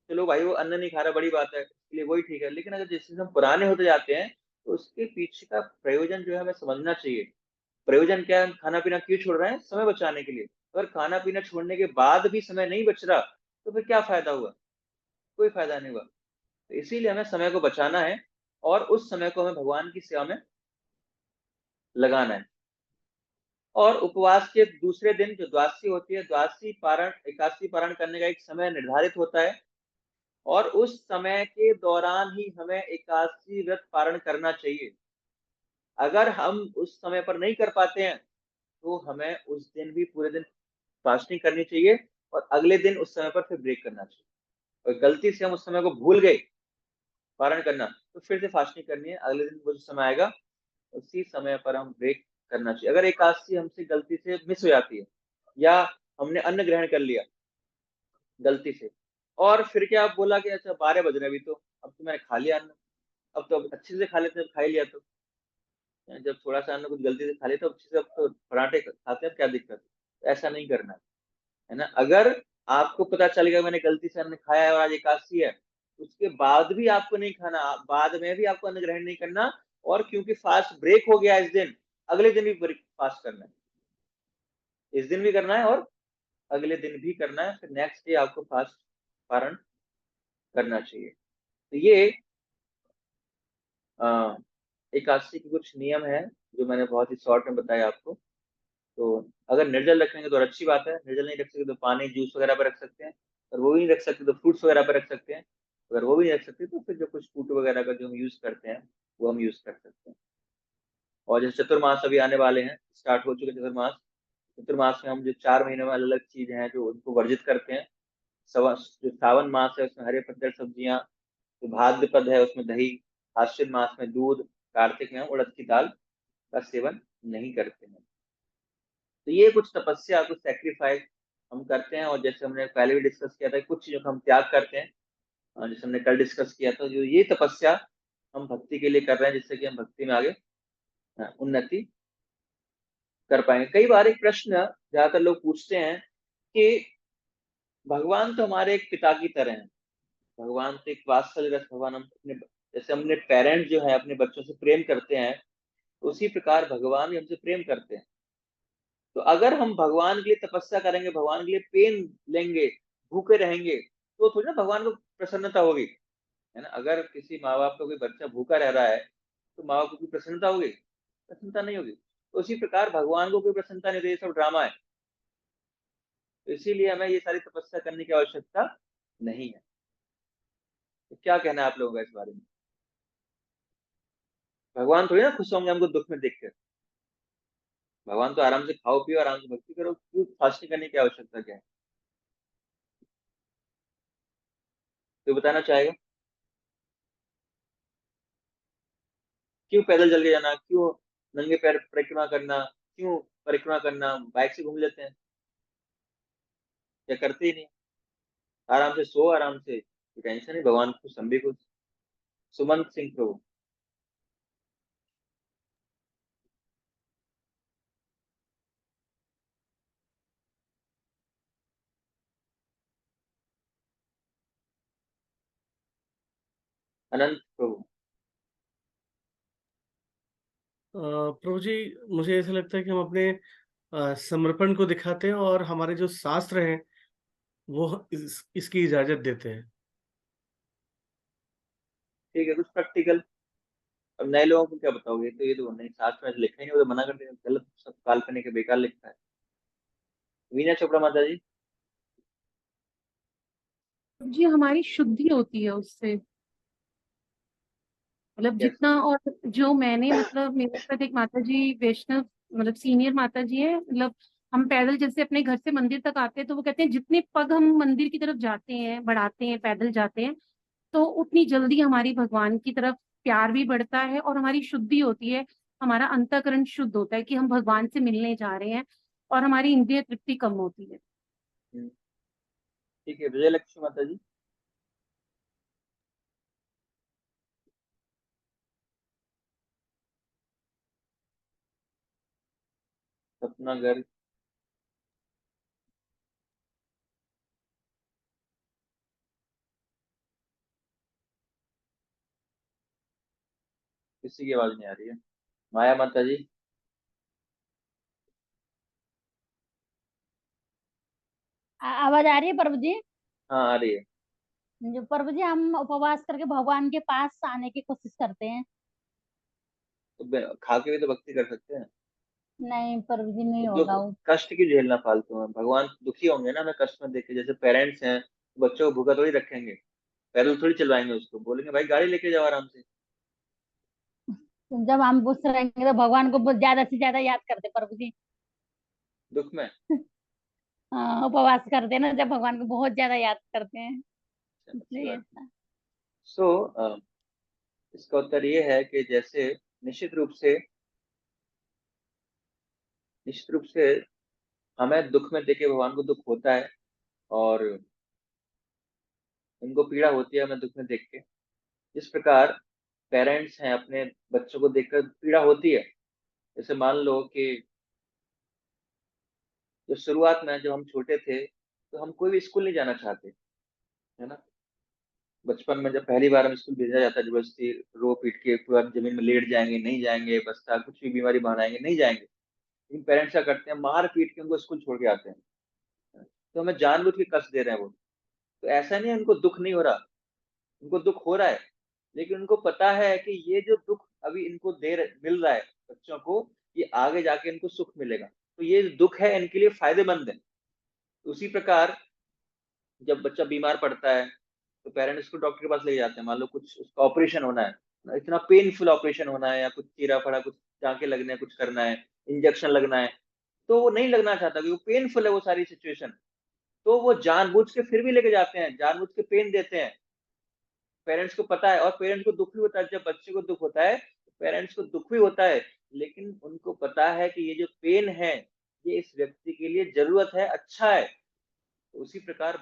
चलो भाई वो अन्न नहीं खा रहा, बड़ी बात है, इसके लिए वही ठीक है। लेकिन अगर जिस दिन हम पुराने होते जाते हैं, तो उसके पीछे का प्रयोजन जो है हमें समझना चाहिए। प्रयोजन क्या है, हम खाना पीना क्यों छोड़ रहे हैं, समय बचाने के लिए। अगर खाना पीना छोड़ने के बाद भी समय नहीं बच रहा, तो फिर क्या फायदा हुआ, कोई फायदा नहीं हुआ। तो इसीलिए हमें समय को बचाना है, और उस समय को हमें भगवान की सेवा में लगाना है। और उपवास के दूसरे दिन जो द्वादशी होती है, द्वादशी पारण, एकादशी पारण करने का एक समय निर्धारित होता है, और उस समय के दौरान ही हमें एकादशी व्रत पारण करना चाहिए। अगर हम उस समय पर नहीं कर पाते हैं, तो हमें उस दिन भी पूरे दिन फास्टिंग करनी चाहिए, और अगले दिन उस समय पर फिर ब्रेक करना चाहिए। और गलती से हम उस समय को भूल गए पारण करना, तो फिर से फास्टिंग करनी है, अगले दिन वो जो समय आएगा उसी समय पर हम ब्रेक करना चाहिए। अगर एकादशी हमसे गलती से मिस हो जाती है, या हमने अन्न ग्रहण कर लिया गलती से, और फिर क्या आप बोला कि अच्छा 12 बज रहे, अभी तो अब तो मैंने खा लिया अन्न, अब तो अच्छे से खा लेते हैं, खा ही लिया तो, जब थोड़ा सा अन्न कुछ गलती से खा लिया तो अच्छे से, अब तो पराठे खाते हैं, क्या दिक्कत है, ऐसा नहीं करना है ना। अगर आपको पता चल गया मैंने गलती से अन्न खाया है और आज एकादशी है, उसके बाद भी आपको नहीं खाना, बाद में भी आपको अन्न ग्रहण नहीं करना, और क्योंकि फास्ट ब्रेक हो गया इस दिन, अगले दिन भी फास्ट करना है, इस दिन भी करना है और अगले दिन भी करना है, फिर नेक्स्ट डे आपको फास्ट पारण करना चाहिए। तो ये एकादशी के कुछ नियम है जो मैंने बहुत ही शॉर्ट में बताया आपको। तो अगर निर्जल रखेंगे तो और अच्छी बात है, निर्जल नहीं रख सकते तो पानी जूस वगैरह पर रख सकते हैं, और वो भी नहीं रख सकते तो फ्रूट्स वगैरह पर रख सकते हैं। अगर वो भी नहीं रख सकते तो फिर जो कुछ फ्रूट वगैरह का जो हम यूज करते हैं वो हम यूज कर सकते हैं। और जैसे चतुर्मास अभी आने वाले हैं, स्टार्ट हो चुके चतुर्मास, चतुर्मास में हम जो 4 महीने में अलग अलग चीज हैं जो उनको वर्जित करते हैं। जो सावन मास है उसमें हरे पत्ते सब्जियां, जो भाद्रपद है उसमें दही, आश्विन मास में दूध, कार्तिक में हम उड़द की दाल का सेवन नहीं करते हैं। तो ये कुछ तपस्या, कुछ सेक्रीफाइस हम करते हैं। और जैसे हमने पहले भी डिस्कस किया था, कुछ चीजों का हम त्याग करते हैं, जैसे हमने कल डिस्कस किया था, जो ये तपस्या हम भक्ति के लिए कर रहे हैं, जिससे कि हम भक्ति में आगे उन्नति कर पाएंगे। कई बार एक प्रश्न ज्यादातर लोग पूछते हैं कि भगवान तो हमारे एक पिता की तरह हैं, भगवान तो एक वात्सल्य रस, भगवान हम अपने, जैसे हमने पेरेंट्स जो है अपने बच्चों से प्रेम करते हैं, उसी प्रकार भगवान भी हमसे प्रेम करते हैं। तो अगर हम भगवान के लिए तपस्या करेंगे, भगवान के लिए पेन लेंगे, भूखे रहेंगे, तो थोड़ी ना भगवान को प्रसन्नता होगी, है ना। अगर किसी माँ बाप का कोई बच्चा भूखा रह रहा है, तो माँ बाप को कोई प्रसन्नता होगी? प्रसन्नता नहीं होगी। तो उसी प्रकार भगवान को कोई प्रसन्नता नहीं होती, ये सब ड्रामा है। तो इसीलिए हमें ये सारी तपस्या करने की आवश्यकता नहीं है। तो क्या कहना है आप लोगों का इस बारे में? भगवान थोड़ी ना खुश होंगे हमको दुख में देखकर। भगवान तो आराम से खाओ पियो, आराम से भक्ति करो, क्यों फास्टिंग करने की आवश्यकता क्या है? तो बताना चाहेगा क्यों पैदल चल के जाना, क्यों नंगे पैर परिक्रमा करना, क्यों परिक्रमा करना, बाइक से घूम लेते हैं या करते ही नहीं? आराम से सो, आराम से, कोई टेंशन नहीं, भगवान खुश, हम भी खुश। सुमंत सिंह प्रभु। अनंत प्रभु। प्रभु जी, मुझे ऐसा लगता है कि हम अपने समर्पण को दिखाते हैं और हमारे जो शास्त्र हैं वो इसकी इजाजत देते हैं। ठीक है, कुछ प्रैक्टिकल। अब नए लोगों को क्या बताओगे? तो ये तो नहीं, शास्त्र में लिखा ही नहीं, वो तो मना कर देगा, गलत, सब काल्पनिक है, बेकार लिखता है। वीना चोपड़ा माता जी। जी हमारी शुद्धि होती है उससे, मतलब यस। जितना। और जो मैंने मतलब मेरे साथ एक माता जी वैष्णव, मतलब सीनियर माता जी है, मतलब हम पैदल जैसे अपने घर से मंदिर तक आते हैं तो वो कहते हैं जितने पग हम मंदिर की तरफ जाते हैं, बढ़ाते हैं, पैदल जाते हैं, तो उतनी जल्दी हमारी भगवान की तरफ प्यार भी बढ़ता है और हमारी शुद्धि होती है, हमारा अंतःकरण शुद्ध होता है कि हम भगवान से मिलने जा रहे हैं, और हमारी इंद्रिय तृप्ति कम होती है। ठीक है, विजय लक्ष्मी माता जी। सपना गर्ग। किसी की आवाज नहीं आ रही है। माया माता जी। आवाज आ रही है प्रभु जी? हाँ आ रही है। जो प्रभु जी, हम उपवास करके भगवान के पास आने की कोशिश करते हैं। तो खा के भी तो भक्ति कर सकते हैं। नहीं प्रभु जी, नहीं तो दुख, होगा वो। कष्ट की झेलना फालतू में, भगवान दुखी होंगे ना हमें कष्ट में देख के। जैसे पेरेंट्स हैं, बच्चों को भूखा थोड़ी रखेंगे, पैदल थोड़ी चलवाएंगे उसको, बोलेंगे भाई गाड़ी लेके जाओ आराम से। तो जब हम गुस्से रहेंगे तो भगवान को बहुत ज्यादा से ज्यादा याद करते प्रभु जी। दुख में। हाँ, उपवास करते हैं ना, जब भगवान को बहुत ज्यादा याद करते हैं, अच्छी इसलिए बात। ऐसा। सो इसका उत्तर ये है कि जैसे निश्चित रूप से, निश्चित रूप से हमें दुख में देखे भगवान को दुख होता है, और उनको पीड़ा होती है हमें दुख में देख के। जिस प्रकार पेरेंट्स हैं, अपने बच्चों को देखकर पीड़ा होती है। जैसे मान लो कि जब शुरुआत में जब हम छोटे थे, तो हम कोई भी स्कूल नहीं जाना चाहते, है ना। बचपन में जब पहली बार हम स्कूल भेजा जाता है, जबरदस्ती रो पीट के पूरा जमीन में लेट जाएंगे, नहीं जाएंगे, बस्ता कुछ भी बीमारी बनाएंगे, नहीं जाएंगे। लेकिन पेरेंट्स क्या करते हैं, मार पीट के उनको स्कूल छोड़ के आते हैं। तो हमें जानबूझ के कष्ट दे रहे हैं वो। तो ऐसा नहीं है उनको दुख नहीं हो रहा, उनको दुख हो रहा है, लेकिन उनको पता है कि ये जो दुख अभी इनको मिल रहा है बच्चों को, ये आगे जाके इनको सुख मिलेगा। तो ये दुख है इनके लिए फायदेमंद है। उसी प्रकार जब बच्चा बीमार पड़ता है, तो पेरेंट्स को डॉक्टर के पास ले जाते हैं। मान लो कुछ उसका ऑपरेशन होना है, इतना पेनफुल ऑपरेशन होना है, या कुछ चीरा फड़ा, कुछ टाँके लगने हैं, कुछ करना है, इंजेक्शन लगना है, तो वो नहीं लगना चाहता क्योंकि पेनफुल है वो सारी सिचुएशन। तो वो जानबूझ के फिर भी लेके जाते हैं, जानबूझ के पेन देते हैं। पेरेंट्स को पता है, और पेरेंट्स को दुख भी होता है, जब बच्चे को दुख होता है तो पेरेंट्स को दुख भी होता है, लेकिन उनको पता है कि ये जो पेन है, ये इस व्यक्ति के लिए जरूरत है, अच्छा है। तो उसी प्रकार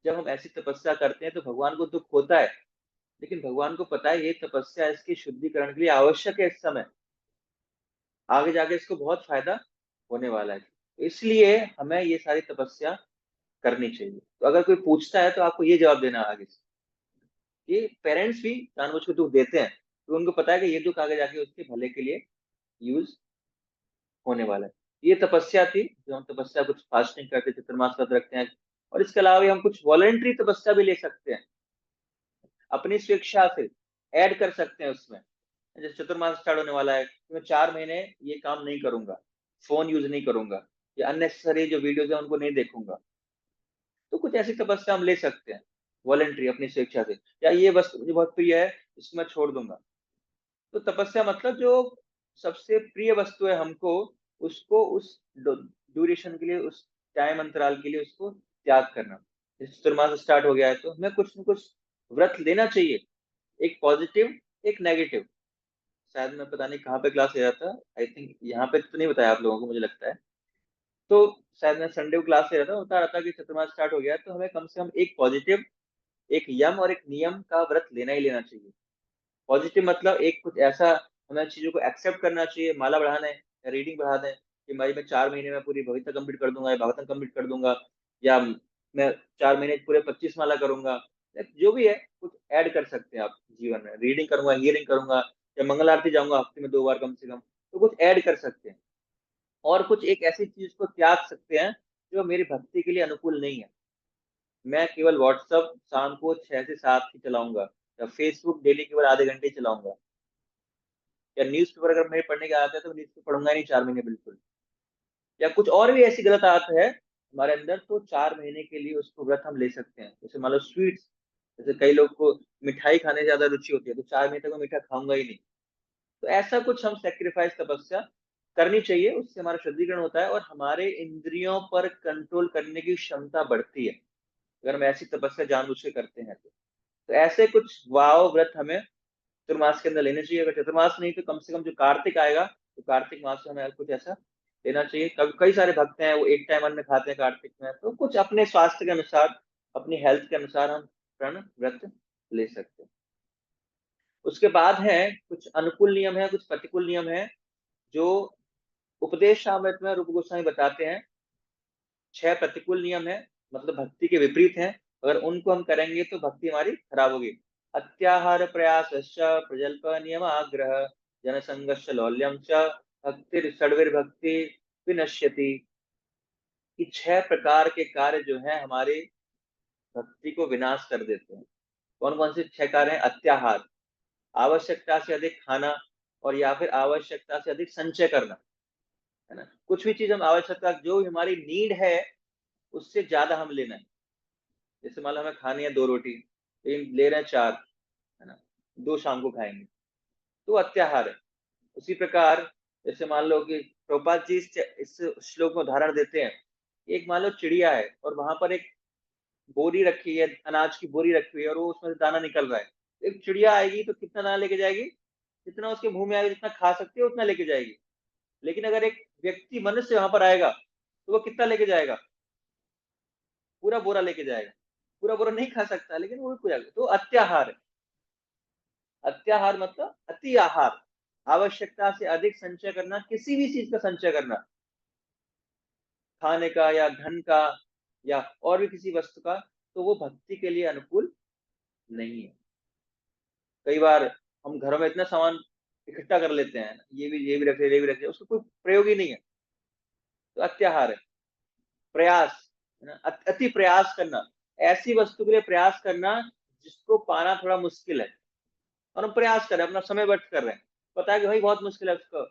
जब हम ऐसी तपस्या करते हैं तो भगवान को दुख होता है, लेकिन भगवान को पता है ये तपस्या इसके शुद्धिकरण के लिए आवश्यक है। इस समय आगे जाके इसको बहुत फायदा होने वाला है, तो इसलिए हमें ये सारी तपस्या करनी चाहिए। तो अगर कोई पूछता है तो आपको ये जवाब देना आगे से, ये पेरेंट्स भी जानबूझ के दुख देते हैं, तो उनको पता है कि ये दुख आगे जाके उसके भले के लिए यूज होने वाला है। ये तपस्या थी, जो हम तपस्या कुछ फास्टिंग करते, चतुर्मास व्रत रखते हैं, और इसके अलावा भी हम कुछ वॉलंटरी तपस्या भी ले सकते हैं, अपनी स्वेच्छा से ऐड कर सकते हैं उसमें। जैसे चतुर्मास स्टार्ट होने वाला है तो मैं 4 महीने ये काम नहीं करूंगा, फोन यूज नहीं करूंगा, या अननेसेसरी जो वीडियोज है उनको नहीं देखूंगा। तो कुछ ऐसी तपस्या हम ले सकते हैं वॉलंटरी अपनी स्वेच्छा से, या ये वस्तु मुझे बहुत प्रिय है इसको मैं छोड़ दूंगा। तो तपस्या मतलब जो सबसे प्रिय वस्तु है हमको, उसको उस ड्यूरेशन के लिए, उस टाइम अंतराल के लिए उसको त्याग करना। जैसे चतुर्मास स्टार्ट हो गया है तो हमें कुछ न कुछ व्रत लेना चाहिए, एक पॉजिटिव एक नेगेटिव। शायद मैं पता नहीं कहाँ पे क्लास ले रहा था, आई थिंक यहाँ पे तो नहीं बताया आप लोगों को, मुझे लगता है। तो शायद मैं संडे को क्लास ले रहा था, बता रहा था कि चतुर्मास स्टार्ट हो गया है तो हमें कम से कम एक पॉजिटिव, एक यम और एक नियम का व्रत लेना ही लेना चाहिए। पॉजिटिव मतलब एक कुछ ऐसा हमें चीजों को एक्सेप्ट करना चाहिए, माला बढ़ाना है या रीडिंग बढ़ा दें कि भाई मैं 4 महीने में पूरी भविता कंप्लीट कर दूंगा या भागवतम कंप्लीट कर दूंगा, या मैं 4 महीने पूरे 25 माला करूंगा, या जो भी है कुछ ऐड कर सकते हैं आप जीवन में। रीडिंग करूंगा, हियरिंग करूंगा, या मंगल आरती जाऊंगा हफ्ते में 2 बार कम से कम, तो कुछ ऐड कर सकते हैं। और कुछ एक ऐसी चीज को त्याग सकते हैं जो मेरी भक्ति के लिए अनुकूल नहीं है। मैं केवल व्हाट्सअप शाम को 6 से 7 ही चलाऊंगा, या फेसबुक डेली केवल आधे घंटे ही चलाऊंगा, या न्यूज पेपर अगर मेरे पढ़ने का आता है तो न्यूज पेपर पढ़ूंगा नहीं 4 महीने बिल्कुल, या कुछ और भी ऐसी गलत आदत है हमारे अंदर, तो 4 महीने के लिए उसको व्रत हम ले सकते हैं। जैसे मान लो स्वीट्स, जैसे कई लोग को मिठाई खाने से ज्यादा रुचि होती है, तो 4 महीने तक मैं मीठा खाऊंगा ही नहीं। तो ऐसा कुछ हम सेक्रीफाइस तपस्या करनी चाहिए, उससे हमारा शुद्धिकरण होता है और हमारे इंद्रियों पर कंट्रोल करने की क्षमता बढ़ती है, अगर हम ऐसी तपस्या जानबूझ के करते हैं तो ऐसे कुछ वाव व्रत हमें चतुर्मास के अंदर लेने चाहिए। अगर चतुर्मास नहीं तो कम से कम जो कार्तिक आएगा, तो कार्तिक मास में हमें कुछ ऐसा लेना चाहिए। कई सारे भक्त हैं वो एक टाइम अन्न खाते हैं कार्तिक में, तो कुछ अपने स्वास्थ्य के अनुसार, अपनी हेल्थ के अनुसार हम प्रण व्रत ले सकते हैं। उसके बाद है कुछ अनुकूल नियम है, कुछ प्रतिकूल नियम है, जो उपदेश सामृत में रूप गोस्वामी बताते हैं। 6 प्रतिकूल नियम है, मतलब भक्ति के विपरीत हैं, अगर उनको हम करेंगे तो भक्ति हमारी खराब होगी। अत्याहार प्रयास प्रजल्प नियम आग्रह जनसंघर्ष लौल्यम च भक्ति षड्विर्भक्ति विनश्यति। ये 6 प्रकार के कार्य जो हैं हमारे भक्ति को विनाश कर देते हैं। कौन कौन से 6 कार्य हैं? अत्याहार, आवश्यकता से अधिक खाना, और या फिर आवश्यकता से अधिक संचय करना, है ना। कुछ भी चीज हम आवश्यकता, जो हमारी नीड है उससे ज्यादा हम लेना है। जैसे मान लो हमें खानी है 2 रोटी, लेकिन ले रहे हैं 4, है ना, 2 शाम को खाएंगे, तो अत्याहार है। उसी प्रकार जैसे मान लो कि प्रभुपाद जी इस श्लोक में उदाहरण देते हैं, एक मान लो चिड़िया है और वहां पर एक बोरी रखी है, अनाज की बोरी रखी हुई है, और वो उसमें से दाना निकल रहा है। एक चिड़िया आएगी तो कितना दाना लेके जाएगी? जितना उसके मुंह में आएगा, जितना खा सकती है उतना लेके जाएगी। लेकिन अगर एक व्यक्ति मनुष्य वहां पर आएगा तो वो कितना लेके जाएगा? पूरा बोरा लेके जाएगा। पूरा बोरा नहीं खा सकता, लेकिन वो भी पूरा। तो अत्याहार है। अत्याहार मतलब अति आहार, आवश्यकता से अधिक संचय करना, किसी भी चीज का संचय करना, खाने का या धन का या और भी किसी वस्तु का, तो वो भक्ति के लिए अनुकूल नहीं है। कई बार हम घरों में इतना सामान इकट्ठा कर लेते हैं, ये भी रख ले, ये भी रख ले, उसका कोई प्रयोग ही नहीं है, तो अत्याहार है। प्रयास, है ना, अति प्रयास करना, ऐसी वस्तु के लिए प्रयास करना जिसको पाना थोड़ा मुश्किल है, और हम प्रयास कर रहे हैं, अपना समय व्यर्थ कर रहे हैं, पता है कि भाई बहुत मुश्किल है उसको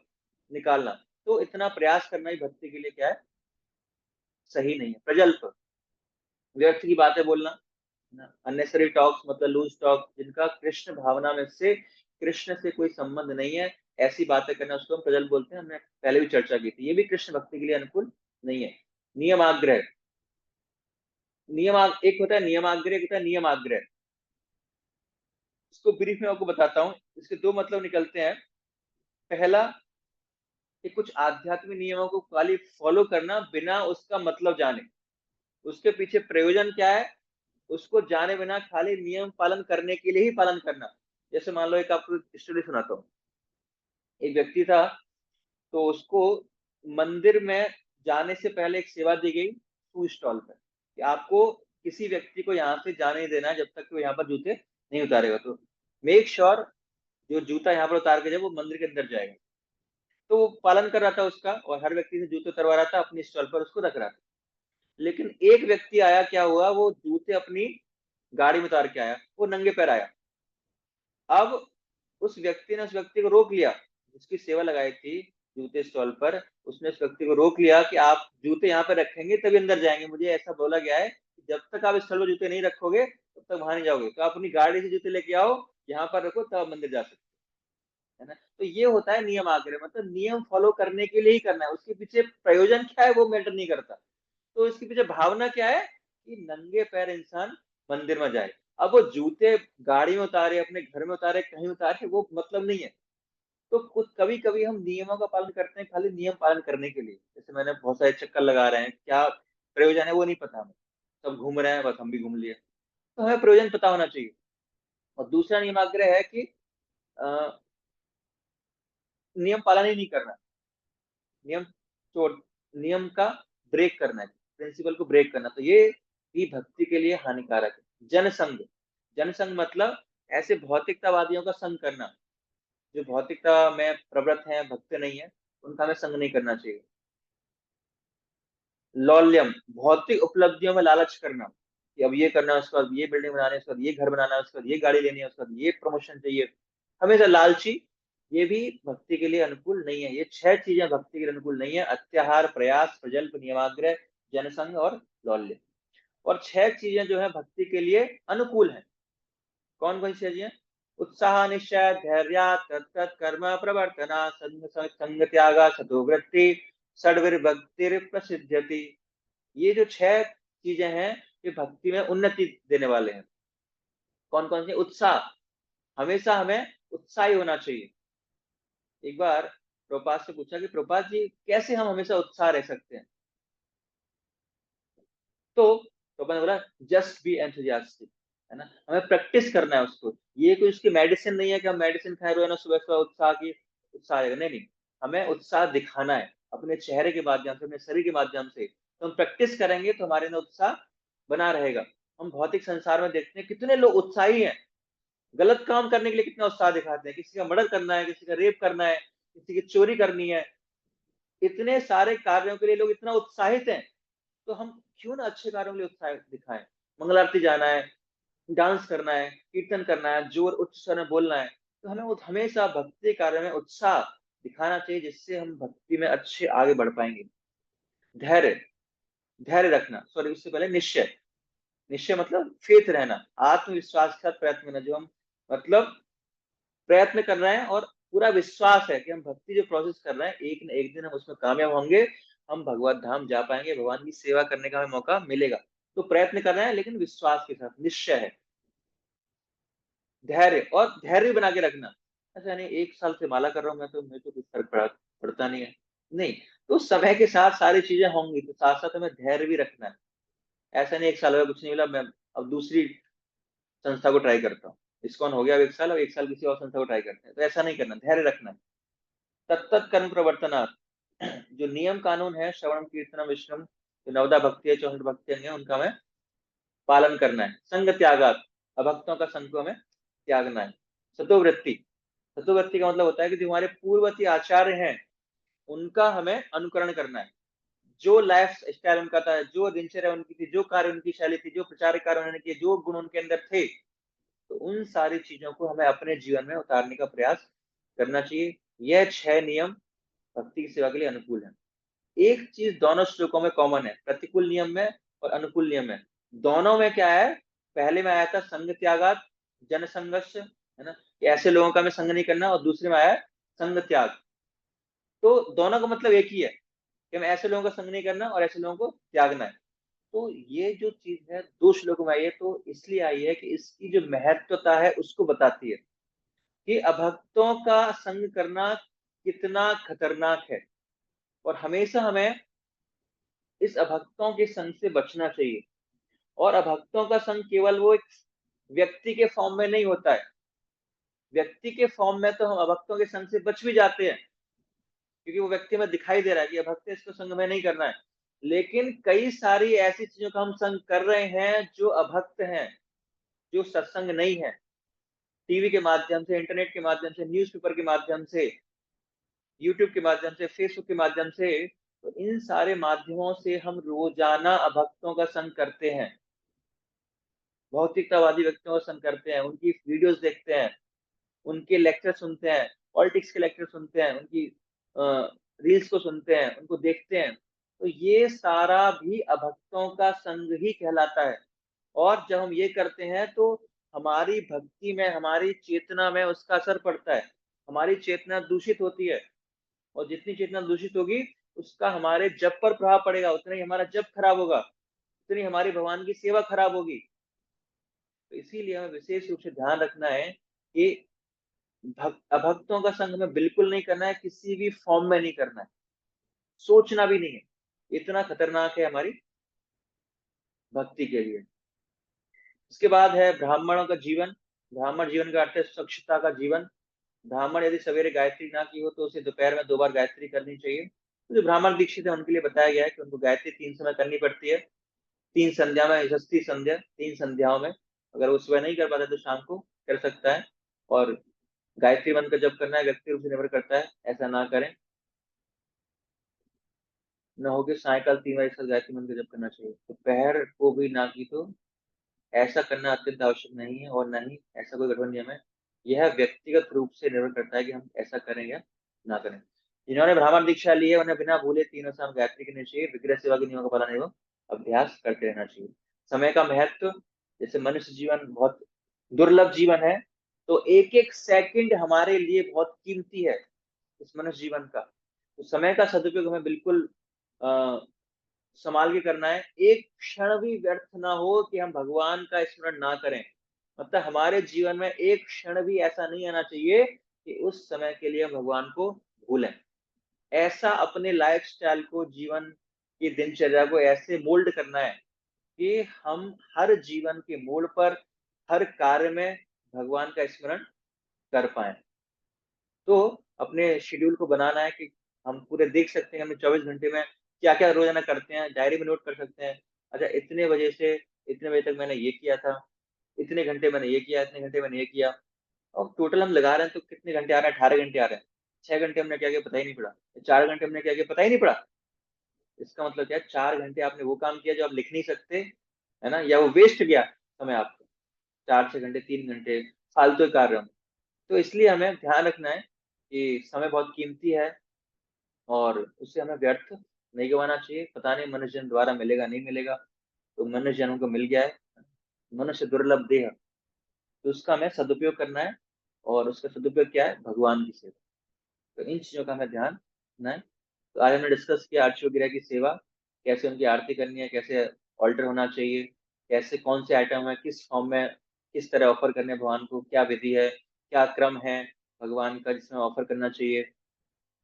निकालना, तो इतना प्रयास करना ही भक्ति के लिए क्या है? सही नहीं है। प्रजल्प, व्यर्थ की बातें बोलना, अननेसरी टॉक्स मतलब लूज टॉक, जिनका कृष्ण भावना में से, कृष्ण से कोई संबंध नहीं है, ऐसी बातें करना, उसको हम प्रजल्प बोलते हैं। हमने पहले भी चर्चा की थी, ये भी कृष्ण भक्ति के लिए अनुकूल नहीं है। नियमाग्रह, एक होता है नियमाग्रह, एक होता है नियमाग्रह। इसको ब्रीफ में आपको बताता हूँ। इसके 2 मतलब निकलते हैं। पहला कि कुछ आध्यात्मिक नियमों को खाली फॉलो करना बिना उसका मतलब जाने, उसके पीछे प्रयोजन क्या है उसको जाने बिना खाली नियम पालन करने के लिए ही पालन करना। जैसे मान लो एक आपको स्टोरी सुनाता हूँ। एक व्यक्ति था, तो उसको मंदिर में जाने से पहले एक सेवा दी गई शू स्टॉल पर कि आपको किसी व्यक्ति को यहाँ से जाने नहीं देना है जब तक कि वो यहाँ पर जूते नहीं उतारेगा। तो मेक श्योर जो जूता यहाँ पर उतार के जब वो मंदिर के अंदर जाएगा। तो वो पालन कर रहा था उसका, और हर व्यक्ति से जूते उतरवा रहा था, अपनी स्टॉल पर उसको रख रहा था। लेकिन एक व्यक्ति आया, क्या हुआ, वो जूते अपनी गाड़ी में उतार के आया, वो नंगे पैर आया। अब उस व्यक्ति ने उस व्यक्ति को रोक लिया, जिसकी सेवा लगाई थी जूते स्टॉल पर, उसने उस व्यक्ति को रोक लिया कि आप जूते यहाँ पे रखेंगे तभी अंदर जाएंगे, मुझे ऐसा बोला गया है कि जब तक आप स्टॉल पर जूते नहीं रखोगे तब तक वहां नहीं जाओगे, तो आप अपनी गाड़ी से जूते लेके आओ, यहाँ पर रखो, तब मंदिर जा सकते है ना। तो ये होता है नियम आग्रह, मतलब नियम फॉलो करने के लिए ही करना है, उसके पीछे प्रयोजन क्या है वो मैटर नहीं करता। तो इसके पीछे भावना क्या है कि नंगे पैर इंसान मंदिर में जाए। अब वो जूते गाड़ी में उतारे, अपने घर में उतारे, कहीं उतारे, वो मतलब नहीं है। तो कुछ कभी कभी हम नियमों का पालन करते हैं खाली नियम पालन करने के लिए, जैसे मैंने बहुत सारे चक्कर लगा रहे हैं, क्या प्रयोजन है वो नहीं पता हमें, सब घूम रहे हैं बस हम भी घूम लिए। तो हमें प्रयोजन पता होना चाहिए। और दूसरा नियमाग्रह है कि नियम पालन ही नहीं करना, नियम तोड़, नियम का ब्रेक करना है, प्रिंसिपल को ब्रेक करना, तो ये भी भक्ति के लिए हानिकारक है। जनसंग, जनसंग मतलब ऐसे भौतिकतावादियों का संग करना, जो भौतिकता में प्रवृत्त हैं, भक्त नहीं है, उनका हमें संग नहीं करना चाहिए। लौल्यम, भौतिक उपलब्धियों में लालच करना कि अब ये करना है, उसके बाद ये बिल्डिंग बनानी है, उसके बाद ये घर बनाना है, उसके बाद ये गाड़ी लेनी है, उसके बाद ये प्रमोशन चाहिए, हमेशा लालची, ये भी भक्ति के लिए अनुकूल नहीं है। ये 6 चीजें भक्ति के लिए अनुकूल नहीं है: अत्याहार, प्रयास, प्रजल्प, नियमाग्रह, जनसंग और लौल्य। और 6 चीजें जो है भक्ति के लिए अनुकूल है। कौन कौन सी चीजें? उत्साह, निश्चय, धैर्य, तत्त कर्म प्रवर्तना, संग त्यागा, सतोवृत्ति, षड्विर्भक्तिर प्रसिद्ध्यति। ये जो 6 चीजें हैं ये भक्ति में उन्नति देने वाले हैं। कौन कौन सी? उत्साह, हमेशा हमें उत्साही होना चाहिए। एक बार प्रभुपाद से पूछा कि प्रभुपाद जी कैसे हम हमेशा उत्साह रह सकते हैं? तो प्रभुपाद ने बोला जस्ट बी एंथुसियास्टिक, है ना, हमें प्रैक्टिस करना है उसको। ये कोई उसकी मेडिसिन नहीं है कि हम मेडिसिन खाए रहे ना सुबह सुबह उत्साह की उत्साह आएगा, नहीं, हमें उत्साह दिखाना है अपने चेहरे के माध्यम से, अपने शरीर के माध्यम से। तो हम प्रैक्टिस करेंगे तो हमारे अंदर उत्साह बना रहेगा। हम भौतिक संसार में देखते हैं कितने लोग उत्साही हैं, गलत काम करने के लिए कितना उत्साह दिखाते हैं, किसी का मर्डर करना है, किसी का रेप करना है, किसी की चोरी करनी है, इतने सारे कार्यों के लिए लोग इतना उत्साहित हैं। तो हम क्यों ना अच्छे कार्यों के लिए उत्साह दिखाएं, मंगल आरती जाना है, डांस करना है, कीर्तन करना है, जोर उच्च स्वर में बोलना है, तो हमें हमेशा भक्ति कार्य में उत्साह दिखाना चाहिए, जिससे हम भक्ति में अच्छे आगे बढ़ पाएंगे। धैर्य, धैर्य रखना, सॉरी उससे पहले निश्चय, निश्चय मतलब फेथ रहना, आत्मविश्वास के साथ प्रयत्न करना, जो हम मतलब प्रयत्न कर रहे हैं और पूरा विश्वास है कि हम भक्ति जो प्रोसेस कर रहे हैं एक न एक दिन हम उसमें कामयाब होंगे, हम भगवत धाम जा पाएंगे, भगवान की सेवा करने का हमें मौका मिलेगा। तो प्रयत्न कर रहे हैं लेकिन विश्वास के साथ, निश्चय है। धैर्य, और धैर्य बना के रखना, ऐसा नहीं 1 साल से माला कर रहा हूँ मैं तो मुझे तो कुछ फर्क पड़ता नहीं है, नहीं, तो समय के साथ सारी चीजें होंगी, तो साथ साथ हमें धैर्य भी रखना है। ऐसा नहीं 1 साल हुआ कुछ नहीं मिला, मैं अब दूसरी संस्था को ट्राई करता हूँ, इस्कॉन हो गया अब 1 साल, अब 1 साल किसी और संस्था को ट्राई करते हैं, तो ऐसा नहीं करना, धैर्य रखना है। तत्त कर्म प्रवर्तनात्, जो नियम कानून है, श्रवण कीर्तन विष्णु, जो 9 भक्ति है, 64 भक्ति है, उनका हमें पालन करना है। संग त्यागात, अभक्तों का संग को हमें त्यागना है। सतोवृत्ति, सतोवृत्ति का मतलब होता है कि जो हमारे पूर्ववर्ती आचार्य हैं उनका हमें अनुकरण करना है। जो लाइफ स्टाइल उनका था, जो दिनचर्या उनकी थी, जो कार्य उनकी शैली थी, जो प्रचार कार्य उन्होंने किए, जो गुण उनके अंदर थे, तो उन सारी चीजों को हमें अपने जीवन में उतारने का प्रयास करना चाहिए। यह 6 नियम भक्ति की सेवा के लिए अनुकूल है। एक चीज दोनों श्लोकों में कॉमन है, प्रतिकूल नियम में और अनुकूल नियम में। दोनों में क्या है, पहले में आया था संग त्यागात जन संघर्ष, है ना, कि ऐसे लोगों का हमें संग नहीं करना, और दूसरे में आया संग त्याग। तो दोनों का मतलब एक ही है कि हमें ऐसे लोगों का संग नहीं करना और ऐसे लोगों को त्यागना है। तो ये जो चीज है 2 श्लोकों में आई है, तो इसलिए आई है कि इसकी जो महत्वता है उसको बताती है कि अभक्तों का संग करना कितना खतरनाक है। और हमेशा हमें इस अभक्तों के संग से बचना चाहिए। और अभक्तों का संग केवल वो एक व्यक्ति के फॉर्म में नहीं होता है। व्यक्ति के फॉर्म में तो हम अभक्तों के संग से बच भी जाते हैं, क्योंकि वो व्यक्ति में दिखाई दे रहा है कि अभक्त है, इसको संग में नहीं करना है। लेकिन कई सारी ऐसी चीजों का हम संग कर रहे हैं जो अभक्त हैं, जो सत्संग नहीं है। टीवी के माध्यम से, इंटरनेट के माध्यम से, न्यूज़पेपर के माध्यम से, यूट्यूब के माध्यम से, फेसबुक के माध्यम से, तो इन सारे माध्यमों से हम रोजाना अभक्तों का संग करते हैं, भौतिकतावादी व्यक्तियों का संग करते हैं, उनकी वीडियोस देखते हैं, उनके लेक्चर सुनते हैं, पॉलिटिक्स के लेक्चर सुनते हैं, उनकी रील्स को सुनते हैं, उनको देखते हैं। तो ये सारा भी अभक्तों का संग ही कहलाता है। और जब हम ये करते हैं तो हमारी भक्ति में, हमारी चेतना में उसका असर पड़ता है, हमारी चेतना दूषित होती है। और जितनी चेतना दूषित होगी उसका हमारे जप पर प्रभाव पड़ेगा, उतना ही हमारा जप खराब होगा, उतनी हमारी भगवान की सेवा खराब होगी। तो इसीलिए हमें विशेष रूप से ध्यान रखना है कि अभक्तों का संग हमें बिल्कुल नहीं करना है, किसी भी फॉर्म में नहीं करना है, सोचना भी नहीं है। इतना खतरनाक है हमारी भक्ति के लिए। इसके बाद है ब्राह्मणों का जीवन। ब्राह्मण जीवन का अर्थ है स्वच्छता का जीवन। ब्राह्मण यदि सवेरे गायत्री ना की हो तो उसे दोपहर में 2 बार गायत्री करनी चाहिए। तो जो ब्राह्मण दीक्षित है उनके लिए बताया गया है कि उनको गायत्री 3 समय करनी पड़ती है, 3 संध्या में, षष्ठी संध्या, 3 संध्याओं में। अगर वो सुबह नहीं कर पाता तो शाम को कर सकता है। और गायत्री मंत्र जब करना है व्यक्ति रूप से निर्भर करता है, ऐसा ना करें, न हो कि सायकाल 3 बजे तक गायत्री मंत्र जब करना चाहिए। दोपहर को भी ना की तो ऐसा करना अत्यंत आवश्यक नहीं है, और न ही ऐसा कोई कठोर नियम है। यह व्यक्तिगत रूप से निर्भर करता है कि हम ऐसा करें या ना करें। जिन्होंने ब्राह्मण दीक्षा ली है उन्हें बिना भूले 3 शाम गायत्री करनी चाहिए। विग्रह सेवा के नियमों का पालन एवं अभ्यास करते रहना चाहिए। समय का महत्व, जैसे मनुष्य जीवन बहुत दुर्लभ जीवन है, तो एक एक सेकंड हमारे लिए बहुत कीमती है इस मनुष्य जीवन का। तो समय का सदुपयोग हमें बिल्कुल संभाल के करना है। एक क्षण भी व्यर्थ ना हो कि हम भगवान का स्मरण ना करें। मतलब हमारे जीवन में एक क्षण भी ऐसा नहीं आना चाहिए कि उस समय के लिए हम भगवान को भूलें। ऐसा अपने लाइफस्टाइल को, जीवन की दिनचर्या को ऐसे मोल्ड करना है कि हम हर जीवन के मोड़ पर, हर कार्य में भगवान का स्मरण कर पाए। तो अपने शेड्यूल को बनाना है कि हम पूरे देख सकते हैं हमें 24 घंटे में क्या-क्या रोजाना करते हैं, डायरी में नोट कर सकते हैं। अच्छा, इतने बजे से इतने बजे तक मैंने ये किया था, इतने घंटे मैंने ये किया, इतने घंटे मैंने ये किया। और टोटल हम लगा रहे हैं तो कितने घंटे आ रहे हैं? 18 घंटे आ रहे हैं। 6 घंटे हमने क्या किया पता ही नहीं पड़ा, 4 घंटे हमने क्या किया पता ही नहीं पड़ा। इसका मतलब क्या है? 4 घंटे आपने वो काम किया जो आप लिख नहीं सकते, है ना? या वो वेस्ट गया समय आपका, 4-6 घंटे, 3 घंटे फालतू कार्य में। तो इसलिए हमें ध्यान रखना है कि समय बहुत कीमती है और उसे हमें व्यर्थ नहीं गंवाना चाहिए। पता नहीं मनुष्य जन्म दोबारा मिलेगा नहीं मिलेगा, तो मनुष्य जन्म को मिल गया है, मनुष्य दुर्लभ देह, तो उसका हमें सदुपयोग करना है। और उसका सदुपयोग क्या है? भगवान की सेवा। तो इन चीजों का हमें ध्यान रखना है। तो आज हमने डिस्कस किया आरती वगैरह की सेवा, कैसे उनकी आरती करनी है, कैसे ऑल्टर होना चाहिए, कैसे कौन से आइटम है किस फॉर्म में किस तरह ऑफर करने हैं भगवान को, क्या विधि है, क्या क्रम है भगवान का जिसमें ऑफर करना चाहिए,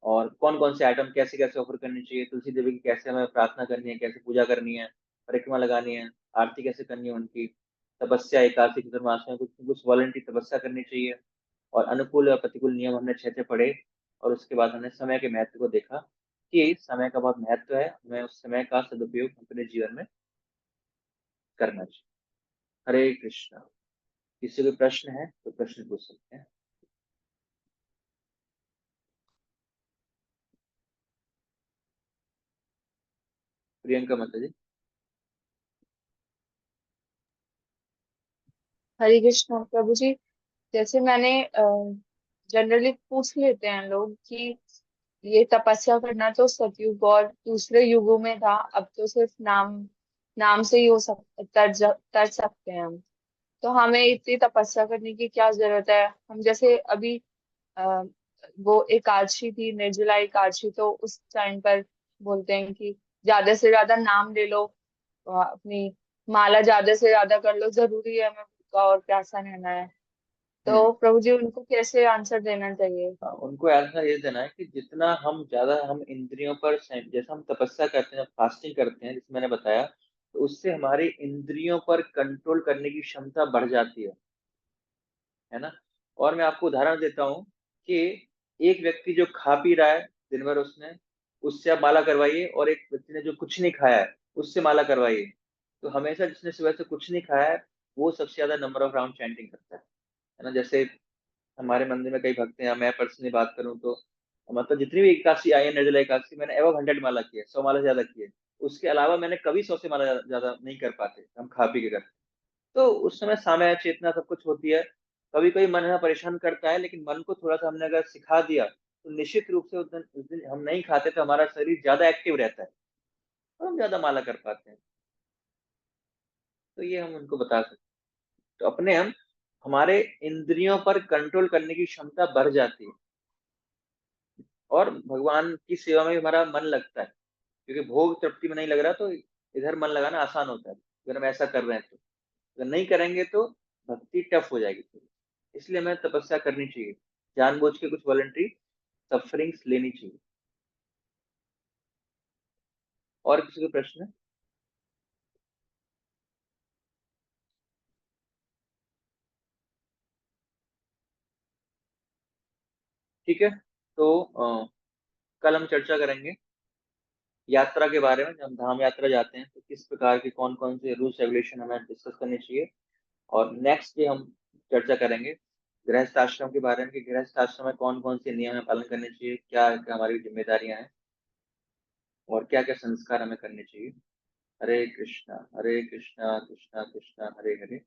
और कौन कौन से आइटम कैसे कैसे ऑफर करनी चाहिए, तुलसी देवी की कैसे हमें प्रार्थना करनी है, कैसे पूजा करनी है, परिक्रमा लगानी है, आरती कैसे करनी है उनकी, तपस्या, एकादशी, चतुर्मास में कुछ कुछ वॉलंटरी तपस्या करनी चाहिए, और अनुकूल और प्रतिकूल नियम हमने अच्छे से पढ़े। और उसके बाद हमने समय के महत्व को देखा कि समय का बहुत महत्व है, हमें उस समय का सदुपयोग अपने जीवन में करना चाहिए। हरे कृष्णा। किसी को प्रश्न है तो प्रश्न पूछ सकते हैं। प्रियंका माता जी। हरे कृष्ण प्रभु जी। जैसे मैंने जनरली पूछ लेते हैं लोग कि ये तपस्या करना तो सतयुग और दूसरे युगों में था, अब तो सिर्फ नाम नाम से ही हो तर सकते हैं हम। तो हमें इतनी तपस्या करने की क्या जरूरत है? हम जैसे अभी आ, वो एकादशी थी, निर्जला एकादशी, तो उस टाइम पर बोलते हैं कि ज्यादा से ज्यादा नाम ले लो, अपनी माला ज्यादा से ज्यादा कर लो, जरूरी है हमें भूखा और प्यासा रहना है। तो प्रभु जी उनको कैसे आंसर देना चाहिए? उनको आंसर ये देना है कि जितना हम ज्यादा हम इंद्रियों पर जैसे हम तपस्या करते हैं, फास्टिंग करते हैं, जैसे मैंने बताया, तो उससे हमारी इंद्रियों पर कंट्रोल करने की क्षमता बढ़ जाती है ना। और मैं आपको उदाहरण देता हूँ कि एक व्यक्ति जो खा पी रहा है दिन भर, उससे आप माला करवाइए, और एक व्यक्ति ने जो कुछ नहीं खाया है उससे माला करवाइए। तो हमेशा जिसने सुबह से कुछ नहीं खाया है वो सबसे ज्यादा नंबर ऑफ राउंड चैंटिंग करता है ना। जैसे हमारे मंदिर में कई भक्त हैं, या मैं पर्सनली बात करूं तो मतलब जितनी भी एकादशी आई है, निर्जला एकादशी, मैंने एवं 100 माला की है, 100 माला से ज्यादा की है। उसके अलावा मैंने कभी 100 से माला ज्यादा नहीं कर पाते, हम खा पी के करते। तो उस समय सामय चेतना सब कुछ होती है। कभी कभी मन हमें परेशान करता है, लेकिन मन को थोड़ा सा हमने अगर सिखा दिया तो निश्चित रूप से उस दिन हम नहीं खाते तो हमारा शरीर ज्यादा एक्टिव रहता है और हम ज्यादा माला कर पाते हैं। तो ये हम उनको बता सकते हैं। तो अपने हम हमारे इंद्रियों पर कंट्रोल करने की क्षमता बढ़ जाती है, और भगवान की सेवा में भी हमारा मन लगता है, क्योंकि भोग तृप्ति में नहीं लग रहा तो इधर मन लगाना आसान होता है अगर हम ऐसा कर रहे हैं तो। अगर नहीं करेंगे तो भक्ति टफ हो जाएगी थोड़ी। इसलिए हमें तपस्या करनी चाहिए, जानबूझ के कुछ वॉलंटरी सफरिंग्स लेनी चाहिए। और किसी को प्रश्न है? ठीक है, तो कल हम चर्चा करेंगे यात्रा के बारे में। जब हम धाम यात्रा जाते हैं तो किस प्रकार के कौन कौन से रूल्स रेगुलेशन हमें डिस्कस करने चाहिए। और नेक्स्ट डे हम चर्चा करेंगे गृहस्थ आश्रम के बारे में, कि गृहस्थ आश्रम में कौन कौन से नियम हमें पालन करने चाहिए, क्या क्या हमारी जिम्मेदारियां हैं, और क्या क्या संस्कार हमें करने चाहिए। हरे कृष्णा कृष्णा कृष्णा हरे हरे,